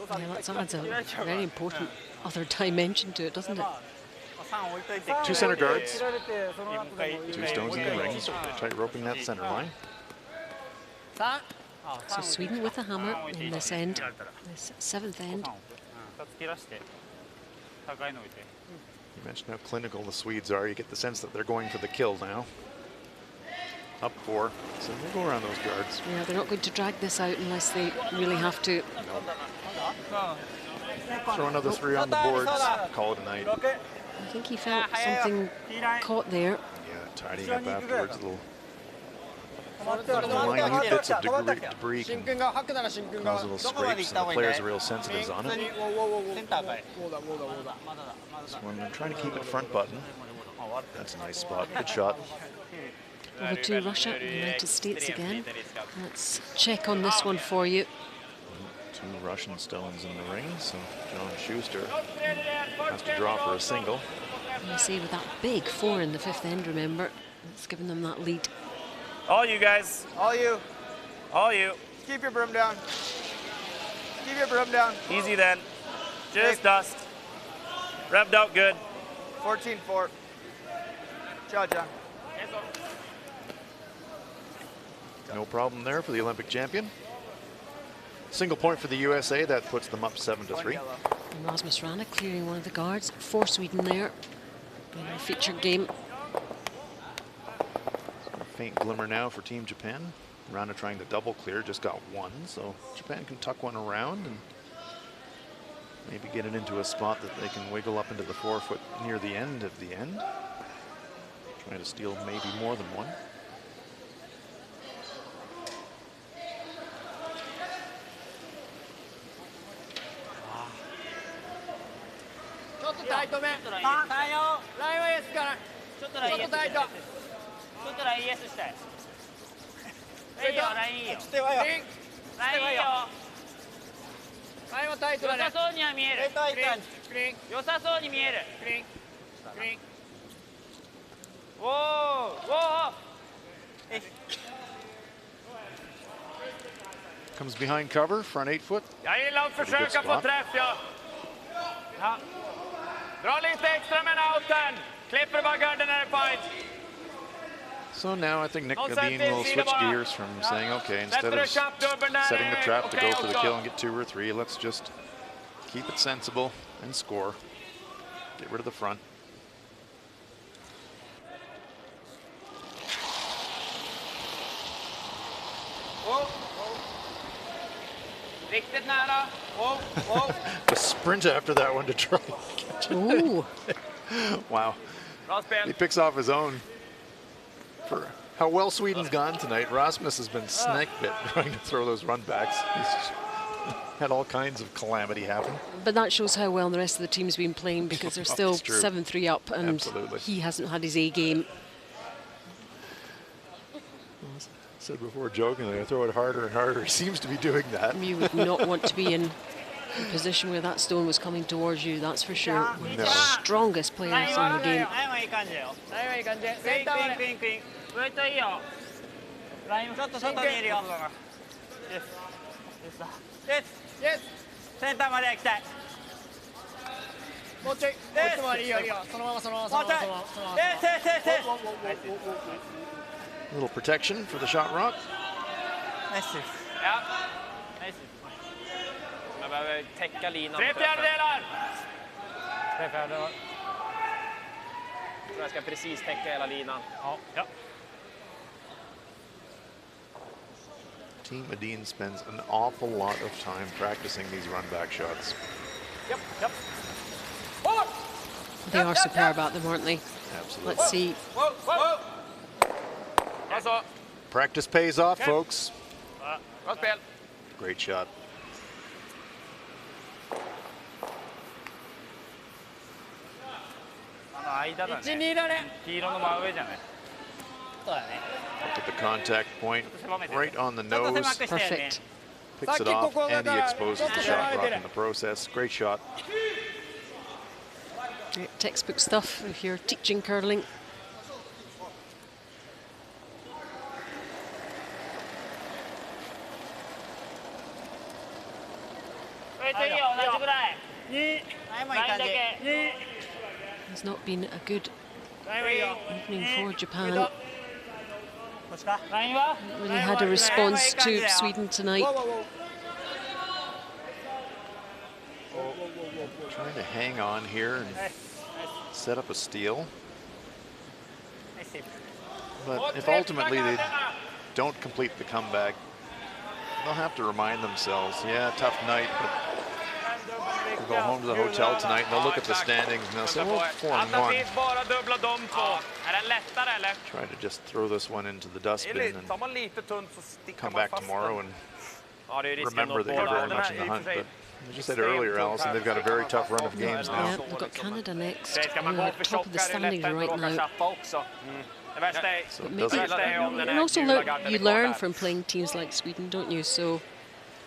that adds a very important other dimension to it, doesn't it? 2 center guards, 2 stones in the rings, tight roping that center line. So Sweden with a hammer in this end, this 7th end. You mentioned how clinical the Swedes are. You get the sense that they're going for the kill now. Up 4, so we'll go around those guards. Yeah, they're not going to drag this out unless they really have to. No. Throw another 3 on the boards, call it a night. I think he felt something caught there. Yeah, tidying up afterwards, little minute bits of debris can cause little scrapes, and the players are real sensitive on it. This one, I'm trying to keep it front button. That's a nice spot, good shot. Over to Russia and United States again. Let's check on this one for you. 2 Russian stones in the ring, so John Schuster has to draw for a single. And I say with that big 4 in the 5th end, remember, it's given them that lead. All you guys. All you. All you. Keep your broom down. Keep your broom down. Easy then. Just dust. Revved out good. 14-4. Ciao, John. No problem there for the Olympic champion. Single point for the USA, that puts them up 7-3. And Rasmus Rana clearing one of the guards for Sweden there in our featured game. Faint glimmer now for Team Japan. Rana trying to double clear, just got 1, so Japan can tuck one around and maybe get it into a spot that they can wiggle up into the 4-foot near the end of the end. Trying to steal maybe more than 1. Comes behind cover, front 8-foot. Jag gillar att försöka få träff, ja. Dra lite extra med outen. Klipper bara garden när det är fine. So now I think Nick Gadin will switch gears from saying, okay, instead of setting the trap to go for the kill and get 2 or 3, let's just keep it sensible and score. Get rid of the front. Riktigt nära. A sprint after that one to try and catch it. Ooh. Wow. Bra spel. He picks off his own. For how well Sweden's gone tonight, Rasmus has been snake bit trying to throw those run backs. He's had all kinds of calamity happen. But that shows how well the rest of the team's been playing, because they're still It's true. 7-3 up, and Absolutely. he hasn't had his A game. Said before jokingly, I throw it harder and harder. He seems to be doing that. You would not want to be in a position where that stone was coming towards you, that's for sure. One of the strongest players in the game. ラインはいい感じだよ。ラインはいい感じ。センターまで。クイーンクイーン。ウェイトいいよ。ラインちょっと外見えるよ。です。センターまで行きたい。もうちょい。こっちまでいいよいいよ。そのままそのままそのままそのまま。A little protection for the shot rock. Nice. Ja. Nice. Jag behöver täcka linan. 3/4. 3/4. Jag ska precis täcka hela linan. Ja. Team Medin spends an awful lot of time practicing these run back shots. Yep. They are superb at them, aren't they? Absolutely. Let's see. Whoa. Alltså. Practice pays off, folks. Bra spel. Great shot. Look at the contact point right on the nose. Perfect. Picks it off, and he exposes the shot rock in the process. Great shot. Great textbook stuff if you're teaching curling. It's not been a good evening for Japan. Really had a response to Sweden tonight. Trying to hang on here and set up a steal. But if ultimately they don't complete the comeback, they'll have to remind themselves, yeah, tough night, but we'll go home to the hotel tonight and they'll look at the standings and they'll say, well, 4-1. Try to just throw this one into the dustbin and come back tomorrow and remember that you're very much in the hunt. But as you said earlier, Alison, they've got a very tough run of games now. Yeah, we've got Canada next. We're at the top of the standings right now. So But maybe, and also you learn from playing teams like Sweden, don't you? So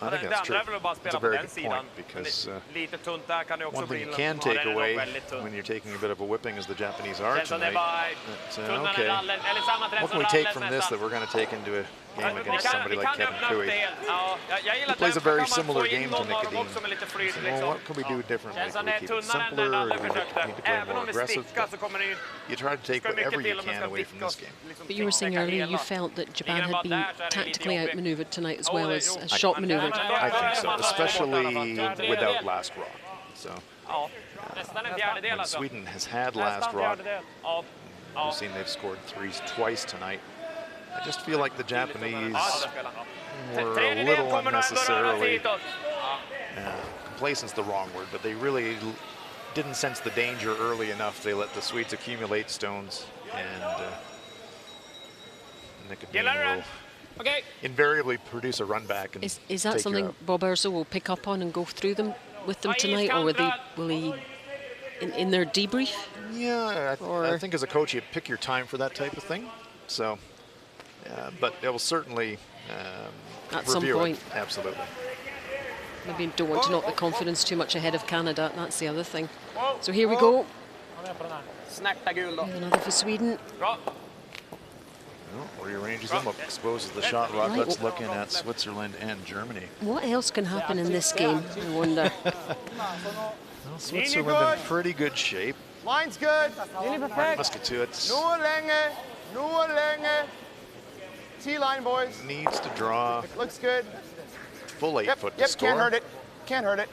I think that's true. It's a very good point, because one thing you can take away when you're taking a bit of a whipping, as the Japanese are tonight, that, okay, what can we take from this that we're going to take into a game against somebody like Kevin Cooey? He plays a very similar game to Nicodine. So, well, what can we do differently? Can we keep it simpler, or do we need to play more aggressive? But you try to take whatever you can away from this game. But you were saying earlier you felt that Japan had been tactically outmaneuvered tonight as well as shot maneuvered. I think so, especially without last rock. So when Sweden has had last rock, we've seen they've scored threes twice tonight. I just feel like the Japanese were a little unnecessarily, complacent's the wrong word, but they really didn't sense the danger early enough. They let the Swedes accumulate stones, and Nicodine will invariably produce a run back. And is that something Bob Urso will pick up on and go through them with them tonight, or will he in their debrief? Yeah, I think as a coach you pick your time for that type of thing. So, but it will certainly at some point. Absolutely. Maybe don't want to knock the confidence too much ahead of Canada. That's the other thing. So here we go. Another for Sweden. Well, rearranges them up, exposes the shot rock. That's looking at Switzerland and Germany. What else can happen in this game, I wonder? Well, Switzerland in pretty good shape. Line's good. Musketuits Nur Länge. T-line, boys. needs to draw Looks good. full 8 foot to score. Can't hurt it. Can't hurt it.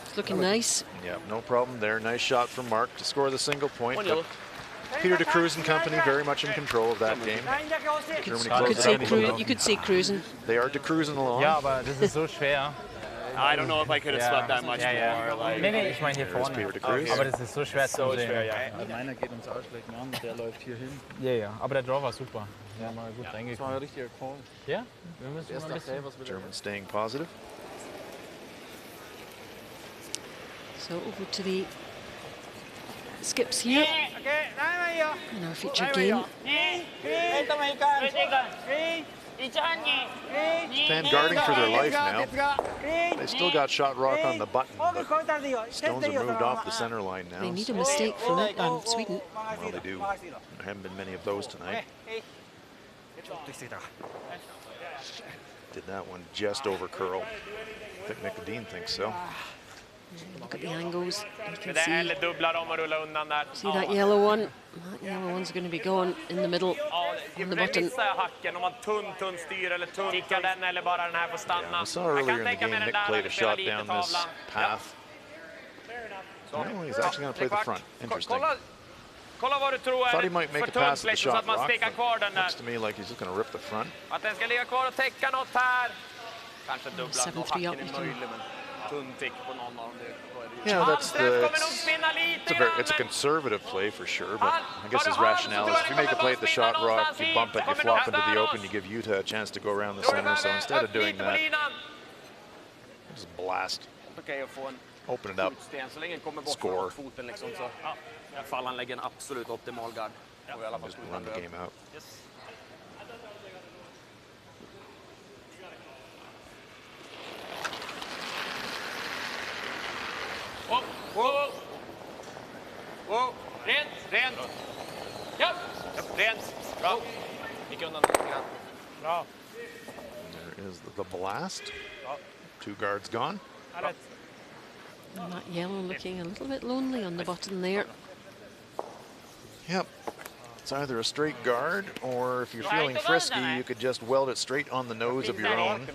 It's looking nice. Yeah, no problem there. Nice shot from Mark to score the single point. But Peter de Cruz and company very much in control of that game. Germany closed it down. You could say cruising. They are de Cruzing along. Ja, aber das ist so schwer. I don't know if I could have swept that much more. Like, Nee, ich meine hier There's vorne. Peter de Cruz. Aber das ist so schwer zu sehen. schwer, ja. Meiner geht uns ausschlägt an, der läuft hier hin. Ja, ja, aber der Draw war super. Ja, mal gut Das war reingekommen. ein richtiger Call. Ja, wir müssen mal ein bisschen... Germans staying positive. So over to the skips here in our featured game. Japan guarding for their life now. They still got shot rock on the button, but stones have moved off the center line now. They need a mistake from Sweden. Well, they do. There haven't been many of those tonight. Did that one just over curl. I think Nicodine thinks so. Look at the angles. You can Det see, eller dubblar dem och rulla undan där. see that yellow one. That yellow one's going to be going in the middle on the button. Missar jag hacken om man tunn styr eller tickar den eller bara den här får stanna. Yeah, we saw earlier in the game Nick played a shot down this path. No, he's actually going to play the front. Interesting. Kolla vad du tror Thought he är might make för a pass tunt at the liksom, så shot att man rock. stickar kvar den där. Looks to me like he's just going to rip the front. Att den ska ligga kvar och täcka något här. Kanske dubbla. 7-3 hacken up. är You can möjlig, men tunn tick på någon av dem. Yeah, that's kommer nog spinna lite it's a conservative play for sure, but I guess his rationale is if you make a play at the shot rock, you bump it, you flop into the open, you give Utah a chance to go around the center. So instead of doing that, just blast, Okej, att få en open it up. skjutsten. Så länge den kommer bort Score. från foten liksom, så ifall han lägger en absolut optimal guard. Och i alla fall Just skjuta run the röd. game out. Rent. Ja, rent. Bra. Gick undan lite grann. Bra. There is the blast. 2 guards gone. And that yellow looking a little bit lonely on the button there. Yep. It's either a straight guard, or if you're feeling frisky, you could just weld it straight on the nose of your own.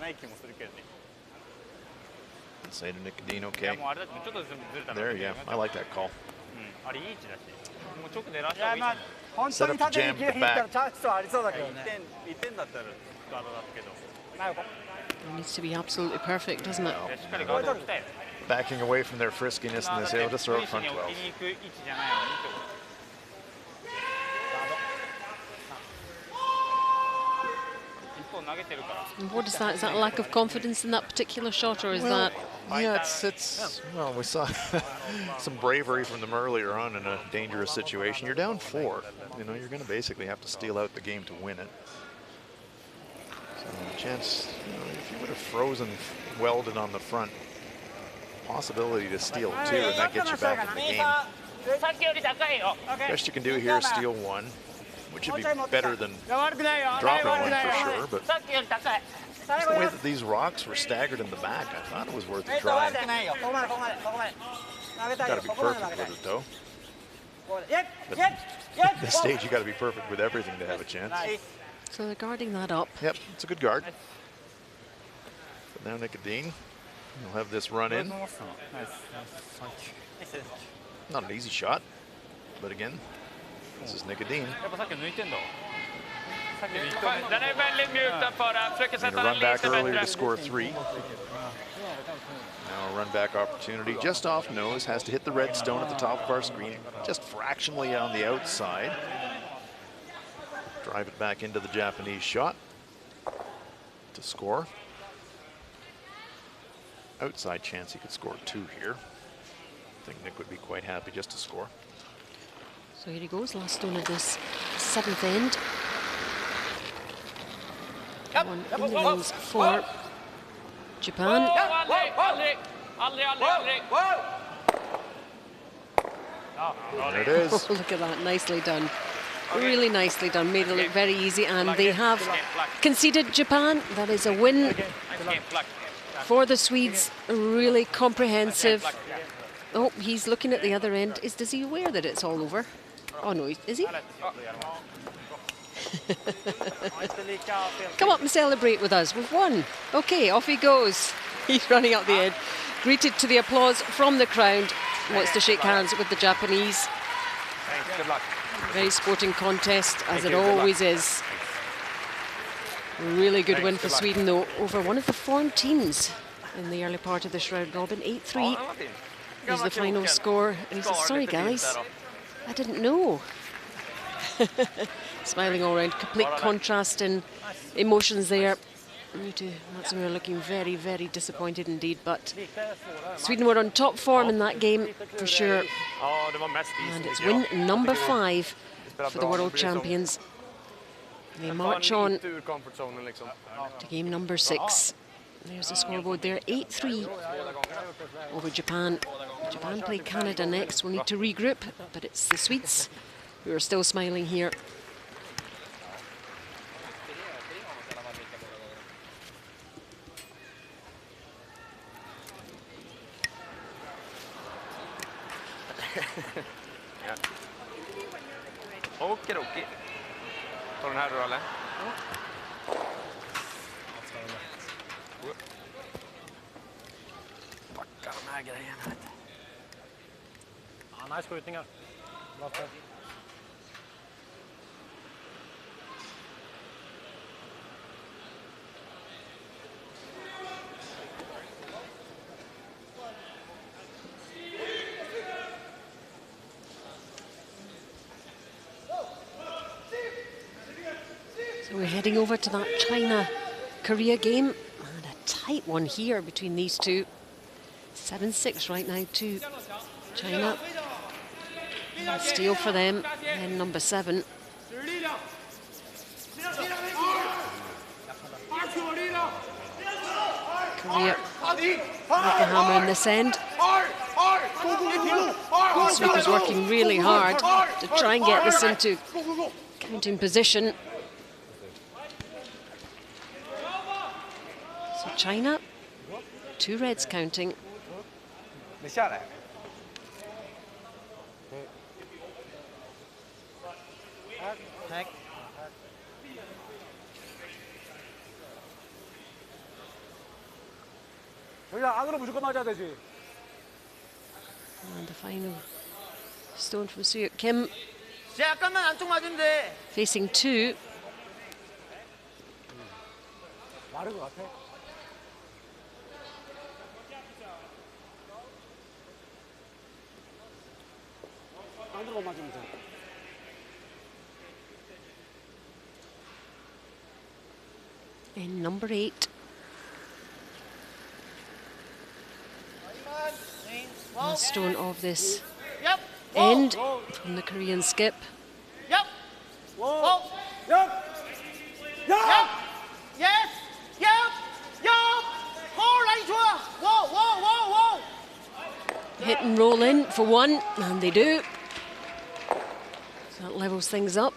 Say to Nicodine, okay. There, yeah, I like that call. Set up to jam to the back. It needs to be absolutely perfect, doesn't it? Backing away from their friskiness and they say, oh, just throw it front 12. And what is that? Is that a lack of confidence in that particular shot, or is that... Yeah, well, we saw some bravery from them earlier on in a dangerous situation. You're down 4. You know, you're going to basically have to steal out the game to win it. So a chance, you know, if you would have frozen welded on the front, possibility to steal 2, and that gets you back in the game. Best you can do here is steal 1, which would be better than dropping 1 for sure, but just the way that these rocks were staggered in the back, I thought it was worth a try. Got to be perfect with it, though. But at this stage, you got to be perfect with everything to have a chance. So they're guarding that up. Yep, it's a good guard. But now Nicodine will have this run in. Not an easy shot, but again, this is Nicodine. Den är väldigt mjuk den förra. Försöker Made sätta a den run back lite earlier bättre. to score 3. Now a run back opportunity just off nose, has to hit the red stone at the top of our screen, just fractionally on the outside. Drive it back into the Japanese shot to score. Outside chance he could score 2 here. I think Nick would be quite happy just to score. So here he goes, last stone of this 7th end. One in the wings for Japan. There it is. Oh, look at that, nicely done. Really nicely done, made it look very easy, and they have conceded Japan. That is a win for the Swedes, really comprehensive. Oh, he's looking at the other end. Does he aware that it's all over? Oh no, is he? Come up and celebrate with us, we've won. Okay, off he goes. He's running up the end. Greeted to the applause from the crowd. Wants to shake hands with the Japanese. Thanks. Good luck. Very sporting contest, as it always is. Really good win for Sweden, though, over one of the form teams in the early part of this round robin. 8-3 is the final score. And he says, sorry, guys, I didn't know. Smiling all around. Complete contrast in emotions there. Matsumura looking very, very disappointed indeed, but Sweden were on top form in that game for sure. And it's win number 5 for the world champions. They march on to game number 6. There's the scoreboard there, 8-3 over Japan. Japan play Canada next. We'll need to regroup, but it's the Swedes who are still smiling here. Ja. Okidoki. Tar den här då, eller? Backa de här grejerna. Ja, nice skjutningar. Bra spel. So we're heading over to that China-Korea game. And a tight one here between these two. 7-6 right now to China. Steal for them, and number 7. Korea like a hammer in this end. Sweepers working really hard to try and get this into counting position. So China, 2 reds counting. And the final stone from Suyuk Kim. Facing 2. And number 8. Last stone of this end from the Korean skip. Yes. Hit and roll in for 1, and they do. So that levels things up.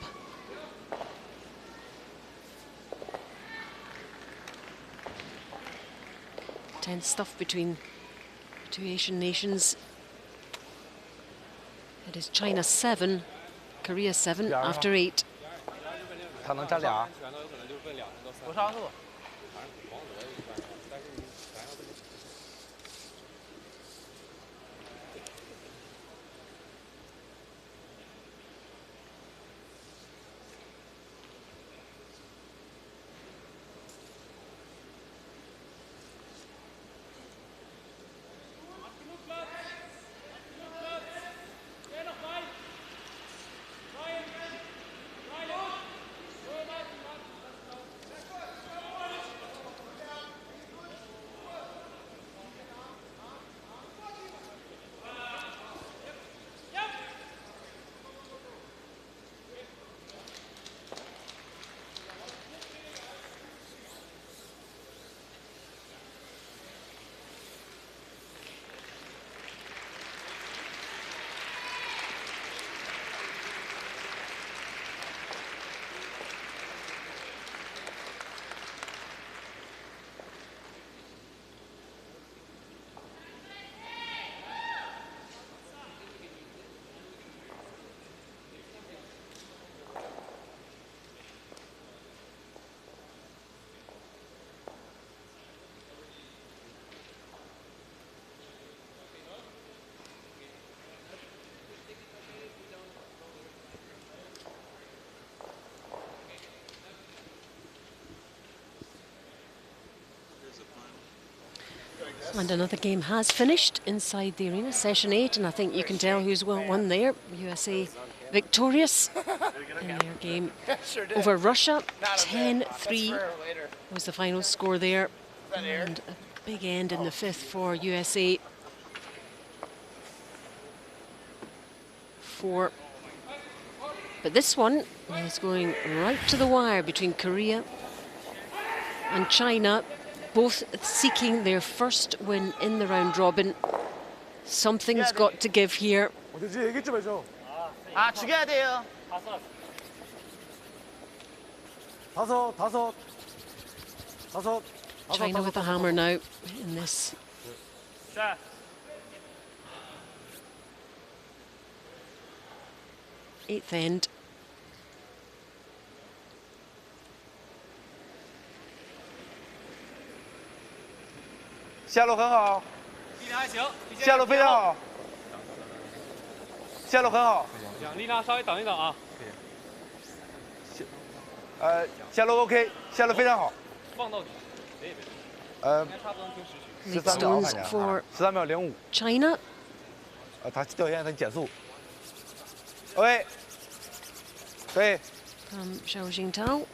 Tense stuff between the 2 Asian nations. It is China 7, Korea 7 after 8. And another game has finished inside the arena, session 8, and I think you can tell who's won there. USA victorious in their game over Russia. 10-3 was the final score there, and a big end in the 5th for USA. 4. But this one is going right to the wire between Korea and China, both seeking their first win in the round robin. Something's got to give here. 죽여야 돼요. China with a hammer now in this. 8th end. 下路很好，下路非常好，下路很好。丽娜稍微等一等啊。下路 OK， 下路非常好。放到底。差不多能听10曲。 Lead stones for 13秒05。 China. 他掉下来，他减速。OK， 可以。 From Zhao Jingtao.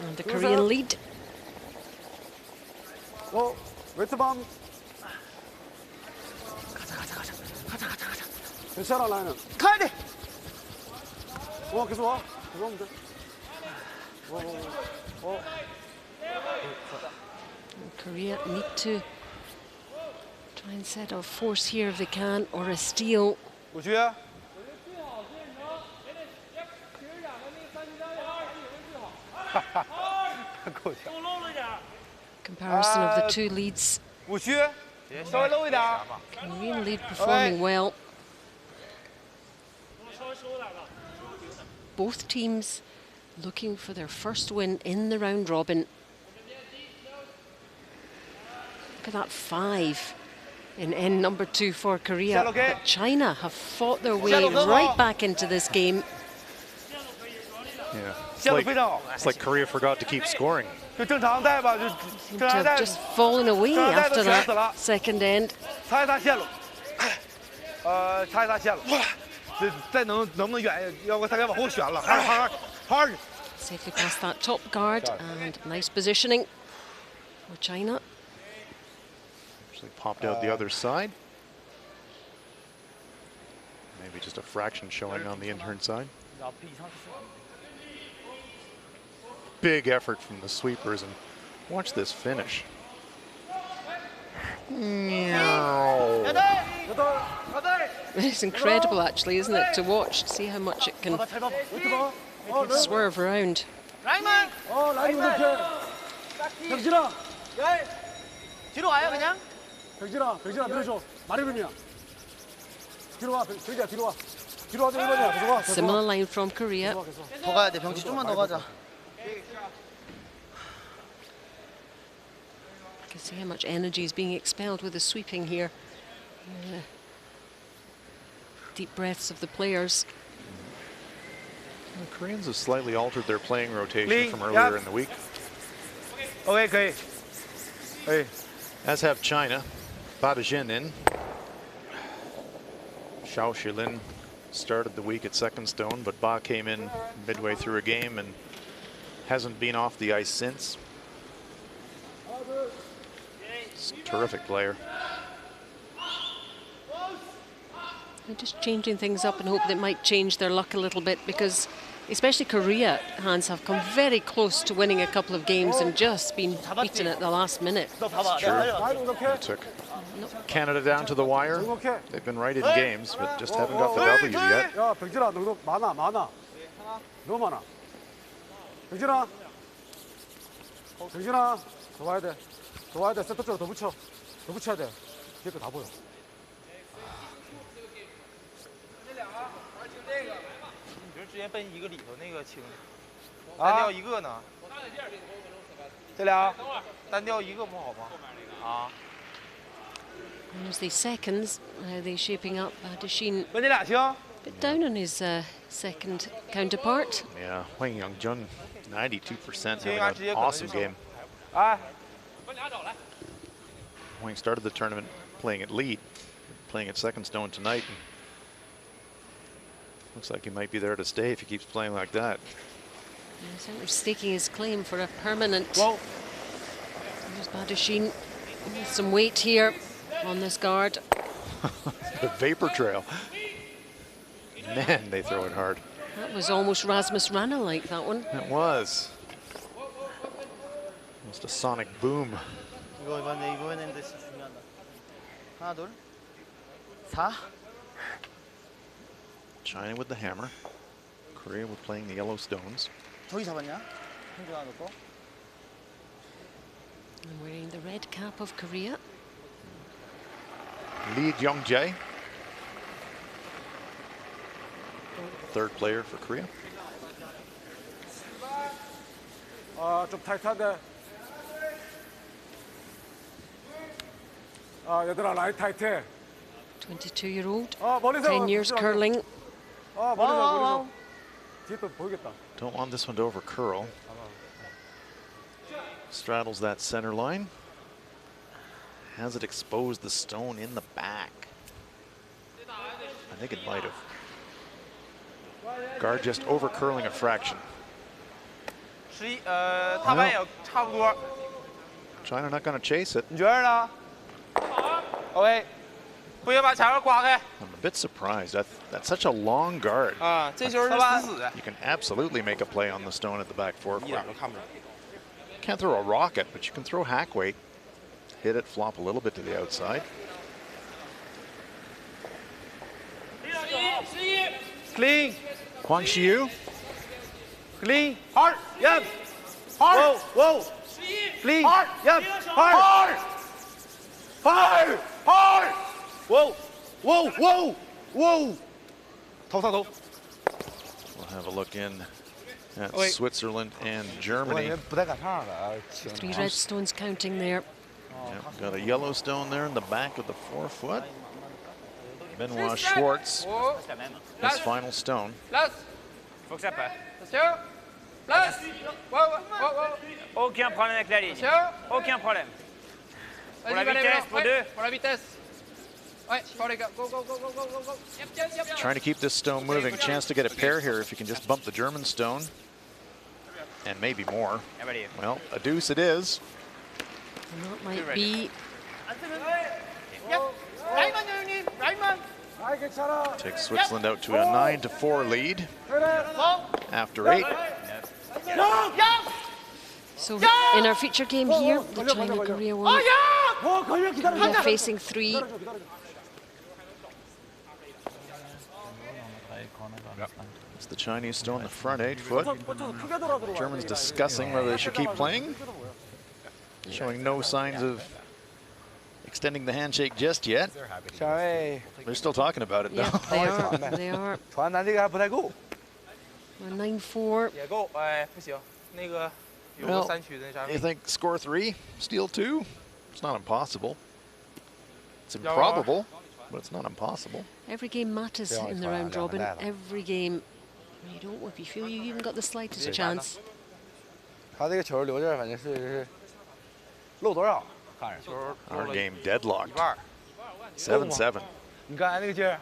And the Korean lead. 웨트밤. 괜찮아 라인은. 가야 돼. 계속 와. 계속 하면 돼. Korea need to try and set off force here if they can, or a steal. 우주야. Comparison of the two leads. 五区，稍微 low 一点。 Korean lead performing well. Both teams looking for their first win in the round robin. Look at that 5 in end number 2 for Korea. But China have fought their way right back into this game. Yeah, it's like Korea forgot to keep scoring. Seem to have just fallen away after that second end. 擦一擦线路，擦一擦线路，再能不能远？要不他该往后旋了，hard. Safely past that top guard and nice positioning for China. Actually popped out the other side. Maybe just a fraction showing on the intern side. Big effort from the sweepers, and watch this finish. It's incredible, actually, isn't it, to watch, to see how much it can swerve around. 뒤로 와요 그냥. 병진아 밀어줘. 마리룸이야. 뒤로 와, 병진아 뒤로 와. 뒤로 와도 1번이야. 계속 와. Similar line from Korea. 더 가야 돼 병진 좀만 더 가자. You can see how much energy is being expelled with the sweeping here. Deep breaths of the players. The Koreans have slightly altered their playing rotation from earlier in the week. OK 可以，可以。 As have China. Babijin in. Xiao Shilin started the week at second stone, but Ba came in midway through a game and hasn't been off the ice since. He's a terrific player. They're just changing things up and hope that might change their luck a little bit, because especially Korea, Hans, have come very close to winning a couple of games and just been beaten at the last minute. It's true. They took Canada down to the wire. They've been right in games, but just haven't got the W yet. 야, 병진아 너 많아. 너무 많아. 병진아. 더 와야 돼. 센터 쪽으로 더 붙여. 더 붙여야 돼. 뒤에 거 다 보여. 直接奔一个里头那个清，单掉一个呢。这俩单调一个不好吗？啊。 There's the seconds. How are they shaping up? Dashin 问你俩行。 a bit down on his second counterpart. Yeah, Wang Youngjun, 92%, having an awesome game. 哎。 Wang started the tournament playing at lead, playing at second stone tonight. Looks like he might be there to stay if he keeps playing like that. He's certainly staking his claim for a permanent. Whoa. There's Badashin with some weight here on this guard. The vapor trail. Man, they throw it hard. That was almost Rasmus Rana-like, that one. It was. Almost a sonic boom. 이거 했는데 중요하다. 하나 둘. 4. China with the hammer. Korea with playing the yellow stones. 저기 잡았냐? 한쪽 하나 넣고. And wearing the red cap of Korea. Lee Jong-jae. Third player for Korea. 좀 타이트한데. 얘들아 라이트 타이트해. 22-year-old, 멀리서 10 years curling. 멀리서. 뒤에 또 보이겠다. Don't want this one to over curl. Straddles that center line. Has it exposed the stone in the back? I think it might have. Guard just over curling a fraction. 他们也差不多。 China not going to chase it. 你觉得呢 ？OK， 不行，把墙上刮开。 I'm a bit surprised. That's such a long guard. 啊，这球是死死的。 You can absolutely make a play on the stone at the back forefoot. 一点都看不着。 Can't throw a rocket, but you can throw hack weight. Hit it, flop a little bit to the outside. Clean. Huang Xiu. Clean. Hard. Yep. Hard. Whoa. Whoa. Clean. Hard. Yep. Hard. Hard. Hard. Whoa. Whoa. Whoa. Whoa. 头上头。 We'll have a look in at Switzerland and Germany. 不太敢唱了。 3 red stones counting there. Yep, got a yellow stone there in the back of the forefoot. Benoit Schwartz, his final stone. Faut que ça passe. Place. Aucun problème avec la ligne. Aucun problème. Pour la vitesse, pour deux. Pour la vitesse. Ouais, pour les gars. Go, go, go, go, go, go, go. Yep. Trying to keep this stone moving. Chance to get a pair here if you can just bump the German stone. And maybe more. Well, a deuce it is. And that might be. Takes Switzerland out to a 9-4 lead after 8. So in our feature game here, the China-Korea one, Korea facing 3. It's the Chinese stone in the front 8 foot. Germans discussing whether they should keep playing. Showing no signs of extending the handshake just yet. They're still talking about it, though. Yeah, they are. They are. 传男这个还不太够。 We're 9-4. 也够，哎，不行，那个有个 Well, 3区的那啥。 you think score 3, steal 2? It's not impossible. It's improbable, but it's not impossible. Every game matters in the round robin. Every game. You don't, if you feel you even got the slightest chance. 他这个球留这儿，反正是漏多少？看着球 Our game deadlocked. 7-7. 你刚才那个劲儿。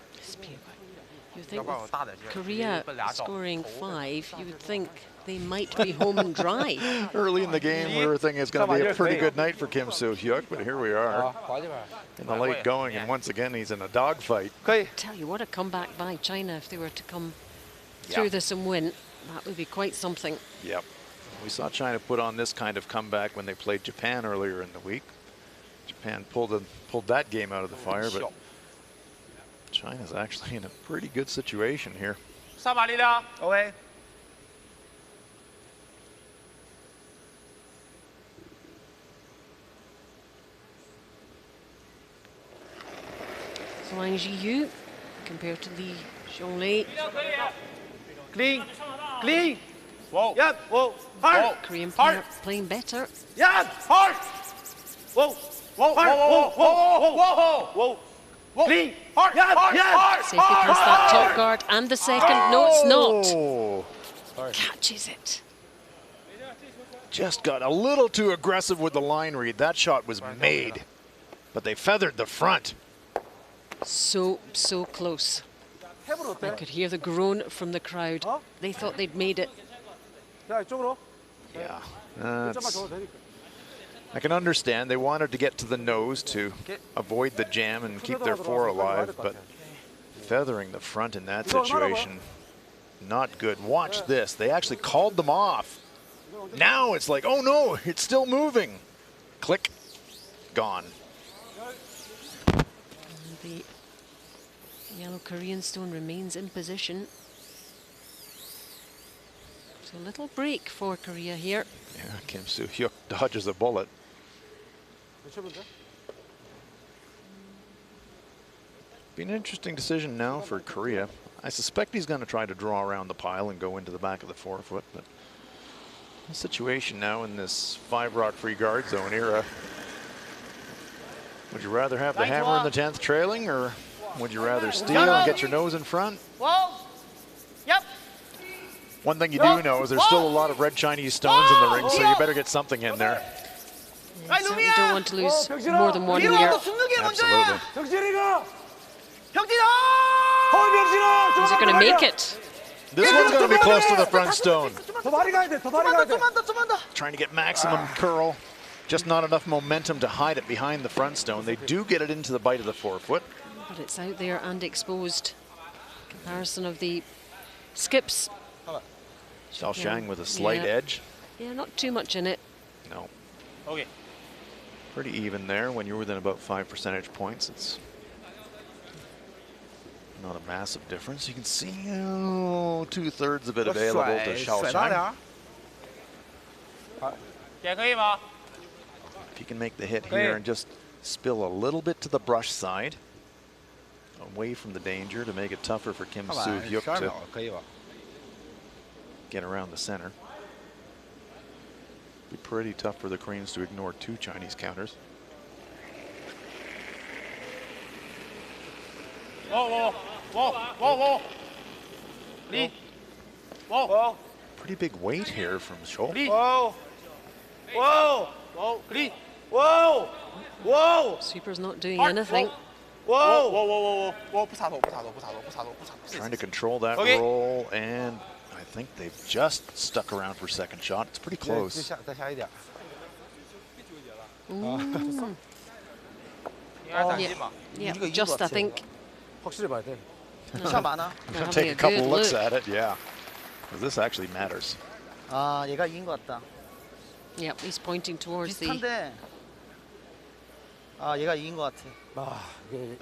You think with Korea scoring 5, you would think they might be home and dry. Early in the game, we were thinking it's going to be a pretty good night for Kim Soo-hyuk, but here we are in the late going, and once again, he's in a dogfight. Tell you what, a comeback by China if they were to come through this and win. That would be quite something. Yep. We saw China put on this kind of comeback when they played Japan earlier in the week. Japan pulled that game out of the fire, but China's actually in a pretty good situation here. 上马力量 ，OK。 Wang Jiyu compared to Li Zhonglei. Clean, clean, Whoa. Yep. Whoa. Hard. Korean player playing better. Yep. Hard. Whoa. Whoa. Hard. Whoa. Whoa. Whoa. Whoa. Whoa. Clean. Hard. Hard. Safety past that top guard and the second. No, it's not. Oh, Catches it. just got a little too aggressive with the line read. That shot was made, but they feathered the front. So close. I could hear the groan from the crowd. They thought they'd made it. 자, 이쪽으로. Yeah, 점만 that's, 줘도 되니까. I can understand they wanted to get to the nose to avoid the jam and keep their four alive, but feathering the front in that situation, not good. Watch this. They actually called them off. Now it's like, oh no, it's still moving. Click, gone. And the yellow Korean stone remains in position. So a little break for Korea here. Yeah, Kim Soo-hyuk dodges a bullet. Be an interesting decision now for Korea. I suspect he's going to try to draw around the pile and go into the back of the forefoot, but the situation now in this 5-rock free guard zone era, would you rather have the hammer in the 10th trailing, or would you rather steal and get your nose in front? Whoa. Yep. One thing you do know is there's still a lot of red Chinese stones in the ring, so you better get something in there. Yeah, you certainly don't want to lose more than one here. Absolutely. 경진이가. Is it going to make it? This one's going to be close to the front stone. 더 많이 가야 돼. 더 많이 가야 돼. Trying to get maximum curl. Just not enough momentum to hide it behind the front stone. They do get it into the bite of the forefoot. But it's out there and exposed. Comparison of the skips. Xiaoshang with a slight edge. Yeah, not too much in it. No. Okay. Pretty even there. When you're within about 5 percentage points, it's not a massive difference. You can see 2/3 of it available to Xiaoshang. If he can make the hit here and just spill a little bit to the brush side, away from the danger, to make it tougher for Kim Soo-hyuk to get around the center. Be pretty tough for the Koreans to ignore 2 Chinese counters. Whoa, whoa, whoa, whoa, whoa. Lee. Whoa. Whoa. Pretty big weight here from Scholl. Whoa. Whoa. Whoa. Lee. Whoa. Whoa. Sweeper's not doing anything. Whoa. Whoa, whoa, whoa, whoa. Trying to control that roll, and I think they've just stuck around for second shot. It's pretty close. Yeah, just I think. 확실히 봐야 돼. I'm going to take a couple looks at it, yeah. Because this actually matters. 아, 얘가 이긴 것 같다. Yep, he's pointing towards the. 비슷한데. 아, 얘가 이긴 것 같아. 아, 이게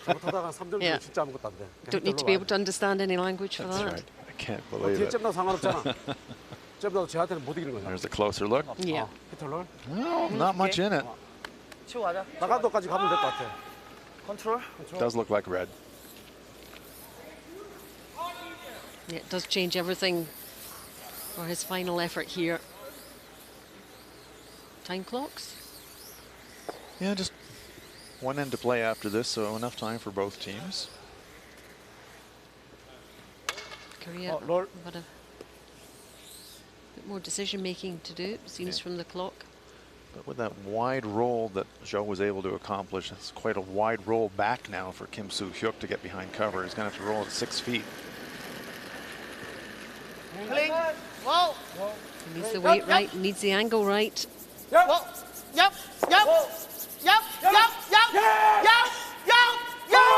잘못하다가 3점 Yeah. 진짜 아무것도 안 돼. Don't need to be able to understand any language for That's that. right. I can't believe 뒤에 it. 잼나도 상관없잖아. 잼나도 쟤한테는 못 이기는 거야. There's a closer look. Yeah. 히틀롤. No, not much in it. 치고 가자. 나간도까지 가면 될 것 같아. 컨트롤. Does look like red. Yeah, it does change everything for his final effort here. Time clocks. Yeah, just one end to play after this, so enough time for both teams. Korea roll. got a bit more decision making to do, it seems, from the clock. But with that wide roll that Zhou was able to accomplish, it's quite a wide roll back now for Kim Soo-hyuk to get behind cover. He's going to have to roll at 6 feet. Whoa. He needs the weight right, needs the angle right. Yep. Whoa. Yep. Yep. Yep. Yep. Yep. Yep. Yep. Yep.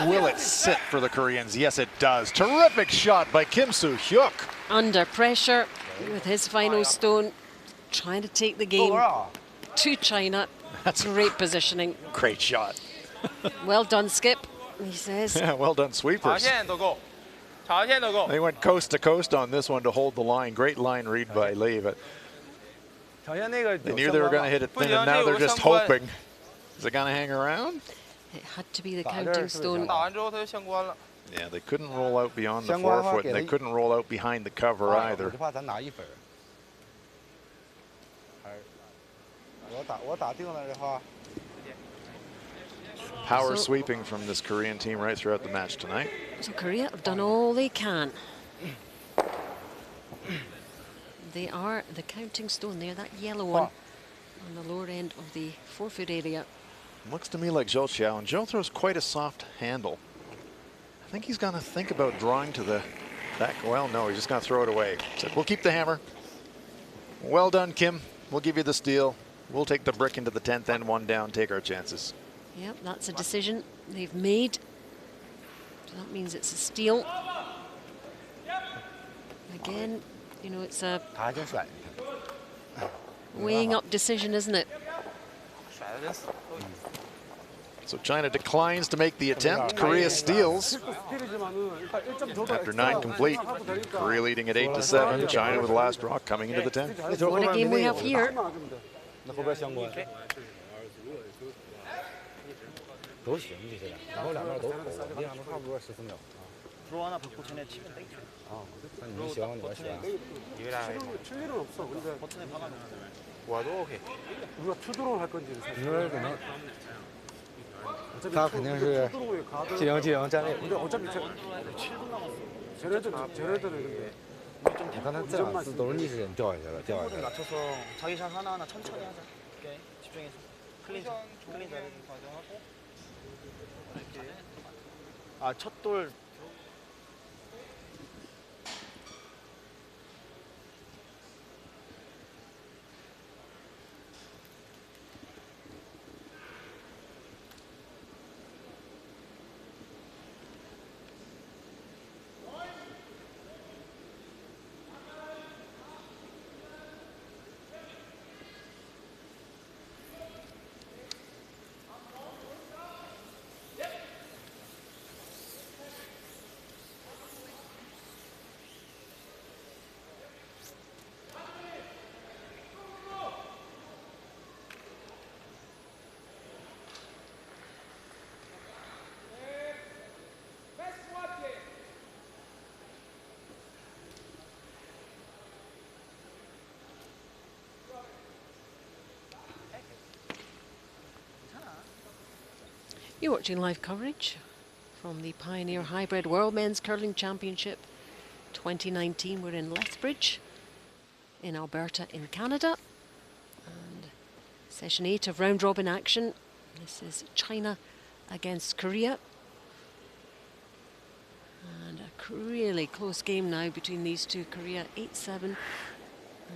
Will it sit for the Koreans? Yes, it does. Terrific shot by Kim Soo-hyuk. Under pressure with his final stone, trying to take the game to China. That's great positioning. Great shot. Well done, Skip, he says. Yeah, well done, sweepers. They went coast to coast on this one to hold the line. Great line read by Lee, but they knew they were going to hit it thin, and now they're just hoping. Is it going to hang around? It had to be the counting stone. Yeah, they couldn't roll out beyond the forefoot, and they couldn't roll out behind the cover either. Power sweeping from this Korean team right throughout the match tonight. So Korea have done all they can. They are the counting stone there, that yellow one on the lower end of the forefoot area. Looks to me like Zhou Xiao, and Zhou throws quite a soft handle. I think he's gonna think about drawing to the back. Well, no, he's just gonna throw it away. Said, we'll keep the hammer. Well done, Kim. We'll give you the steal. We'll take the brick into the 10th and 1 down, take our chances. Yep, that's a decision they've made. So that means it's a steal. Again, you know, it's a weighing up decision, isn't it? So China declines to make the attempt. Korea steals. After 9 complete, Korea leading at 8-7. China with the last draw coming into the 10th. What a game we have here. 다肯定是지영战略. 쟤네들은你刚才这两次都是逆时针掉下去了. 맞춰서 자기 샷 하나하나 천천히 하자. 오케이, 집중해서. 클린 자리를 가져하고. 아, 첫 돌. You're watching live coverage from the Pioneer Hi-Bred World Men's Curling Championship 2019. We're in Lethbridge in Alberta in Canada. And session 8 of round robin action. This is China against Korea. And a really close game now between these two. Korea 8-7 and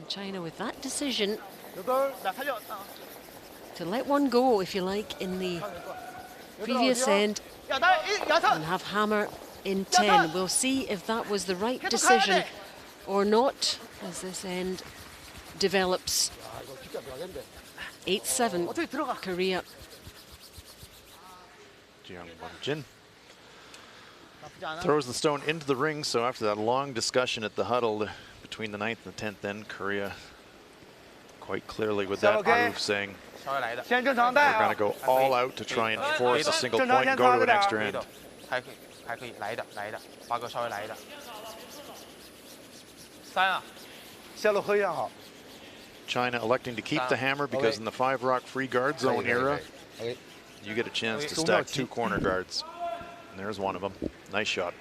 China with that decision to let one go, if you like, in the previous end and have hammer in 10. We'll see if that was the right decision or not as this end develops. 8-7 Korea. Jiang Jin throws the stone into the ring, so after that long discussion at the huddle between the 9th and the 10th end, Korea quite clearly with that move saying we're going to go all out to try and force a single point and go to an extra end. China electing to keep the hammer because in the 5-rock free guard zone era, you get a chance to stack 2 corner guards. And there's one of them. Nice shot.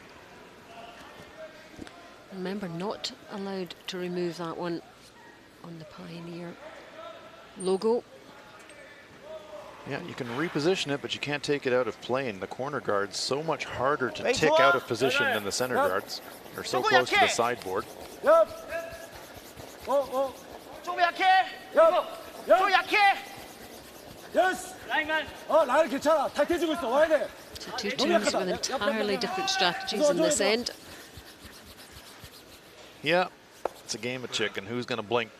Remember, not allowed to remove that one on the Pioneer logo. Yeah, you can reposition it, but you can't take it out of play. And the corner guard's so much harder to tick out of position than the center guards. They're so close to the sideboard. So two teams with entirely different strategies in this end. Yeah, it's a game of chicken. Who's going to blink?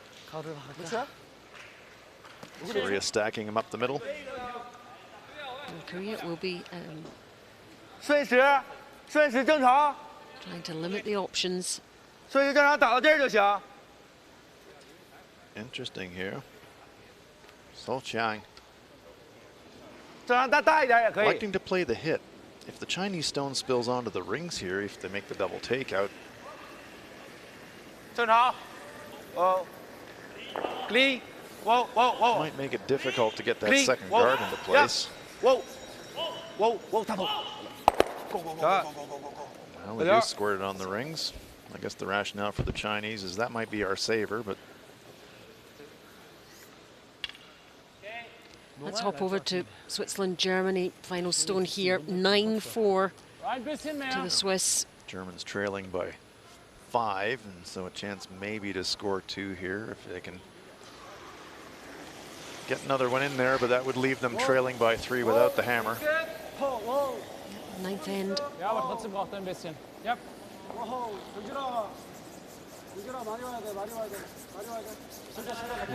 Korea stacking him up the middle. And Korea will be trying to limit the options. Interesting here. So Chiang Electing to play the hit. If the Chinese stone spills onto the rings here, if they make the double takeout. Might make it difficult to get that second guard into place. Well, we do squirt it on the rings. I guess the rationale for the Chinese is that might be our saver, but let's hop over to Switzerland, Germany. Final stone here, 9-4 to the Swiss. Germans trailing by 5, and so a chance maybe to score 2 here if they can get another one in there, but that would leave them trailing by 3 without the hammer. Ninth end. Ja, aber trotzdem braucht ein bisschen. Ja.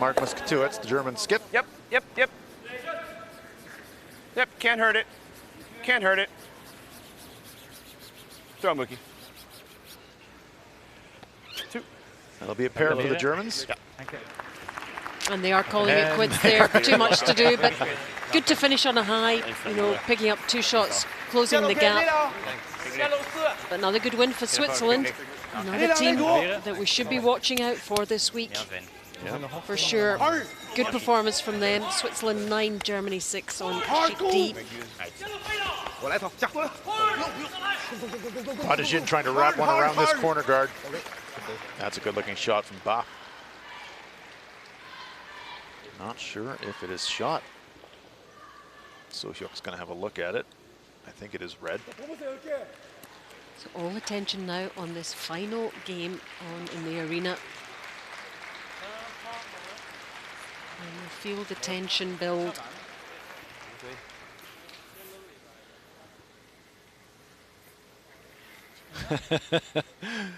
Mark Muscatuitz, the German skip. Yep. Yep, can't hurt it. Can't hurt it. Throw, Mookie. 2. That'll be a pair for the Germans. Yeah. And they are calling it quits there. Too much to do, but good to finish on a high, you know, picking up 2 shots, closing the gap. But another good win for Switzerland. Another team that we should be watching out for this week. For sure. Good performance from them. Switzerland 9, Germany 6 on sheet D. Badajin trying to wrap one around this corner guard. That's a good looking shot from Ba. Not sure if it is shot. So-hyuk's going to have a look at it. I think it is red. So all attention now on this final game on in the arena. And you feel the tension build.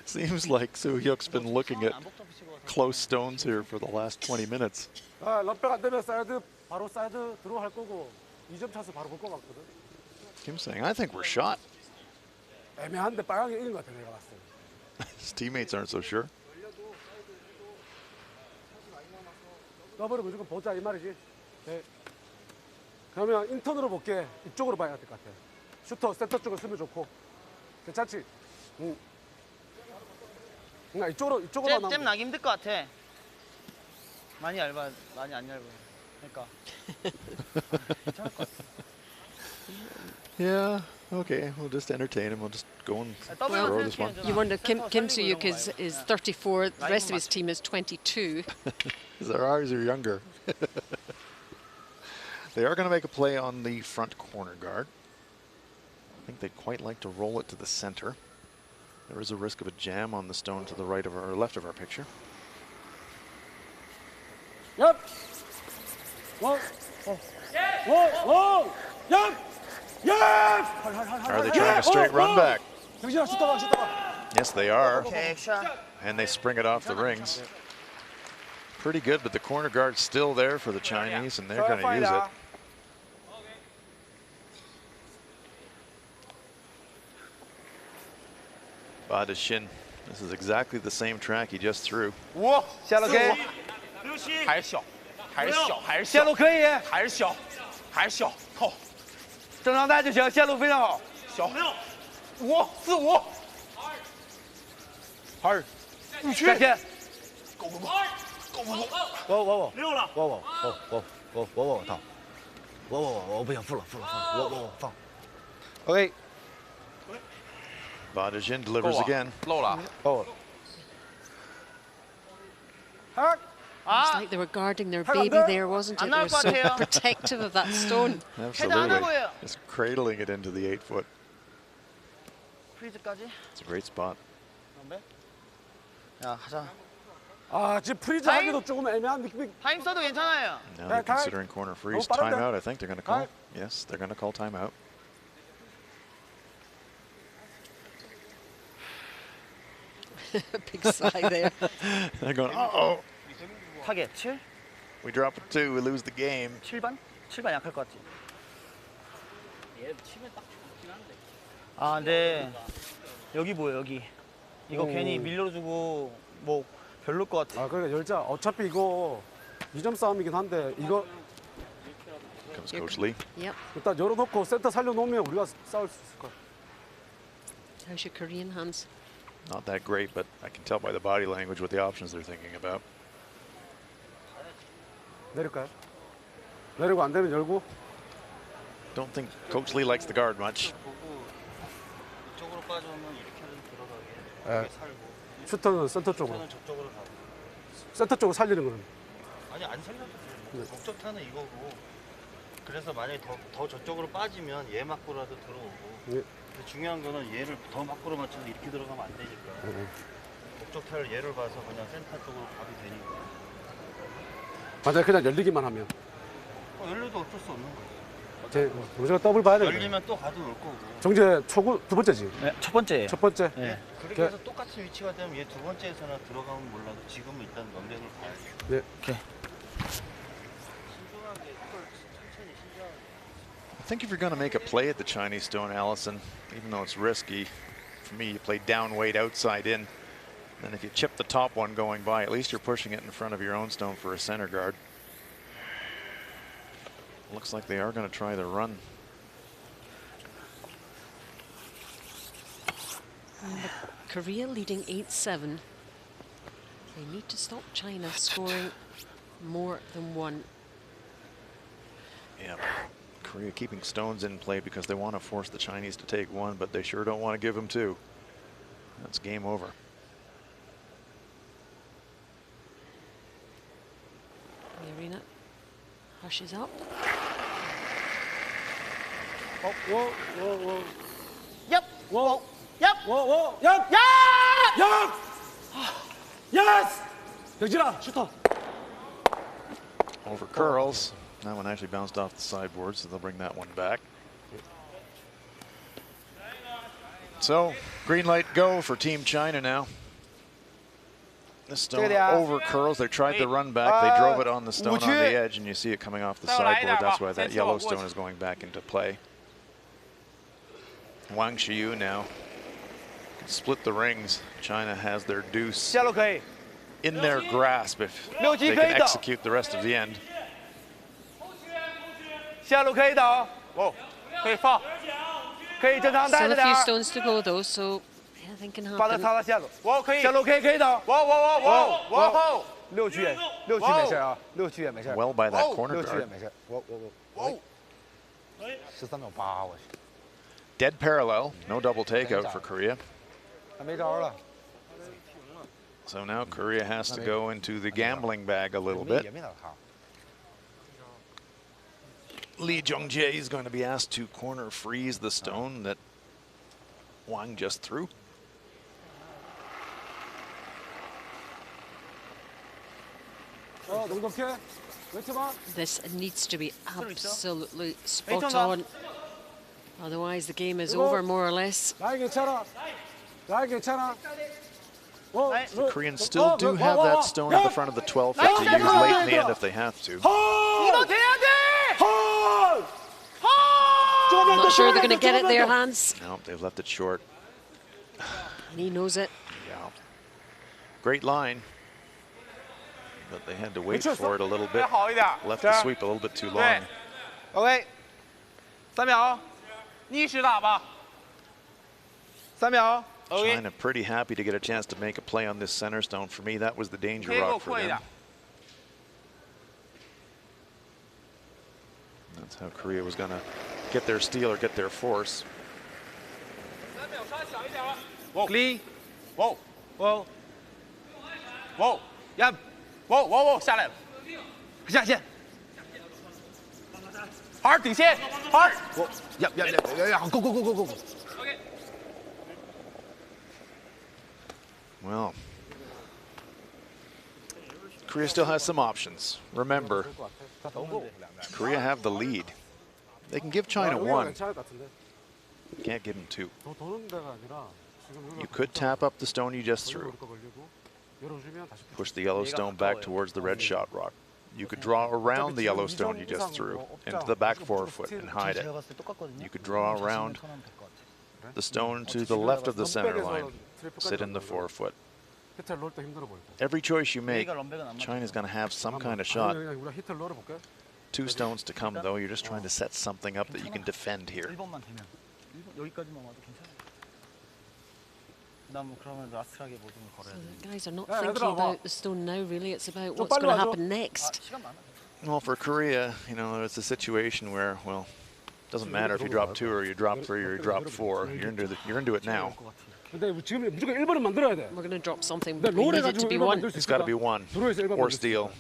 Seems like So-hyuk's been looking at close stones here for the last 20 minutes. 런백 안 되면 사이드 바로 사이드 들어갈 거고 2점 차서 바로 볼 것 같거든. Kim saying, I think we're shot. 애매한데 빨강이 이긴 것 같아 내가 봤을 때. His teammates aren't so sure. 더블을 무조건 보자 이 말이지. 네. 그러면 인턴으로 볼게. 이쪽으로 봐야 될 것 같아. 슈터 센터 쪽을 쓰면 좋고. 괜찮지? 응. 그러니까 이쪽으로 잼 나기 힘들 것 같아. 많이 안 얇아요. 그러니까. 괜찮을 것 같아. Yeah, okay, we'll just entertain him. We'll just go and throw this one. You wonder, Kim So-hyuk is 34, the rest of his team is 22. Ours are younger. They are going to make a play on the front corner guard. I think they'd quite like to roll it to the center. There is a risk of a jam on the stone to the right of our, or left of our picture. Yep. Whoa. Whoa. Yep. Yes! Are they trying a straight run back? 슈터가. Yes, they are. 오케이, 액션. And they spring it off the rings. Pretty good, but the corner guard's still there for the Chinese, and they're going to use it. Badajin, this is exactly the same track he just threw. Whoa, shallow game. 还是小，还是小，还是线路可以，还是小，还是小，靠，正常带就行，线路非常好。小，5、4、5，二，再见。我6了，操，我不行，负了，我放。OK。 Badajin delivers again. It's like they were guarding their baby there, wasn't it? They were so protective of that stone. Absolutely. Just cradling it into the 8-foot. 프리즈까지. It's a great spot. 야, 가자. 아, 지금 프리즈 하기도 조금 애매한 느낌이. 타임 써도 괜찮아요. Now they're considering corner freeze. Timeout, I think they're going to call. Yes, they're going to call timeout. Big sigh there. They're going, uh-oh. 타겟 7? We drop a 2, we lose the game. 7반? 7반 약할 것 같지? 얘 치면 딱 좋긴 한데. 아, 근데 여기 뭐야, 여기. 이거 괜히 밀려주고 뭐 별로일 것 같아. 아, 그러니까 열자. 어차피 이거 2점 싸움이긴 한데 이거 Comes Coach Lee. Yep. 일단 열어놓고 센터 살려놓으면 우리가 싸울 수 있을 거야. How's your Korean, Hans? Not that great, but I can tell by the body language what the options they're thinking about. 내릴까요? 내리고 안 되면 열고. Don't think Coach Lee likes the guard much. 이쪽으로 빠져오면 이렇게 하면 들어가게. 예. 살고. 슈터는 센터 쪽으로. 슈터는 저쪽으로 가고. 센터 쪽으로 살리는 거는. 아니 안 살려도 돼. 목적타는 이거고. 그래서 만약에 더 저쪽으로 빠지면 얘 맞고라도 들어오고. 예. 근데 중요한 거는 얘를 더 맞고로 맞춰서 이렇게 들어가면 안 되니까. 목적타를 얘를 봐서 그냥 센터 쪽으로 가도 되니까. 만약에 그냥 열리기만 하면. 열려도 어쩔 수 없는 거지. 우리가 더블 봐야 돼. 열리면 또 가도 올 거고. 정재 초구 두 번째지. 네, 첫 번째예요. 첫 번째. 네. 그렇게 해서 똑같은 위치가 되면 얘 두 번째에서나 들어가면 몰라도 지금은 일단 런백을 봐야지. 네. 오케이. I think if you're going to make a play at the Chinese stone, Allison, even though it's risky, for me, you play down weight outside in. And if you chip the top one going by, at least you're pushing it in front of your own stone for a center guard. Looks like they are going to try the run. Korea leading 8-7. They need to stop China scoring more than one. Yeah, Korea keeping stones in play because they want to force the Chinese to take one, but they sure don't want to give them two. That's game over. The arena hushes up. 어, 워, 워, 워. Yep. 워. Yep. 워, 워. 얍. 야! 얍. 예스. 병진아, 슈터. Over curls. That one actually bounced off the sideboard, so they'll bring that one back. So, green light go for Team China now. The stone over curls. They tried the run back. They drove it on the stone on the edge, and you see it coming off the sideboard. That's why that yellow stone is going back into play. Wang Shiyu now can split the rings. China has their deuce in their grasp if they can execute the rest of the end. 下路可以倒，哦，可以放，可以正常带 Still 着 a 点 few 儿， stones to go though, so anything can 把它 happen. 插到下路，我可以，下路可以倒，往后，六区没事啊，六区也没事 Well by that corner 六区也 guard. 没事，我13.8，我去， Dead parallel. No double takeout for Korea. 还没招了， So now Korea has to go into the gambling bag a little bit. 也没打号。 Lee Jung-jae is going to be asked to corner freeze the stone that Wang just threw. This needs to be absolutely spot on. Otherwise the game is over more or less. The Koreans still do have that stone at the front of the 12 foot to use late in the end if they have to. I'm not sure they're going to get it there, Hans. No, they've left it short. And he knows it. Yeah. Great line. But they had to wait for it a little bit. Left the sweep a little bit too long. OK， 3秒，逆时打吧。3秒。 China pretty happy to get a chance to make a play on this center stone. For me, that was the danger rock for them. That's how Korea was going to get their steal or get their force. Lee， 哇，哇，哇，呀，哇哇哇，下来了，下线，好，顶线，好，呀，go go go go go。 Well, Korea still has some options. Remember, Korea have the lead. They can give China one. Can't give them two. You could tap up the stone you just threw. Push the yellow stone back towards the red shot rock. You could draw around the yellow stone you just threw into the back 4 foot and hide it. You could draw around the stone to the left of the center line. Sit in the 4 foot. Every choice you make, China's going to have some kind of shot 2 stones to come, though. You're just trying to set something up that you can defend here. 1번만 되면 여기까지만 와도 괜찮아. 그다음 그러면 라스트하게 모든 걸 걸어야 돼. The guys are not thinking about the stone now, really. It's about what's going to happen next. Well, for Korea, you know, it's a situation where, well, it doesn't matter if you drop 2 or you drop 3 or you drop 4. You're into it now. 근데 지금 무조건 1번은 만들어야 돼. We're going to drop something. We need it to be 1. It's got to be 1 or steal.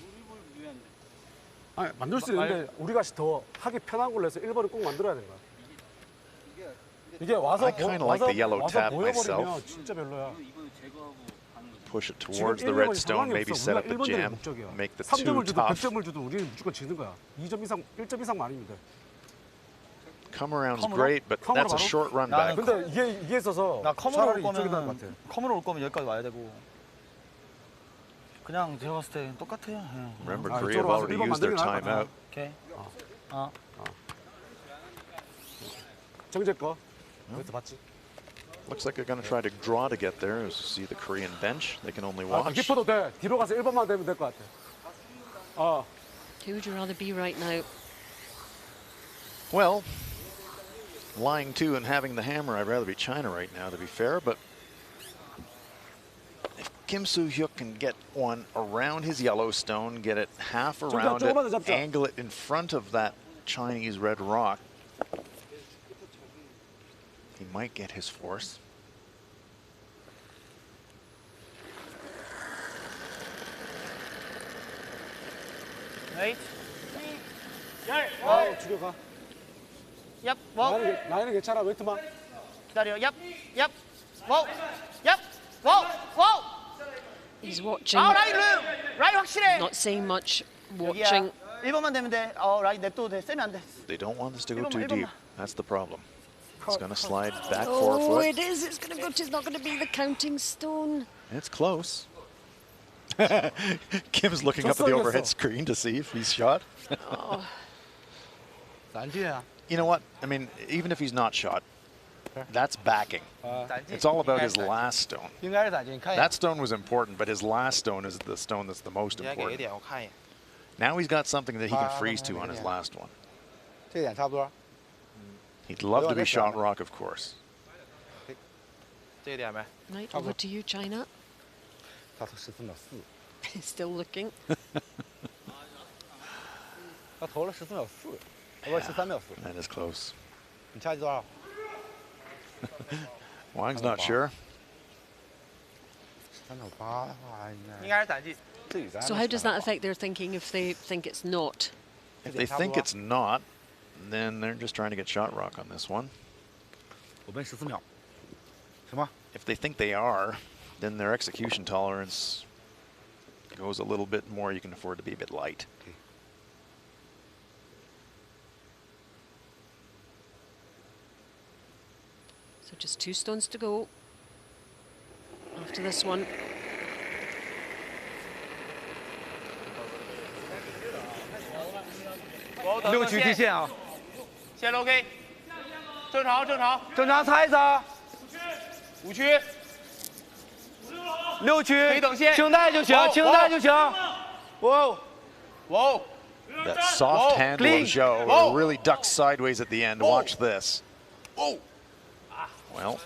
아니, 만들 수 있는데 우리가 더 하기 편한 걸로 해서 1번은 꼭 만들어야 되는 거야. 이게 와서 I kind of like the yellow tap myself. 보여버리면 진짜 별로야. Push it towards the red stone, maybe set up a jam, make the 2 3점을 주든 tough. 100점을 주든 우리는 무조건 지는 거야. 2점 이상, 1점 이상 많으면 돼. Come around's great, but that's a short run back. 근데 이게 있어서 나 컴으로 올 이쪽이 나은 것 같아. 거면 컴으로 올 거면 여기까지 와야 되고. 그냥 제가 봤을 때 똑같아요. Remember, Korea have already used their timeout. 오케이. 정재 거. 여기서 봤지? Looks like they're going to try to draw to get there. As you see the Korean bench, they can only watch. 깊어도 돼. 뒤로 가서 1번만 되면 될 것 같아. Who would you rather be right now? Well, lying 2 and having the hammer, I'd rather be China right now, to be fair. But if Kim Soo-hyuk can get 1 around his yellow stone, get it half around it, angle it in front of that Chinese red rock, he might get his force. Wait. 죽여가. Yep. Whoa. 나이는 괜찮아. 웨이트만. 기다려. Yep. Yep. Whoa. Yep. Whoa. Whoa. He's watching. 라인 라인 확실해. Not saying much. Watching. 1번만 되면 돼. 라인 냅둬도 돼. 세면 안 돼. They don't want this to go too deep. That's the problem. It's going to slide back 4 Oh, foot. it is. It's going to go to. It's not going to be the counting stone. It's close. Kim's looking up at the overhead screen to see if he's shot. You know what? I mean, even if he's not shot, that's backing. It's all about his last stone. That stone was important, but his last stone is the stone that's the most important. Now he's got something that he can freeze to on his last one. He'd love to be shot rock, of course. Right, over to you, China. Still looking. That is close. Wang's not sure. So how does that affect their thinking if they think it's not? If they think it's not, then they're just trying to get shot rock on this one. If they think they are, then their execution tolerance goes a little bit more. You can afford to be a bit light. So just 2 stones to go after this one. 육局地线啊。线 OK， 正常正常正常猜一猜。5区。6区可以等线，轻带就行，轻带就行。哇哇。 That soft handle of Zhou really ducks sideways at the end. Watch this. Well,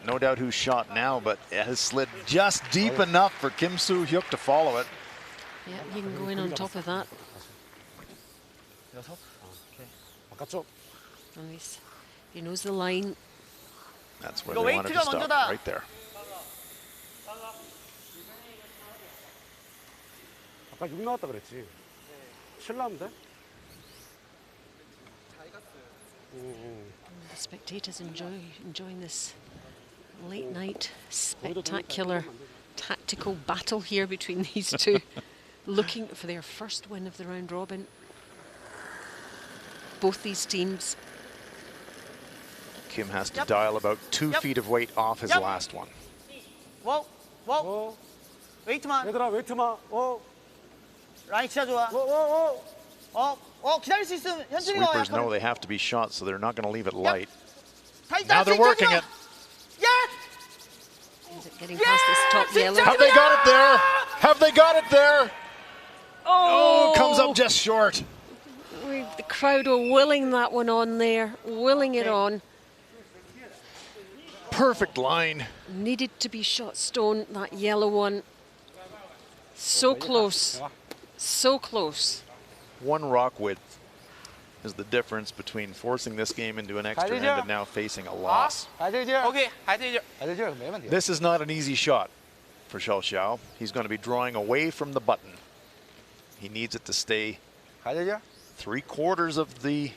no doubt who's shot now, but it has slid just deep enough for Kim Soo-hyuk to follow it. Yeah, you can go in on top of that. And he knows the line. That's where they wanted to stop, right there. 아까 6 나왔다 그랬지. 7 나오면 돼? The spectators enjoying this late night spectacular tactical battle here between these two, looking for their first win of the round robin. Both these teams. Kim has to dial about 2 feet of weight off his last one. Whoa, whoa. 웨이트만. 얘들아, 웨이트만. 라인 진짜 좋아. 기다릴 수 있으면 현준이가 Sweepers know they have to be shot, so they're not going to leave it light. Yep. Now they're working it. Is it getting past this top yellow? Have they got it there? Have they got it there? Oh, comes up just short. The crowd are willing that one on there, willing it on. Perfect line. Needed to be shot stone, that yellow one. So close, so close. One rock width is the difference between forcing this game into an extra end and now facing a loss. This is not an easy shot for Xiao Xiao. He's going to be drawing away from the button. He needs it to stay 3/4 of the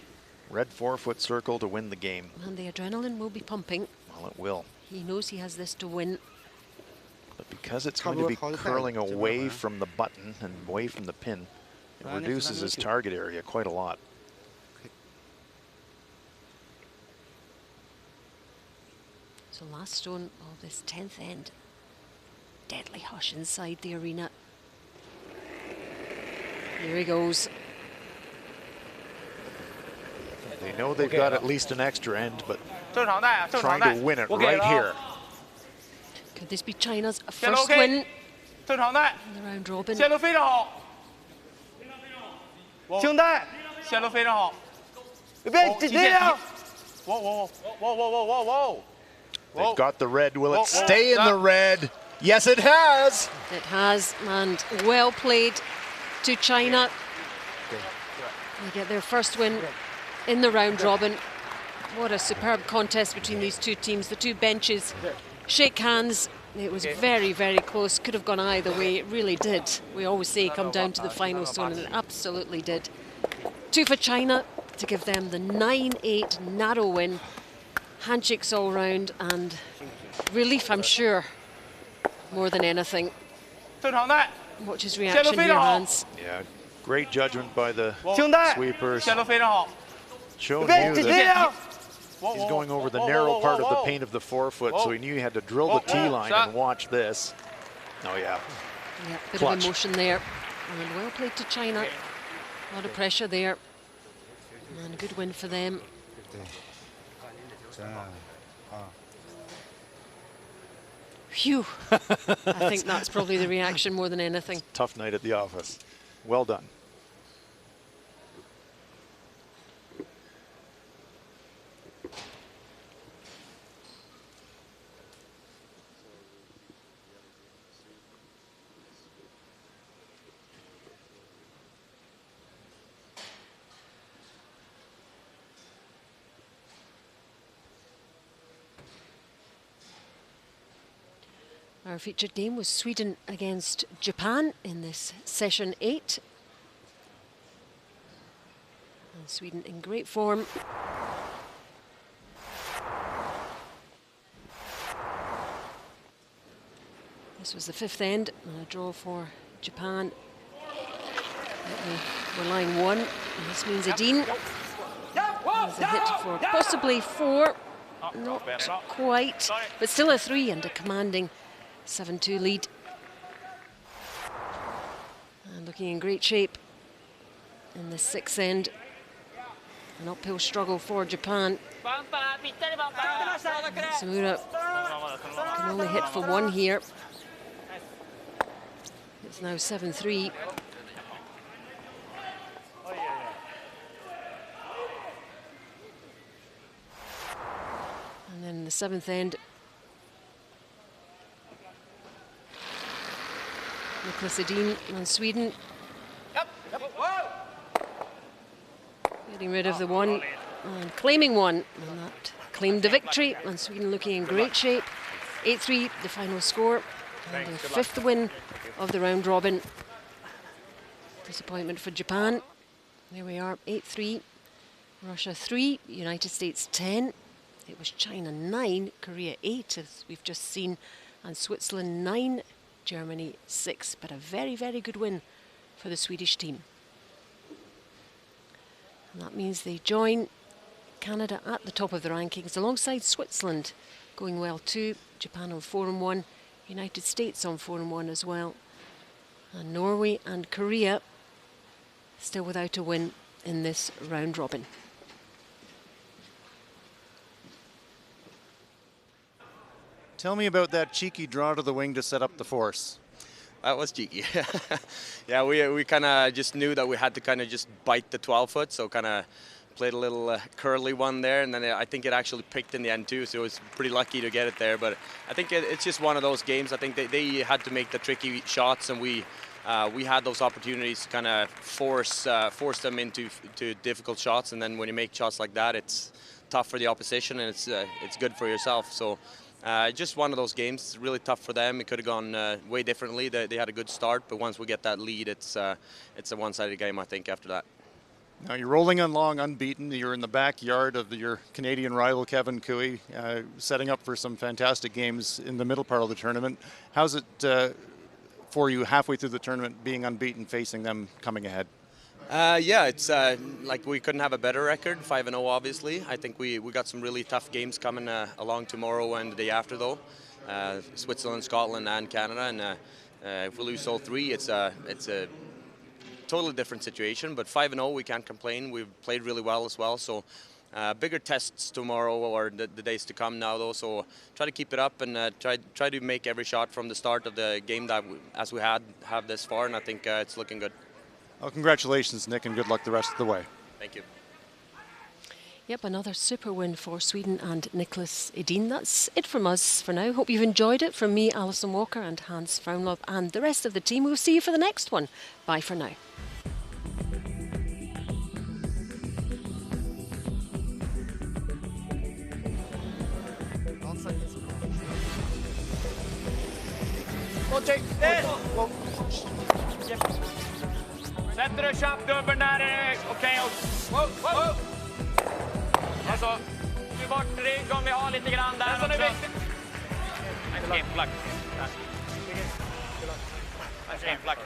red 4-foot circle to win the game. And the adrenaline will be pumping. Well, it will. He knows he has this to win. But because it's going to be curling away from the button and away from the pin, it reduces his target area quite a lot. So last stone of this 10th end. Deadly hush inside the arena. Here he goes. They know they've got at least an extra end, but trying to win it right here. Could this be China's first win in the round robin? 下路非常好。兄弟，下路非常好。别这样。 They've got the red. Will it stay in the red? Yes, it has. It has, and well played to China. They get their first win in the round robin. What a superb contest between these two teams. The two benches shake hands. It was very, very close. Could have gone either way. It really did. We always say come down to the final stone, and it absolutely did. 2 for China to give them the 9-8 narrow win. Handshakes all round and relief, I'm sure, more than anything. Watch his reaction here, Hans. Yeah, great judgment by the sweepers. Show knew that he's going over the narrow part of the paint of the 4-foot, so he knew he had to drill the tee line and watch this. Oh, yeah. Yeah, bit of emotion there. And well played to China. A lot of pressure there. And a good win for them. Phew. I think that's probably the reaction more than anything. Tough night at the office. Well done. Our featured game was Sweden against Japan in this session 8. And Sweden in great form. This was the 5th end and a draw for Japan. We're line 1, and this means Edin has a hit for possibly 4. Not quite, but still a 3 and a commanding 7-2 lead. And looking in great shape in the 6th end. An uphill struggle for Japan. Samura can only hit for 1 here. It's now 7-3. And then the 7th end, Niklas Edin on Sweden. Getting rid of the 1 and claiming 1. And that claimed the victory. And Sweden looking in great shape. 8-3, the final score. And their 5th win of the round robin. Disappointment for Japan. There we are, 8-3. Russia 3, United States 10. It was China 9, Korea 8, as we've just seen, and Switzerland 9, Germany 6. But a very, very good win for the Swedish team. And that means they join Canada at the top of the rankings, alongside Switzerland going well too. Japan on 4-1, United States on 4-1 as well. And Norway and Korea still without a win in this round robin. Tell me about that cheeky draw to the wing to set up the force. that was cheeky. Yeah, we kind of just knew that we had to kind of just bite the 12-foot, so kind of played a little curly one there, and then I think it actually picked in the end too, so it was pretty lucky to get it there. But I think it's just one of those games. I think they had to make the tricky shots, and we had those opportunities to kind of force them into difficult shots, and then when you make shots like that, it's tough for the opposition, and it's good for yourself. So just one of those games. It's really tough for them. It could have gone way differently. They had a good start, but once we get that lead, it's a one-sided game, I think, after that. Now you're rolling along unbeaten. You're in the backyard of your Canadian rival Kevin Cooey, setting up for some fantastic games in the middle part of the tournament. How's it for you halfway through the tournament being unbeaten, facing them coming ahead? Yeah, it's like we couldn't have a better record, 5-0 obviously. I think we got some really tough games coming along tomorrow and the day after though. Switzerland, Scotland and Canada, and if we lose all three, it's a totally different situation, but 5-0, we can't complain. We've played really well as well, so bigger tests tomorrow or the days to come now though, so try to keep it up and try to make every shot from the start of the game that as we have this far, and I think it's looking good. Well, congratulations, Nick, and good luck the rest of the way. Thank you. Yep, another super win for Sweden and Nicholas Edin. That's it from us for now. Hope you've enjoyed it. From me, Alison Walker, and Hans Fraunlov, and the rest of the team. We'll see you for the next one. Bye for now. Sätter du kjapt dubben där, okej. Wow. Alltså, nu bort rygg om vi har lite grann där också. Skimflack. Skimflack.